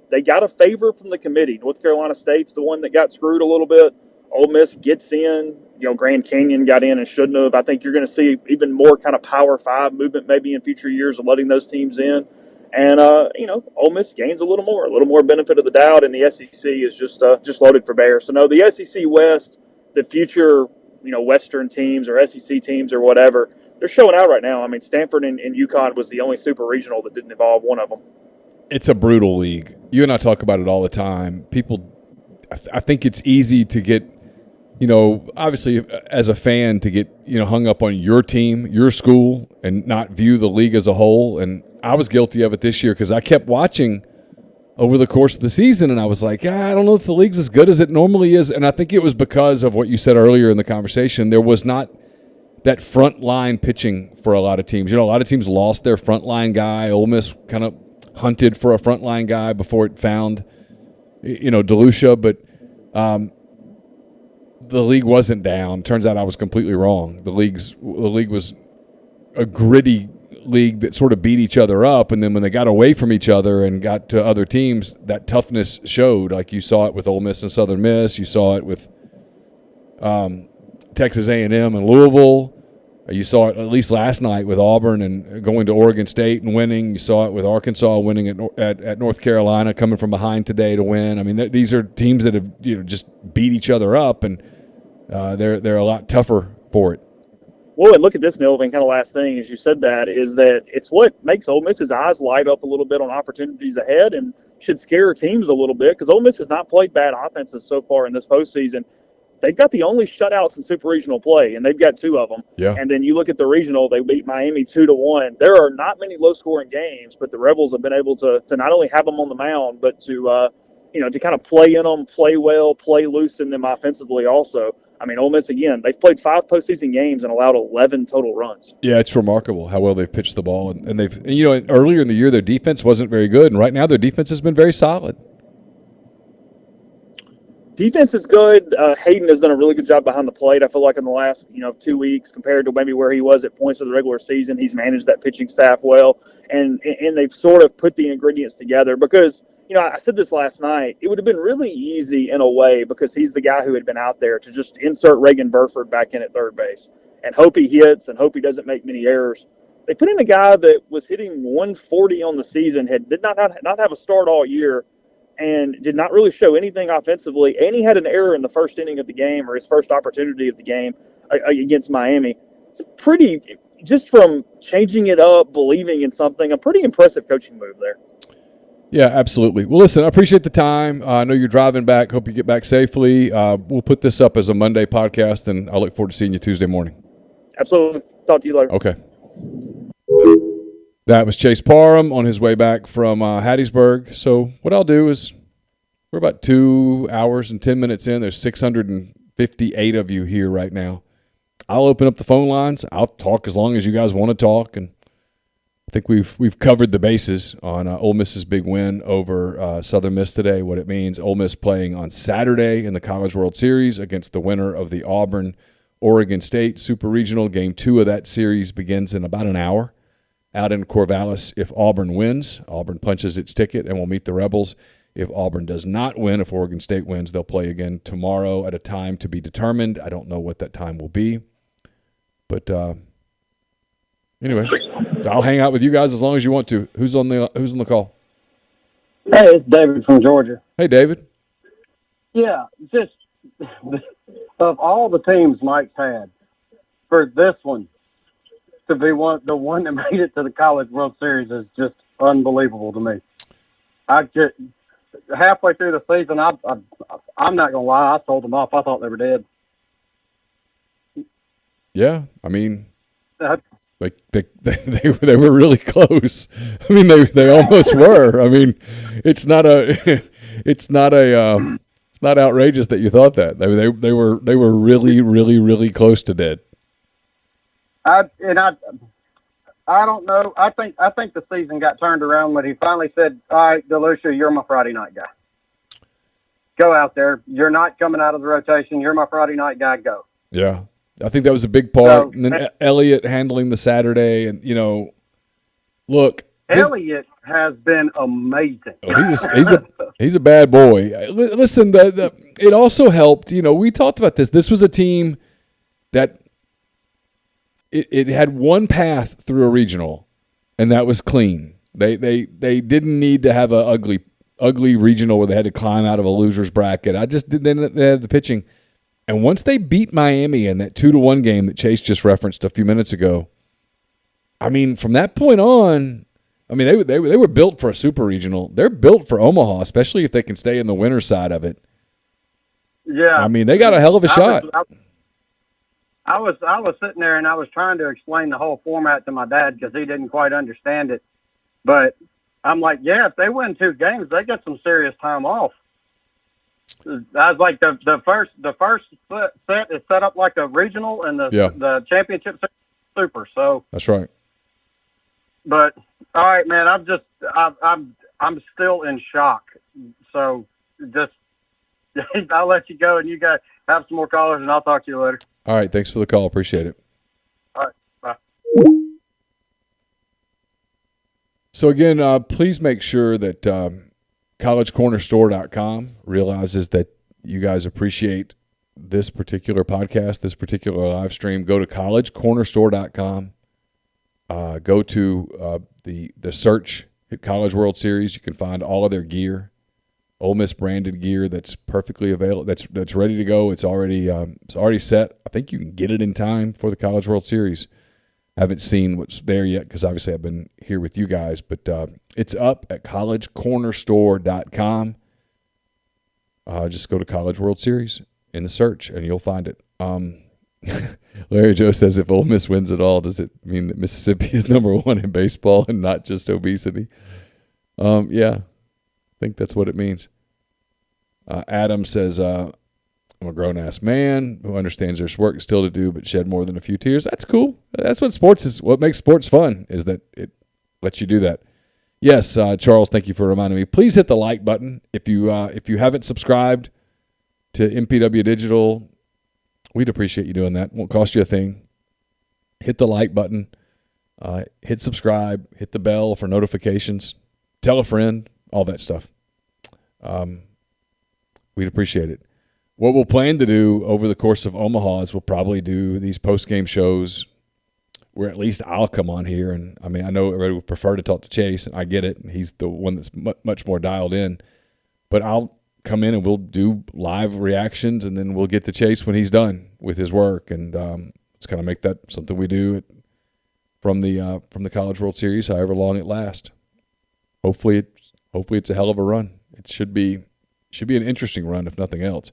They got a favor from the committee. North Carolina State's the one that got screwed a little bit. Ole Miss gets in. Grand Canyon got in and shouldn't have. I think you're going to see even more kind of Power 5 movement maybe in future years of letting those teams in. And, Ole Miss gains a little more benefit of the doubt, and the SEC is just loaded for bear. So, no, the SEC West, the future, Western teams or SEC teams or whatever, they're showing out right now. I mean, Stanford and UConn was the only super regional that didn't involve one of them. It's a brutal league. You and I talk about it all the time. People, I think it's easy to get, obviously as a fan to get, hung up on your team, your school, and not view the league as a whole. And I was guilty of it this year because I kept watching over the course of the season, and I was like, I don't know if the league's as good as it normally is. And I think it was because of what you said earlier in the conversation. There was not that front line pitching for a lot of teams. A lot of teams lost their front line guy. Ole Miss kind of hunted for a front line guy before it found, DeLucia. But the league wasn't down. Turns out I was completely wrong. The league was a gritty league that sort of beat each other up, and then when they got away from each other and got to other teams, that toughness showed. Like you saw it with Ole Miss and Southern Miss. You saw it with Texas A&M and Louisville. You saw it at least last night with Auburn and going to Oregon State and winning. You saw it with Arkansas winning at North Carolina, coming from behind today to win. I mean, these are teams that have just beat each other up, and they're a lot tougher for it. Well, and look at this, Neil, and kind of last thing, as you said that, is that it's what makes Ole Miss's eyes light up a little bit on opportunities ahead and should scare teams a little bit because Ole Miss has not played bad offenses so far in this postseason. They've got the only shutouts in super regional play, and they've got 2 of them. Yeah. And then you look at the regional, they beat Miami 2-1. There are not many low-scoring games, but the Rebels have been able to not only have them on the mound, but to kind of play in them, play well, play loose in them offensively also. I mean, Ole Miss, again, they've played 5 postseason games and allowed 11 total runs. Yeah, it's remarkable how well they've pitched the ball. And they've, earlier in the year, their defense wasn't very good, and right now their defense has been very solid. Defense is good. Hayden has done a really good job behind the plate. I feel like in the last 2 weeks compared to maybe where he was at points of the regular season, he's managed that pitching staff well, and they've sort of put the ingredients together because I said this last night. It would have been really easy in a way because he's the guy who had been out there to just insert Reagan Burford back in at third base and hope he hits and hope he doesn't make many errors. They put in a guy that was hitting 140 on the season, did not have a start all year, and did not really show anything offensively. And he had an error in the first inning of the game or his first opportunity of the game against Miami. It's just from changing it up, believing in something, a pretty impressive coaching move there. Yeah, absolutely. Well, listen, I appreciate the time. I know you're driving back. Hope you get back safely. We'll put this up as a Monday podcast, and I look forward to seeing you Tuesday morning. Absolutely. Talk to you later. Okay. That was Chase Parham on his way back from Hattiesburg. So what I'll do is we're about 2 hours and 10 minutes in. There's 658 of you here right now. I'll open up the phone lines. I'll talk as long as you guys want to talk, and I think we've covered the bases on Ole Miss's big win over Southern Miss today, what it means. Ole Miss playing on Saturday in the College World Series against the winner of the Auburn-Oregon State Super Regional. Game 2 of that series begins in about an hour. out in Corvallis if Auburn wins. Auburn punches its ticket and will meet the Rebels. If Auburn does not win, if Oregon State wins, they'll play again tomorrow at a time to be determined. I don't know what that time will be. But anyway, I'll hang out with you guys as long as you want to. Who's on the call? Hey, it's David from Georgia. Hey, David. Yeah, just of all the teams Mike's had, for this one to be the one that made it to the College World Series is just unbelievable to me. I just halfway through the season, I'm not gonna lie, I sold them off. I thought they were dead. Yeah, I mean, like they were really close. I mean, they almost were. I mean, it's not outrageous that you thought that. They were really, really, really close to dead. I don't know. I think the season got turned around when he finally said, "All right, DeLucia, you're my Friday night guy. Go out there. You're not coming out of the rotation. You're my Friday night guy. Go." Yeah, I think that was a big part. And then Elliott handling the Saturday, and look, Elliott has been amazing. He's a bad boy. Listen, it also helped. We talked about this. This was a team that it had one path through a regional, and that was clean. They didn't need to have a ugly regional where they had to climb out of a loser's bracket. They had the pitching, and once they beat Miami in that 2-1 game that Chase just referenced a few minutes ago, I mean, from that point on. I mean, they were built for a super regional. They're built for Omaha, especially if they can stay in the winner side of it. Yeah, I mean, they got a hell of a shot. I was sitting there and I was trying to explain the whole format to my dad because he didn't quite understand it. But I'm like, yeah, if they win 2 games, they get some serious time off. I was like, the first set is set up like a regional, and the championship set super. So that's right. But all right, man, I'm still in shock. So just I'll let you go, and you guys have some more callers, and I'll talk to you later. All right, thanks for the call. Appreciate it. All right, bye. So again, please make sure that collegecornerstore.com realizes that you guys appreciate this particular podcast, this particular live stream. Go to collegecornerstore.com. Go to the search, hit College World Series. You can find all of their gear, Ole Miss branded gear that's perfectly available. That's ready to go. It's already set. I think you can get it in time for the College World Series. I haven't seen what's there yet because obviously I've been here with you guys, but it's up at collegecornerstore.com. Just go to College World Series in the search and you'll find it. Larry Joe says, if Ole Miss wins it all, does it mean that Mississippi is number 1 in baseball and not just obesity? Yeah, I think that's what it means. Adam says, I'm a grown-ass man who understands there's work still to do but shed more than a few tears. That's cool. That's what sports is. What makes sports fun is that it lets you do that. Yes, Charles, thank you for reminding me. Please hit the like button. If you haven't subscribed to MPW Digital, we'd appreciate you doing that. Won't cost you a thing. Hit the like button. Hit subscribe. Hit the bell for notifications. Tell a friend. All that stuff. We'd appreciate it. What we'll plan to do over the course of Omaha is we'll probably do these post-game shows where at least I'll come on here. And, I mean, I know everybody would prefer to talk to Chase, and I get it. And he's the one that's much more dialed in. But I'll come in and we'll do live reactions, and then we'll get to Chase when he's done with his work. And let's kind of make that something we do from the College World Series, however long it lasts. Hopefully it's a hell of a run. It should be an interesting run, if nothing else.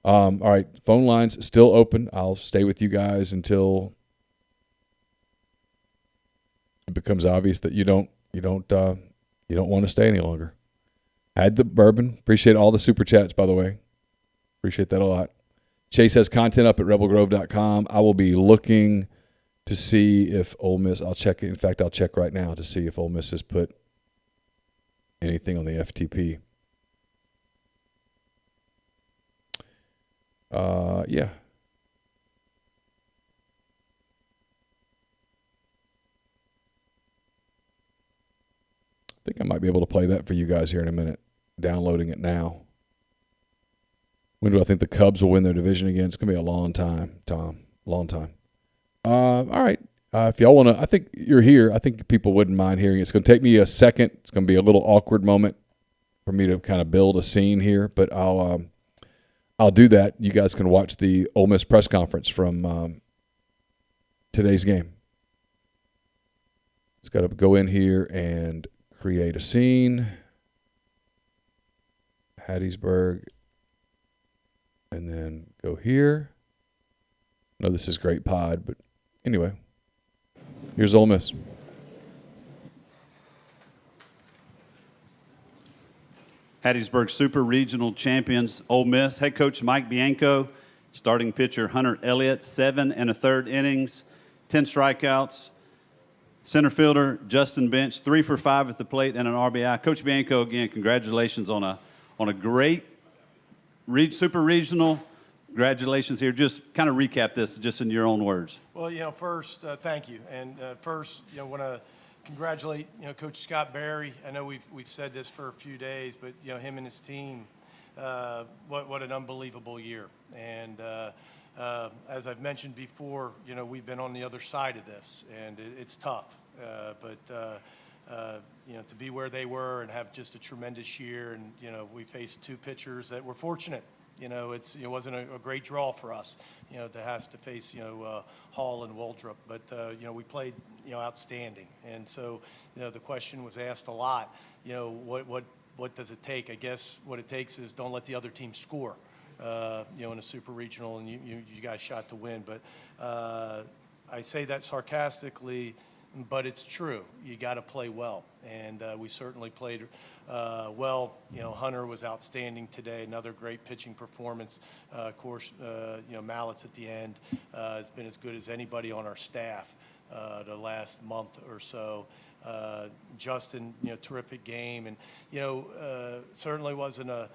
All right, phone lines still open. I'll stay with you guys until it becomes obvious that you don't want to stay any longer. Had the bourbon. Appreciate all the super chats, by the way. Appreciate that a lot. Chase has content up at rebelgrove.com. I will be looking to see if Ole Miss. I'll check. In fact, I'll check right now to see if Ole Miss has put anything on the FTP. Yeah. think I might be able to play that for you guys here in a minute. Downloading it now. When do I think the Cubs will win their division again? It's going to be a long time, Tom. Long time. All right. If y'all want to, I think you're here. I think people wouldn't mind hearing it. It's going to take me a second. It's going to be a little awkward moment for me to kind of build a scene here, but I'll do that. You guys can watch the Ole Miss press conference from today's game. Just got to go in here and create a scene. Hattiesburg. And then go here. I know this is great pod, but anyway. Here's Ole Miss. Hattiesburg Super Regional Champions, Ole Miss. Head coach Mike Bianco. Starting pitcher Hunter Elliott, 7 1/3 innings, 10 strikeouts. Center fielder Justin Bench, 3 for 5 at the plate and an RBI. Coach Bianco, again, congratulations on a great Super Regional. Congratulations here. Just kind of recap this just in your own words. Well, first, thank you. And first, want to congratulate, Coach Scott Berry. I know we've said this for a few days, but, him and his team, what an unbelievable year. And as I've mentioned before, we've been on the other side of this, and it's tough. But to be where they were and have just a tremendous year, and, we faced 2 pitchers that were fortunate. It wasn't a great draw for us, to have to face, Hall and Waldrop. But, we played, outstanding. And so, the question was asked a lot, what does it take? I guess what it takes is don't let the other team score, in a super regional, and you guys shot to win. But I say that sarcastically, but it's true. You got to play well, and we certainly played well. Hunter was outstanding today. Another great pitching performance. Of course, Mallets at the end has been as good as anybody on our staff the last month or so. Justin, terrific game, and certainly wasn't a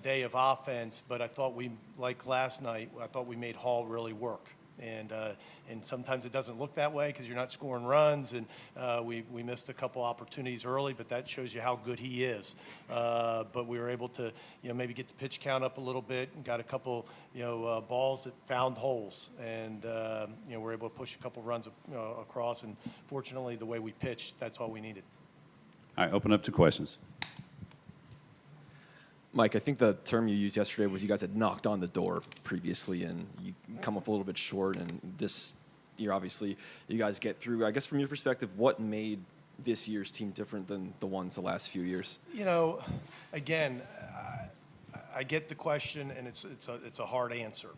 day of offense, but I thought like last night, I thought we made Hall really work. And sometimes it doesn't look that way because you're not scoring runs, and we missed a couple opportunities early, but that shows you how good he is. But we were able to maybe get the pitch count up a little bit, and got a couple balls that found holes, and we're able to push a couple runs across. And fortunately, the way we pitched, that's all we needed. All right, open up to questions. Mike, I think the term you used yesterday was you guys had knocked on the door previously, and you come up a little bit short. And this year, obviously, you guys get through. I guess from your perspective, what made this year's team different than the ones the last few years? Again, I get the question, and it's a hard answer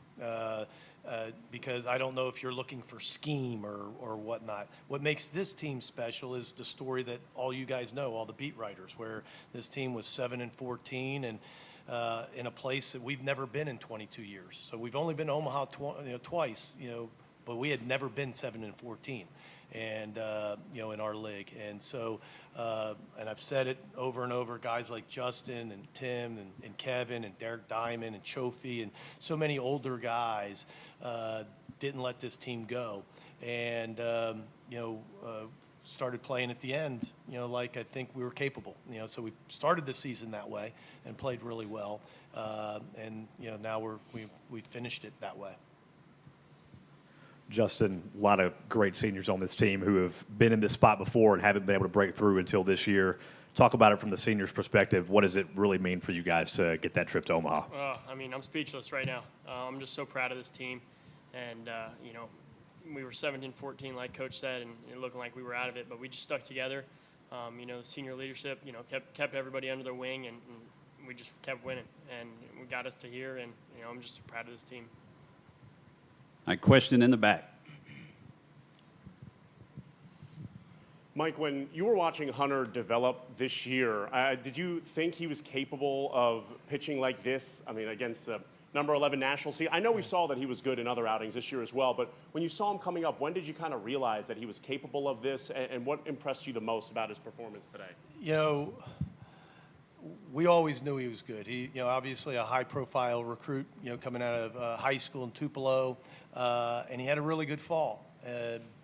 because I don't know if you're looking for scheme or whatnot. What makes this team special is the story that all you guys know, all the beat writers, where this team was 7-14 and in a place that we've never been in 22 years. So we've only been to Omaha twice, but we had never been 7-14. And in our league. And so, and I've said it over and over, guys like Justin and Tim and Kevin and Derek Diamond and Chofi and so many older guys didn't let this team go. And, started playing at the end, like I think we were capable. So we started the season that way and played really well. And, now we finished it that way. Justin, a lot of great seniors on this team who have been in this spot before and haven't been able to break through until this year. Talk about it from the seniors' perspective. What does it really mean for you guys to get that trip to Omaha? I'm speechless right now. I'm just so proud of this team. And, we were 17-14, like Coach said, and it looked like we were out of it, but we just stuck together. The senior leadership, kept everybody under their wing, and we just kept winning. And we got us to here, and, I'm just proud of this team. All right, question in the back. Mike, when you were watching Hunter develop this year, did you think he was capable of pitching like this? I mean, against the number 11 national seed. I know we saw that he was good in other outings this year as well, but when you saw him coming up, when did you kind of realize that he was capable of this, and what impressed you the most about his performance today? We always knew he was good. He, obviously a high-profile recruit, coming out of high school in Tupelo, and he had a really good fall.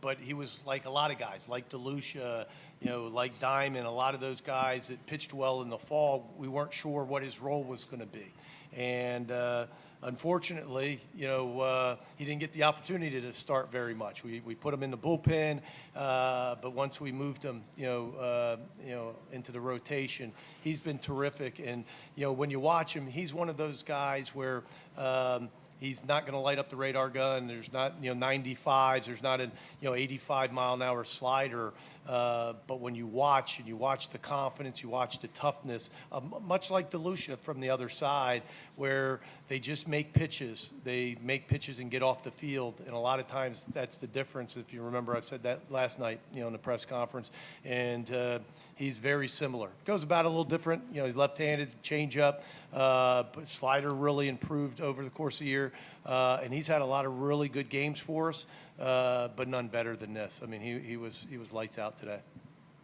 But he was like a lot of guys, like DeLucia, like Diamond, a lot of those guys that pitched well in the fall. We weren't sure what his role was going to be. And unfortunately, he didn't get the opportunity to start very much. We put him in the bullpen, but once we moved him, into the rotation, he's been terrific. And when you watch him, he's one of those guys where he's not going to light up the radar gun. There's not 95s. There's not an 85-mile-an-hour slider. But when you watch the confidence, you watch the toughness, much like DeLucia from the other side, where they just make pitches. They make pitches and get off the field. And a lot of times that's the difference. If you remember, I said that last night, in the press conference. And he's very similar. Goes about a little different. He's left-handed, change-up, but slider really improved over the course of the year. And he's had a lot of really good games for us, but none better than this. I mean, he was lights out today.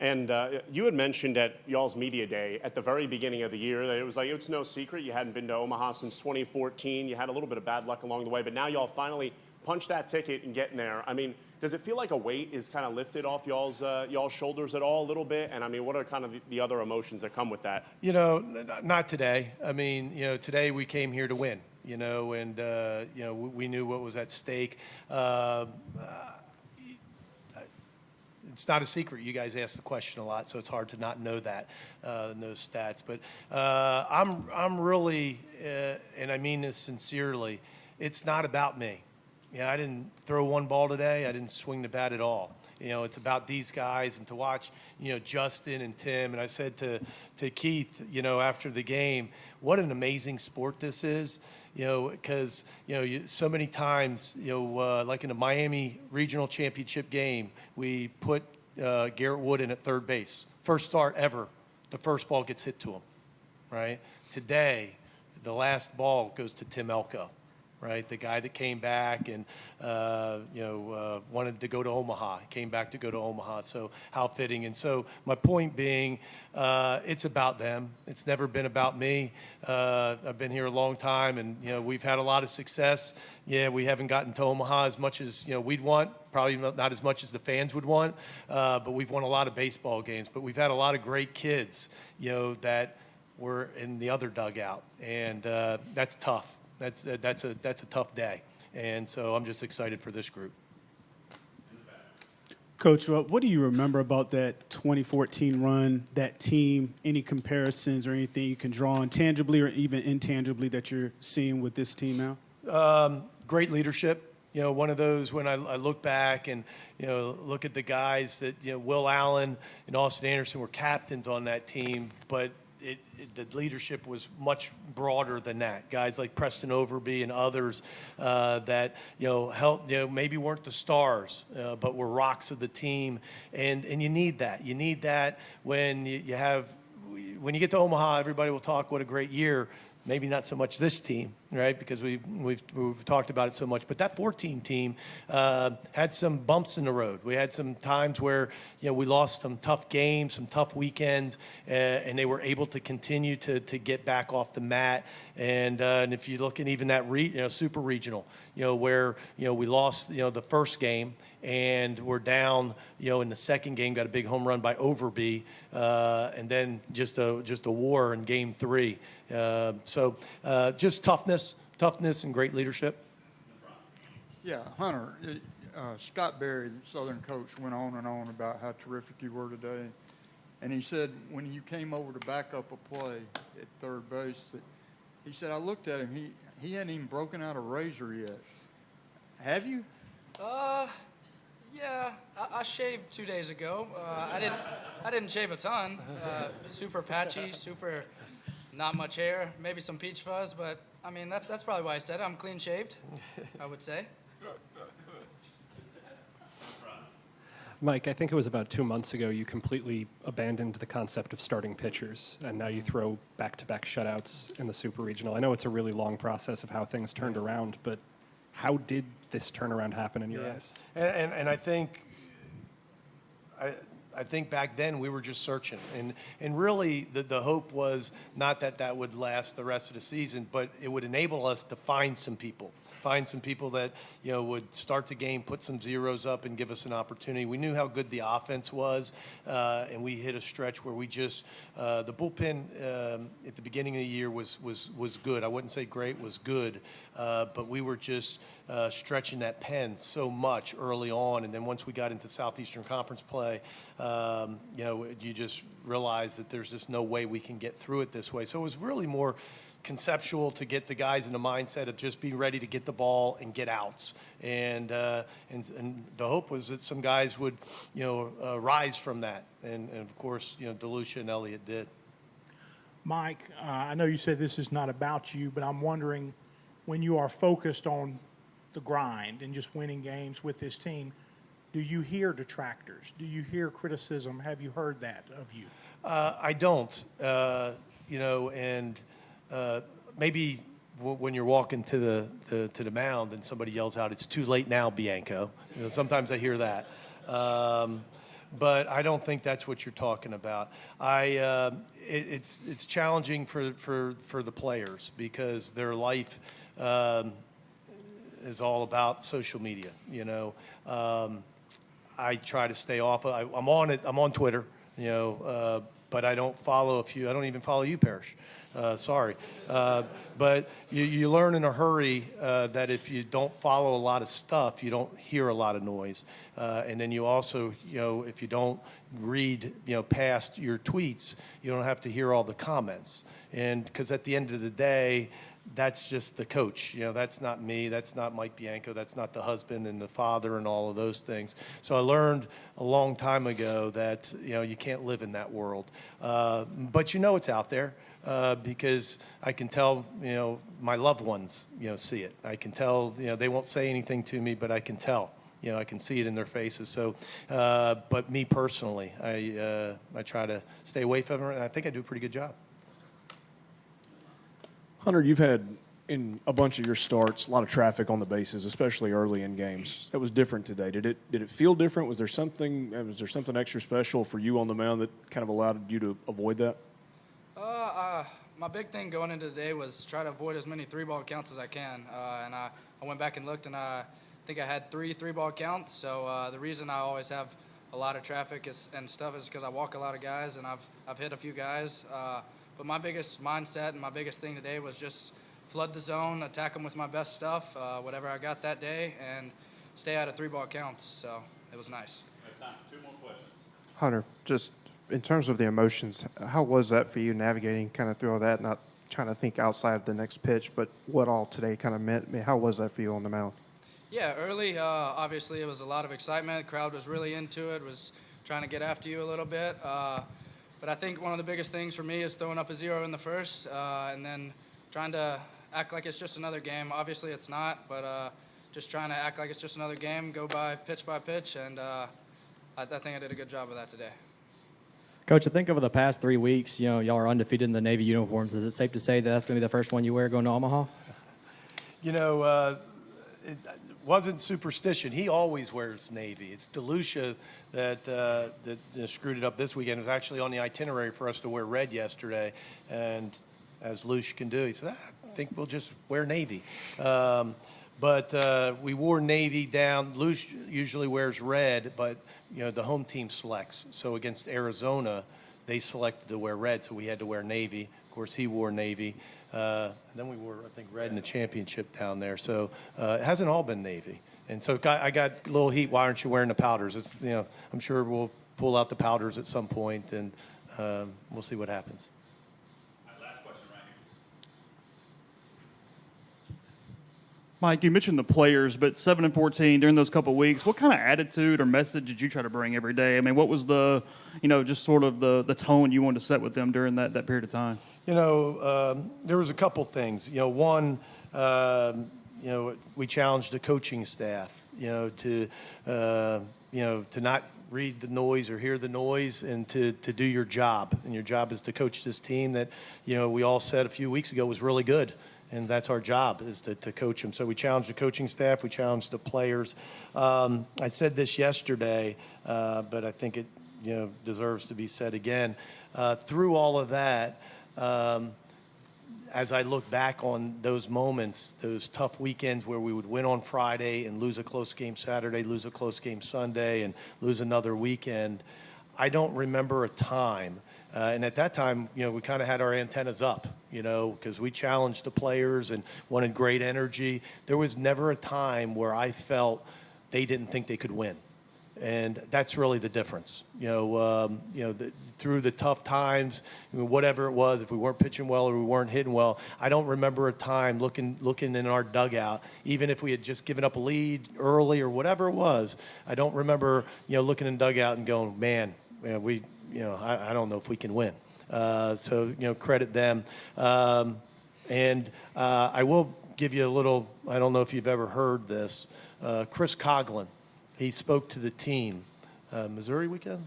And you had mentioned at y'all's media day at the very beginning of the year that it was like, it's no secret you hadn't been to Omaha since 2014. You had a little bit of bad luck along the way, but now y'all finally punched that ticket and getting there. I mean, does it feel like a weight is kind of lifted off y'all's shoulders at all a little bit? And I mean, what are kind of the other emotions that come with that? Not today. I mean, today we came here to win, and, we knew what was at stake. It's not a secret. You guys ask the question a lot, so it's hard to not know that, those stats. But I'm really, and I mean this sincerely, it's not about me. I didn't throw one ball today. I didn't swing the bat at all. It's about these guys, and to watch, Justin and Tim. And I said to Keith, after the game, what an amazing sport this is. Because so many times, like in the Miami Regional Championship game, we put Garrett Wood in at third base. First start ever, the first ball gets hit to him, right? Today, the last ball goes to Tim Elko, right? The guy that came back and wanted to go to Omaha, came back to go to Omaha. So how fitting. And so my point being, it's about them. It's never been about me. I've been here a long time, and we've had a lot of success. Yeah, we haven't gotten to Omaha as much as we'd want. Probably not as much as the fans would want. But we've won a lot of baseball games. But we've had a lot of great kids, that were in the other dugout, and that's tough. That's a tough day, and so I'm just excited for this group. Coach, what do you remember about that 2014 run, that team? Any comparisons or anything you can draw on tangibly or even intangibly that you're seeing with this team now? Great leadership. One of those when I look back and look at the guys that Will Allen and Austin Anderson were captains on that team, but the leadership was much broader than that. Guys like Preston Overby and others that helped, maybe weren't the stars, but were rocks of the team, and you need that. You need that when you get to Omaha. Everybody will talk what a great year. Maybe not so much this team, right? Because we've talked about it so much. But that 14 team had some bumps in the road. We had some times where we lost some tough games, some tough weekends, and they were able to continue to get back off the mat. And if you look at even that super regional, where we lost the first game and we're down in the second game, got a big home run by Overby, and then just a war in game 3. So just toughness and great leadership. Yeah, Hunter, Scott Berry, the Southern coach, went on and on about how terrific you were today. And he said when you came over to back up a play at third base, he said, I looked at him, he hadn't even broken out a razor yet. Have you? Yeah, I shaved 2 days ago. I didn't shave a ton. Super patchy, super not much hair, maybe some peach fuzz, but I mean that's probably why I said it. I'm clean shaved, I would say. Mike, I think it was about 2 months ago you completely abandoned the concept of starting pitchers, and now you throw back-to-back shutouts in the Super Regional. I know it's a really long process of how things turned around, but how did this turnaround happen in your eyes? And I think I think back then we were just searching, and really the hope was not that would last the rest of the season, but it would enable us to find some people that would start the game, put some zeros up, and give us an opportunity. We knew how good the offense was, and we hit a stretch where we just the bullpen at the beginning of the year was good. I wouldn't say great, was good, but we were just stretching that pen so much early on, and then once we got into Southeastern Conference play, you just realize that there's just no way we can get through it this way. So it was really more conceptual to get the guys in the mindset of just being ready to get the ball and get outs. And the hope was that some guys would, rise from that. And of course, DeLucia and Elliott did. Mike, I know you said this is not about you, but I'm wondering, when you are focused on the grind and just winning games with this team, do you hear detractors? Do you hear criticism? Have you heard that of you? I don't, maybe when you're walking to the mound and somebody yells out, "It's too late now, Bianco." Sometimes I hear that. But I don't think that's what you're talking about. It's challenging for the players because their life is all about social media. I try to stay off. I'm on it. I'm on Twitter. But I don't follow a few. I don't even follow you, Parrish. Sorry. But you learn in a hurry that if you don't follow a lot of stuff, you don't hear a lot of noise. And then you also, if you don't read, past your tweets, you don't have to hear all the comments. And because at the end of the day, that's just the coach. That's not me. That's not Mike Bianco. That's not the husband and the father and all of those things. So I learned a long time ago that, you can't live in that world. But it's out there because I can tell, my loved ones, see it. I can tell, they won't say anything to me, but I can tell. I can see it in their faces. So, but me personally, I try to stay away from it, and I think I do a pretty good job. Hunter, you've had in a bunch of your starts a lot of traffic on the bases, especially early in games. That was different today. Did it feel different? Was there something extra special for you on the mound that kind of allowed you to avoid that? My big thing going into the day was try to avoid as many 3-ball counts as I can. And I went back and looked, and I think I had 3-ball counts. So the reason I always have a lot of traffic and stuff is because I walk a lot of guys, and I've hit a few guys. But my biggest mindset and my biggest thing today was just flood the zone, attack them with my best stuff, whatever I got that day, and stay out of 3-ball counts. So it was nice. We have time for 2 more questions. Hunter, just in terms of the emotions, how was that for you navigating kind of through all that, not trying to think outside of the next pitch, but what all today kind of meant? I mean, how was that for you on the mound? Yeah, early, obviously it was a lot of excitement. The crowd was really into it, was trying to get after you a little bit. But I think one of the biggest things for me is throwing up a 0 in the first and then trying to act like it's just another game. Obviously it's not, but just trying to act like it's just another game, go by pitch, and I think I did a good job of that today. Coach, I think over the past 3 weeks, y'all are undefeated in the Navy uniforms. Is it safe to say that that's going to be the first one you wear going to Omaha? It wasn't superstition. He always wears Navy. It's DeLucia that screwed it up this weekend. It was actually on the itinerary for us to wear red yesterday, and as Lucia can do, he said, I think we'll just wear Navy. But we wore Navy down. Lucia usually wears red, but the home team selects. So against Arizona, they selected to wear red, so we had to wear Navy. Of course, he wore Navy. And then we wore, I think, red in the championship down there. So it hasn't all been Navy. And so I got a little heat. Why aren't you wearing the powders? It's, I'm sure we'll pull out the powders at some point, and we'll see what happens. Last question right here. Mike, you mentioned the players, but 7-14 during those couple of weeks, what kind of attitude or message did you try to bring every day? I mean, what was the, just sort of the tone you wanted to set with them during that period of time? There was a couple things. One, we challenged the coaching staff, to not read the noise or hear the noise and to do your job. And your job is to coach this team that, we all said a few weeks ago was really good. And that's our job, is to coach them. So we challenged the coaching staff. We challenged the players. I said this yesterday, but I think deserves to be said again. Through all of that, as I look back on those moments, those tough weekends where we would win on Friday and lose a close game Saturday, lose a close game Sunday, and lose another weekend, I don't remember a time. And at that time, we kind of had our antennas up, because we challenged the players and wanted great energy. There was never a time where I felt they didn't think they could win. And that's really the difference. Through the tough times, whatever it was, if we weren't pitching well or we weren't hitting well, I don't remember a time looking in our dugout, even if we had just given up a lead early or whatever it was. I don't remember, looking in the dugout and going, man, I don't know if we can win. So credit them. And I will give you a little. I don't know if you've ever heard this. Chris Coughlin. He spoke to the team. Missouri weekend?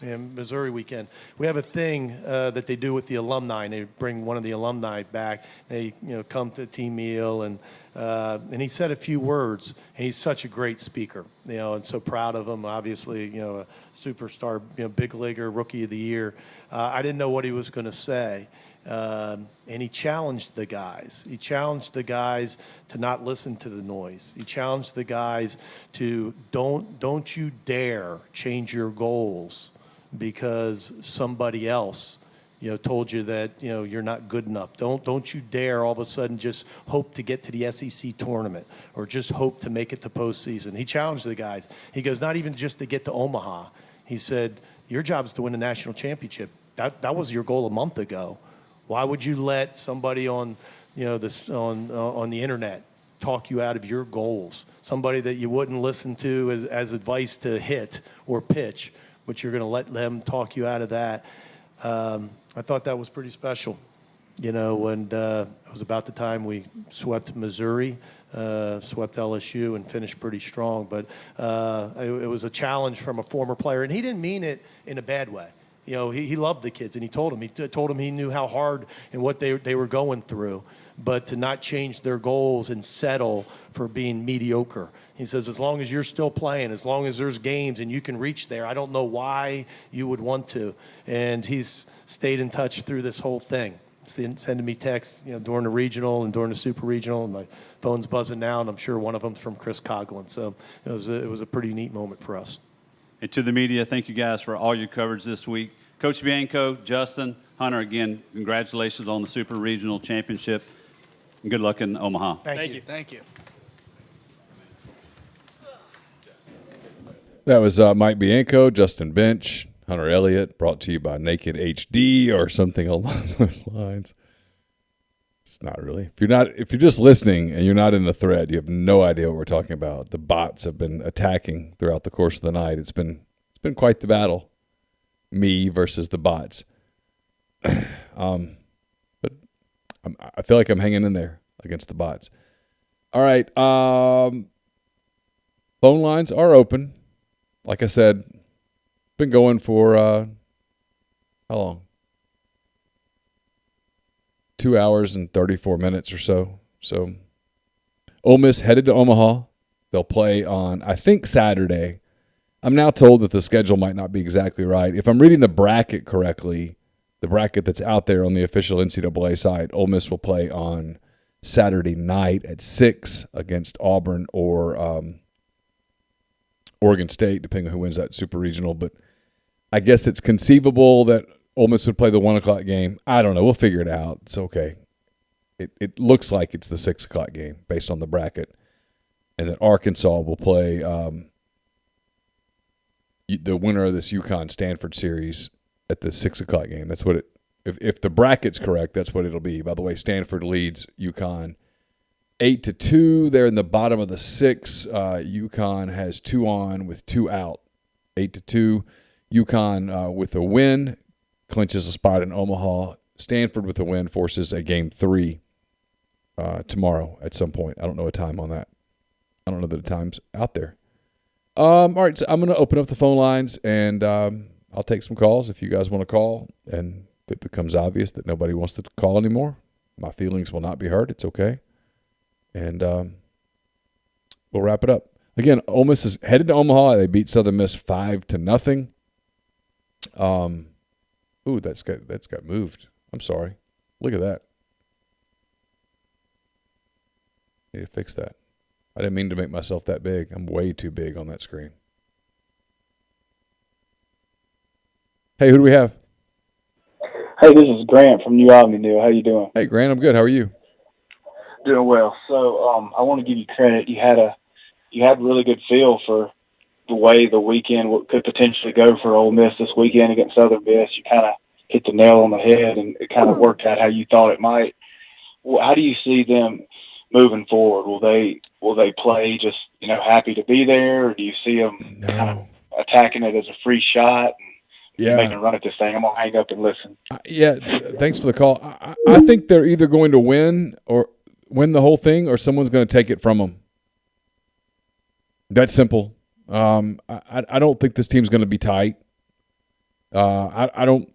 Yeah, Missouri weekend. We have a thing that they do with the alumni, and they bring one of the alumni back. They, come to a team meal, and he said a few words. And he's such a great speaker, and so proud of him. Obviously, a superstar, big leaguer, rookie of the year. I didn't know what he was going to say. And he challenged the guys. He challenged the guys to not listen to the noise. He challenged the guys to don't you dare change your goals because somebody else, told you that, you're not good enough. Don't you dare all of a sudden just hope to get to the SEC tournament or just hope to make it to postseason. He challenged the guys. He goes, not even just to get to Omaha. He said, your job's to win a national championship. That was your goal a month ago. Why would you let somebody on, on the internet talk you out of your goals? Somebody that you wouldn't listen to as advice to hit or pitch, but you're going to let them talk you out of that. I thought that was pretty special, and it was about the time we swept Missouri, swept LSU, and finished pretty strong. But it was a challenge from a former player, and he didn't mean it in a bad way. He loved the kids, and he told them he knew how hard and what they were going through, but to not change their goals and settle for being mediocre. He says, as long as you're still playing, as long as there's games and you can reach there, I don't know why you would want to. And he's stayed in touch through this whole thing, sending me texts, during the regional and during the super regional, and my phone's buzzing now, and I'm sure one of them's from Chris Coughlin. So it was a pretty neat moment for us. And to the media, thank you guys for all your coverage this week. Coach Bianco, Justin, Hunter, again, congratulations on the Super Regional Championship. And good luck in Omaha. Thank you. Thank you. That was Mike Bianco, Justin Bench, Hunter Elliott, brought to you by Naked HD or something along those lines. It's not really. If you're just listening and you're not in the thread, you have no idea what we're talking about. The bots have been attacking throughout the course of the night. It's been quite the battle. Me versus the bots. But I feel like I'm hanging in there against the bots. All right. Phone lines are open. Like I said, been going for how long? 2 hours and 34 minutes or so. So Ole Miss headed to Omaha. They'll play on, I think, Saturday. I'm now told that the schedule might not be exactly right. If I'm reading the bracket correctly, the bracket that's out there on the official NCAA site, Ole Miss will play on Saturday night at 6 against Auburn or Oregon State, depending on who wins that super regional. But I guess it's conceivable that Ole Miss would play the 1 o'clock game. I don't know. We'll figure it out. It's okay. It looks like it's the 6 o'clock game based on the bracket. And that Arkansas will play the winner of this UConn-Stanford series at the 6 o'clock game. That's what if the bracket's correct, that's what it'll be. By the way, Stanford leads UConn 8-2. They're in the bottom of the 6. UConn has 2 on with 2 out. 8-2. UConn with a win clinches a spot in Omaha. Stanford with a win forces a game 3 tomorrow at some point. I don't know a time on that. I don't know that the time's out there. All right, so I'm going to open up the phone lines, and I'll take some calls if you guys want to call. And if it becomes obvious that nobody wants to call anymore, my feelings will not be hurt. It's okay. And we'll wrap it up. Again, Ole Miss is headed to Omaha. They beat Southern Miss 5-0. Ooh, that's got moved. I'm sorry. Look at that. Need to fix that. I didn't mean to make myself that big. I'm way too big on that screen. Hey, who do we have? Hey, this is Grant from New Albany, Neil. How you doing? Hey, Grant, I'm good. How are you? Doing well. So, I want to give you credit. You had a really good feel for the way the weekend could potentially go for Ole Miss this weekend against Southern Miss. You kind of hit the nail on the head, and it kind of worked out how you thought it might. How do you see them moving forward? Will they play just happy to be there, or do you see them kind of attacking it as a free shot? Yeah. Making a run at this thing. I'm gonna hang up and listen. Yeah, thanks for the call. I think they're either going to win the whole thing, or someone's going to take it from them. That's simple. I don't think this team's going to be tight. I don't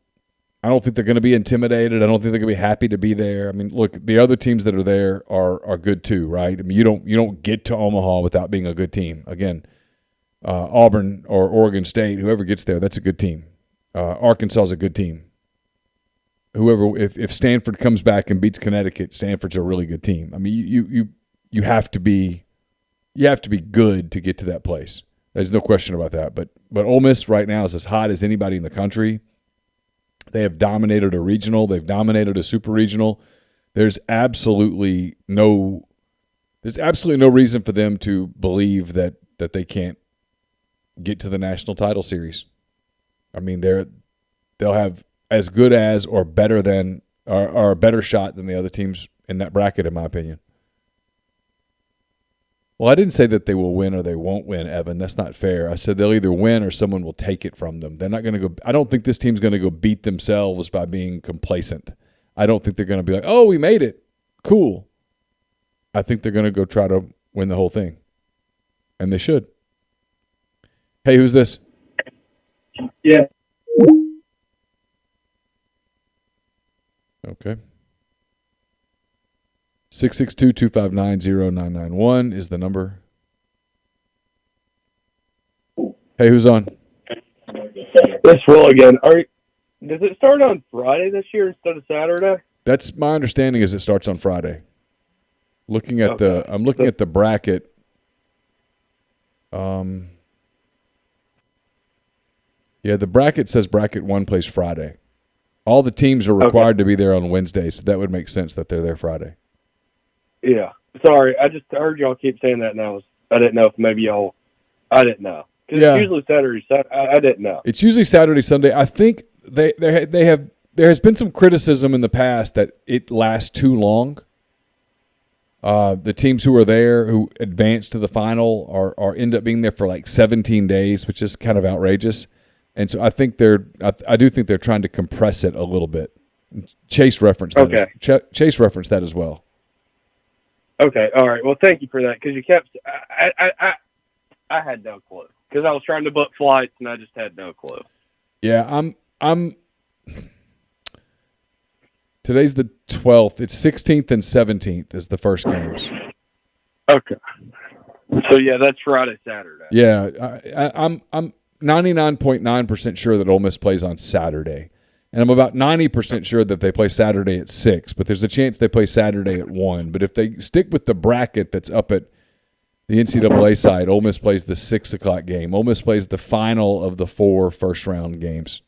think they're going to be intimidated. I don't think they're going to be happy to be there. I mean, look, the other teams that are there are good too, right? I mean, you don't get to Omaha without being a good team. Again, Auburn or Oregon State, whoever gets there, that's a good team. Arkansas is a good team. If Stanford comes back and beats Connecticut, Stanford's a really good team. I mean, you have to be good to get to that place. There's no question about that. But Ole Miss right now is as hot as anybody in the country. They have dominated a regional. They've dominated a super regional. There's absolutely no reason for them to believe that they can't get to the national title series. I mean, they'll have as good as or better than or a better shot than the other teams in that bracket, in my opinion. Well, I didn't say that they will win or they won't win, Evan. That's not fair. I said they'll either win or someone will take it from them. They're not going to go. I don't think this team's going to go beat themselves by being complacent. I don't think they're going to be like, oh, we made it. Cool. I think they're going to go try to win the whole thing. And they should. Hey, who's this? Yeah. Okay. 662-259-0991 is the number. Hey, who's on? Let's roll again. Does it start on Friday this year instead of Saturday? That's my understanding. Is it starts on Friday. I'm looking at the bracket. Yeah, the bracket says bracket 1 plays Friday. All the teams are required to be there on Wednesday, so that would make sense that they're there Friday. Yeah. Sorry, I just heard y'all keep saying that, and I didn't know if maybe y'all. I didn't know. Because it's usually Saturday. I didn't know. It's usually Saturday, Sunday. I think there has been some criticism in the past that it lasts too long. The teams who are there, who advance to the final, are end up being there for like 17 days, which is kind of outrageous. And so I think I do think they're trying to compress it a little bit. Chase referenced that. Chase referenced that as well. Okay, all right. Well, thank you for that, because you kept. I had no clue, because I was trying to book flights and I just had no clue. Yeah, I'm. Today's the 12th. It's 16th and 17th is the first games. Okay. So yeah, that's Friday, Saturday. Yeah, I'm 99.9% sure that Ole Miss plays on Saturday. And I'm about 90% sure that they play Saturday at 6, but there's a chance they play Saturday at 1. But if they stick with the bracket that's up at the NCAA side, Ole Miss plays the 6 o'clock game. Ole Miss plays the final of the 4 first-round games.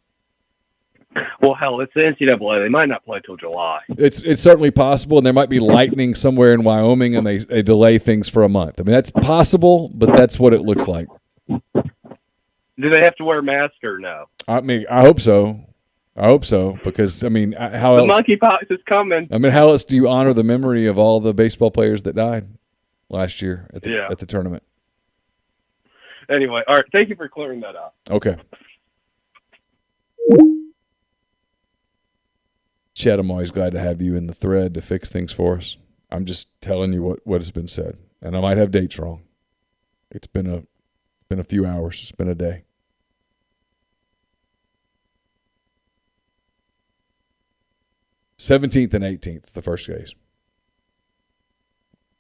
Well, hell, it's the NCAA. They might not play till July. It's certainly possible, and there might be lightning somewhere in Wyoming, and they delay things for a month. I mean, that's possible, but that's what it looks like. Do they have to wear masks or no? I mean, I hope so. Because, I mean, how else? The monkeypox is coming. I mean, how else do you honor the memory of all the baseball players that died last year at the tournament? Anyway, all right. Thank you for clearing that up. Okay. Chad, I'm always glad to have you in the thread to fix things for us. I'm just telling you what has been said, and I might have dates wrong. It's been a few hours. It's been a day. '17th and 18th, the first days.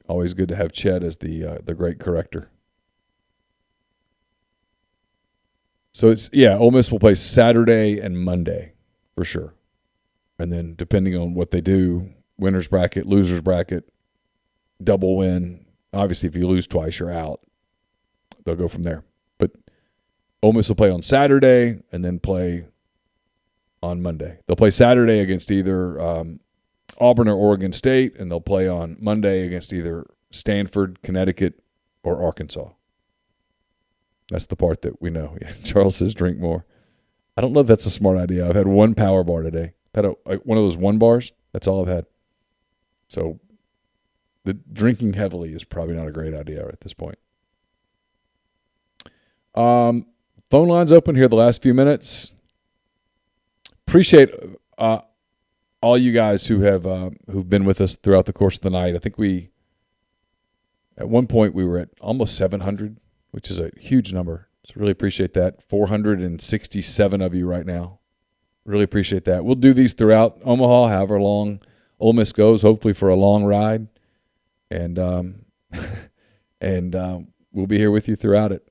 Always good to have Chet as the great corrector. So Ole Miss will play Saturday and Monday for sure. And then depending on what they do, winner's bracket, loser's bracket, double win. Obviously, if you lose twice, you're out. They'll go from there. But Ole Miss will play on Saturday and then play on Monday. They'll play Saturday against either Auburn or Oregon State, and they'll play on Monday against either Stanford, Connecticut, or Arkansas. That's the part that we know. Yeah, Charles says drink more. I don't know if that's a smart idea. I've had one power bar today. I've had one of those one bars. That's all I've had. So the drinking heavily is probably not a great idea at this point. Phone lines open here the last few minutes. Appreciate all you guys who've been with us throughout the course of the night. I think at one point we were at almost 700, which is a huge number. So really appreciate that. 467 of you right now. Really appreciate that. We'll do these throughout Omaha, however long Ole Miss goes, hopefully for a long ride. And we'll be here with you throughout it.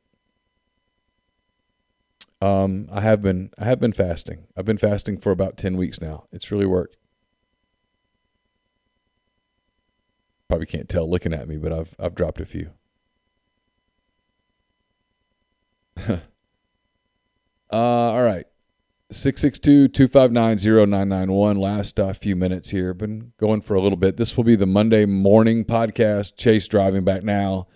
I have been fasting. I've been fasting for about 10 weeks now. It's really worked. Probably can't tell looking at me, but I've dropped a few. All right. 662-259-0991. Last few minutes here. Been going for a little bit. This will be the Monday morning podcast. Chase driving back now.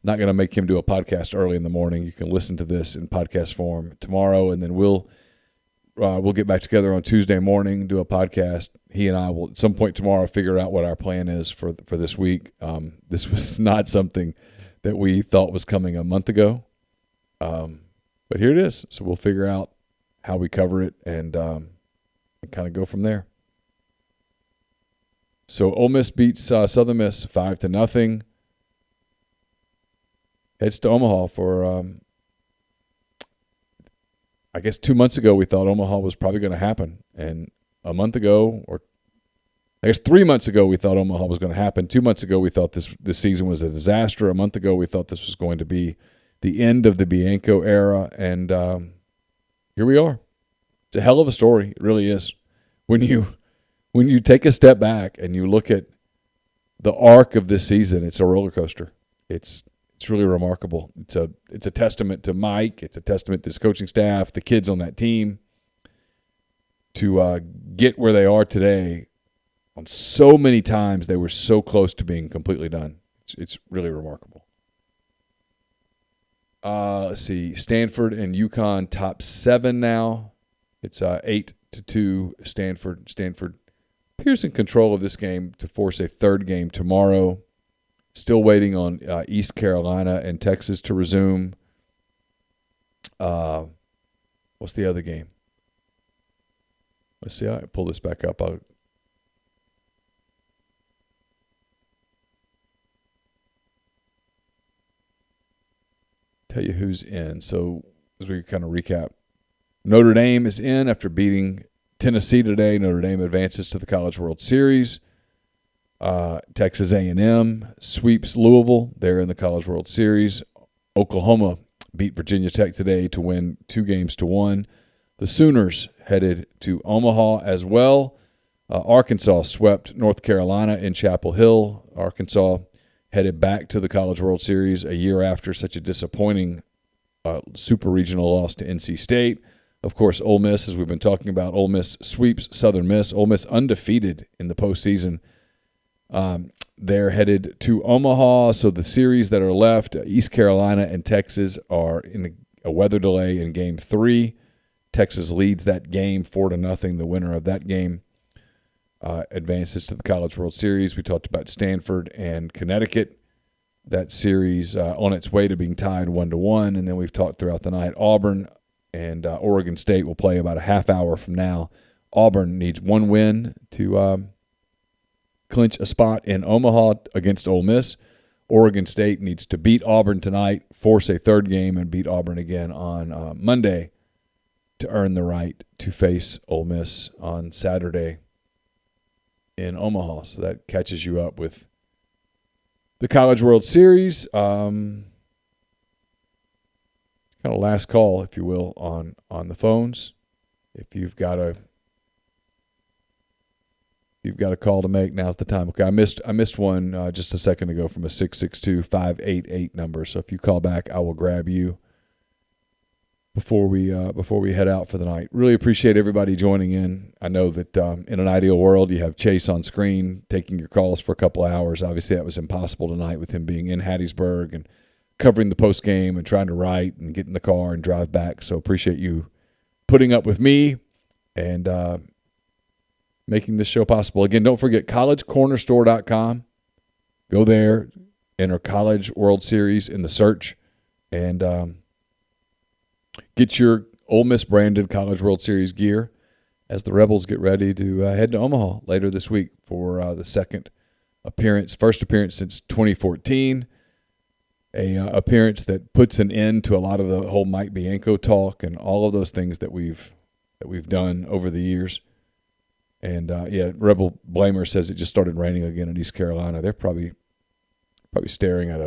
Not going to make him do a podcast early in the morning. You can listen to this in podcast form tomorrow, and then we'll get back together on Tuesday morning, do a podcast. He and I will at some point tomorrow figure out what our plan is for this week. This was not something that we thought was coming a month ago, but here it is. So we'll figure out how we cover it and kind of go from there. So Ole Miss beats Southern Miss 5-0. Heads to Omaha for, I guess 2 months ago we thought Omaha was probably going to happen. And a month ago, or I guess 3 months ago we thought Omaha was going to happen. 2 months ago we thought this season was a disaster. A month ago we thought this was going to be the end of the Bianco era. And here we are. It's a hell of a story. It really is. When you take a step back and you look at the arc of this season, it's a roller coaster. It's really remarkable. It's a testament to Mike. It's a testament to his coaching staff, the kids on that team, to get where they are today. On so many times they were so close to being completely done. It's really remarkable. Let's see. Stanford and UConn top 7 now. It's 8-2 Stanford. Stanford appears in control of this game to force a third game tomorrow. Still waiting on East Carolina and Texas to resume. What's the other game? Let's see. I'll pull this back up. I'll tell you who's in. So as we kind of recap, Notre Dame is in after beating Tennessee today. Notre Dame advances to the College World Series. Texas A&M sweeps Louisville. They're in the College World Series. Oklahoma beat Virginia Tech today to win 2-1. The Sooners headed to Omaha as well. Arkansas swept North Carolina in Chapel Hill. Arkansas headed back to the College World Series a year after such a disappointing super regional loss to NC State. Of course, Ole Miss, as we've been talking about, Ole Miss sweeps Southern Miss. Ole Miss undefeated in the postseason. They're headed to Omaha, so the series that are left, East Carolina and Texas, are in a weather delay in Game 3. Texas leads that game 4-0. The winner of that game advances to the College World Series. We talked about Stanford and Connecticut. That series on its way to being tied 1-1, and then we've talked throughout the night. Auburn and Oregon State will play about a half hour from now. Auburn needs one win to clinch a spot in Omaha against Ole Miss. Oregon State needs to beat Auburn tonight, force a third game, and beat Auburn again on Monday to earn the right to face Ole Miss on Saturday in Omaha. So that catches you up with the College World Series. Kind kind of last call, if you will, on the phones. If you've got a call to make, now's the time. Okay, I missed one just a second ago from a 662-588 number. So if you call back, I will grab you before we head out for the night. Really appreciate everybody joining in. I know that in an ideal world, you have Chase on screen taking your calls for a couple of hours. Obviously, that was impossible tonight with him being in Hattiesburg and covering the post game and trying to write and get in the car and drive back. So appreciate you putting up with me and making this show possible. Again, don't forget collegecornerstore.com. Go there, enter College World Series in the search, and get your Ole Miss branded College World Series gear as the Rebels get ready to head to Omaha later this week for the first appearance since 2014. A appearance that puts an end to a lot of the whole Mike Bianco talk and all of those things that we've done over the years. And Rebel Blamer says it just started raining again in East Carolina. They're probably staring at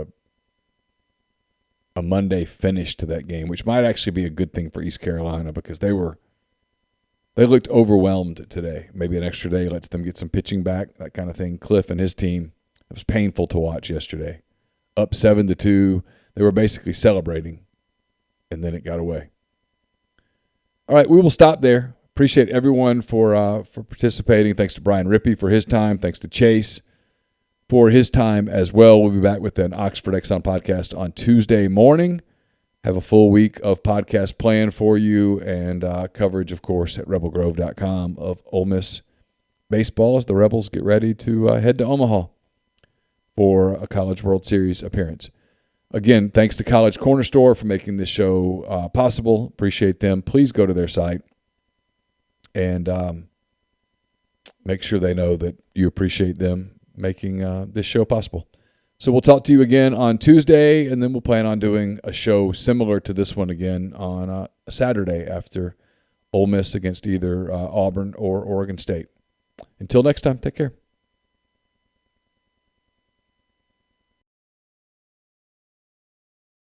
a Monday finish to that game, which might actually be a good thing for East Carolina because they looked overwhelmed today. Maybe an extra day lets them get some pitching back, that kind of thing. Cliff and his team, it was painful to watch yesterday. Up 7-2, they were basically celebrating, and then it got away. All right, we will stop there. Appreciate everyone for participating. Thanks to Brian Rippey for his time. Thanks to Chase for his time as well. We'll be back with an Oxford Exxon podcast on Tuesday morning. Have a full week of podcast planned for you and coverage, of course, at rebelgrove.com of Ole Miss baseball as the Rebels get ready to head to Omaha for a College World Series appearance. Again, thanks to College Corner Store for making this show possible. Appreciate them. Please go to their site and make sure they know that you appreciate them making this show possible. So we'll talk to you again on Tuesday, and then we'll plan on doing a show similar to this one again on a Saturday after Ole Miss against either Auburn or Oregon State. Until next time, take care.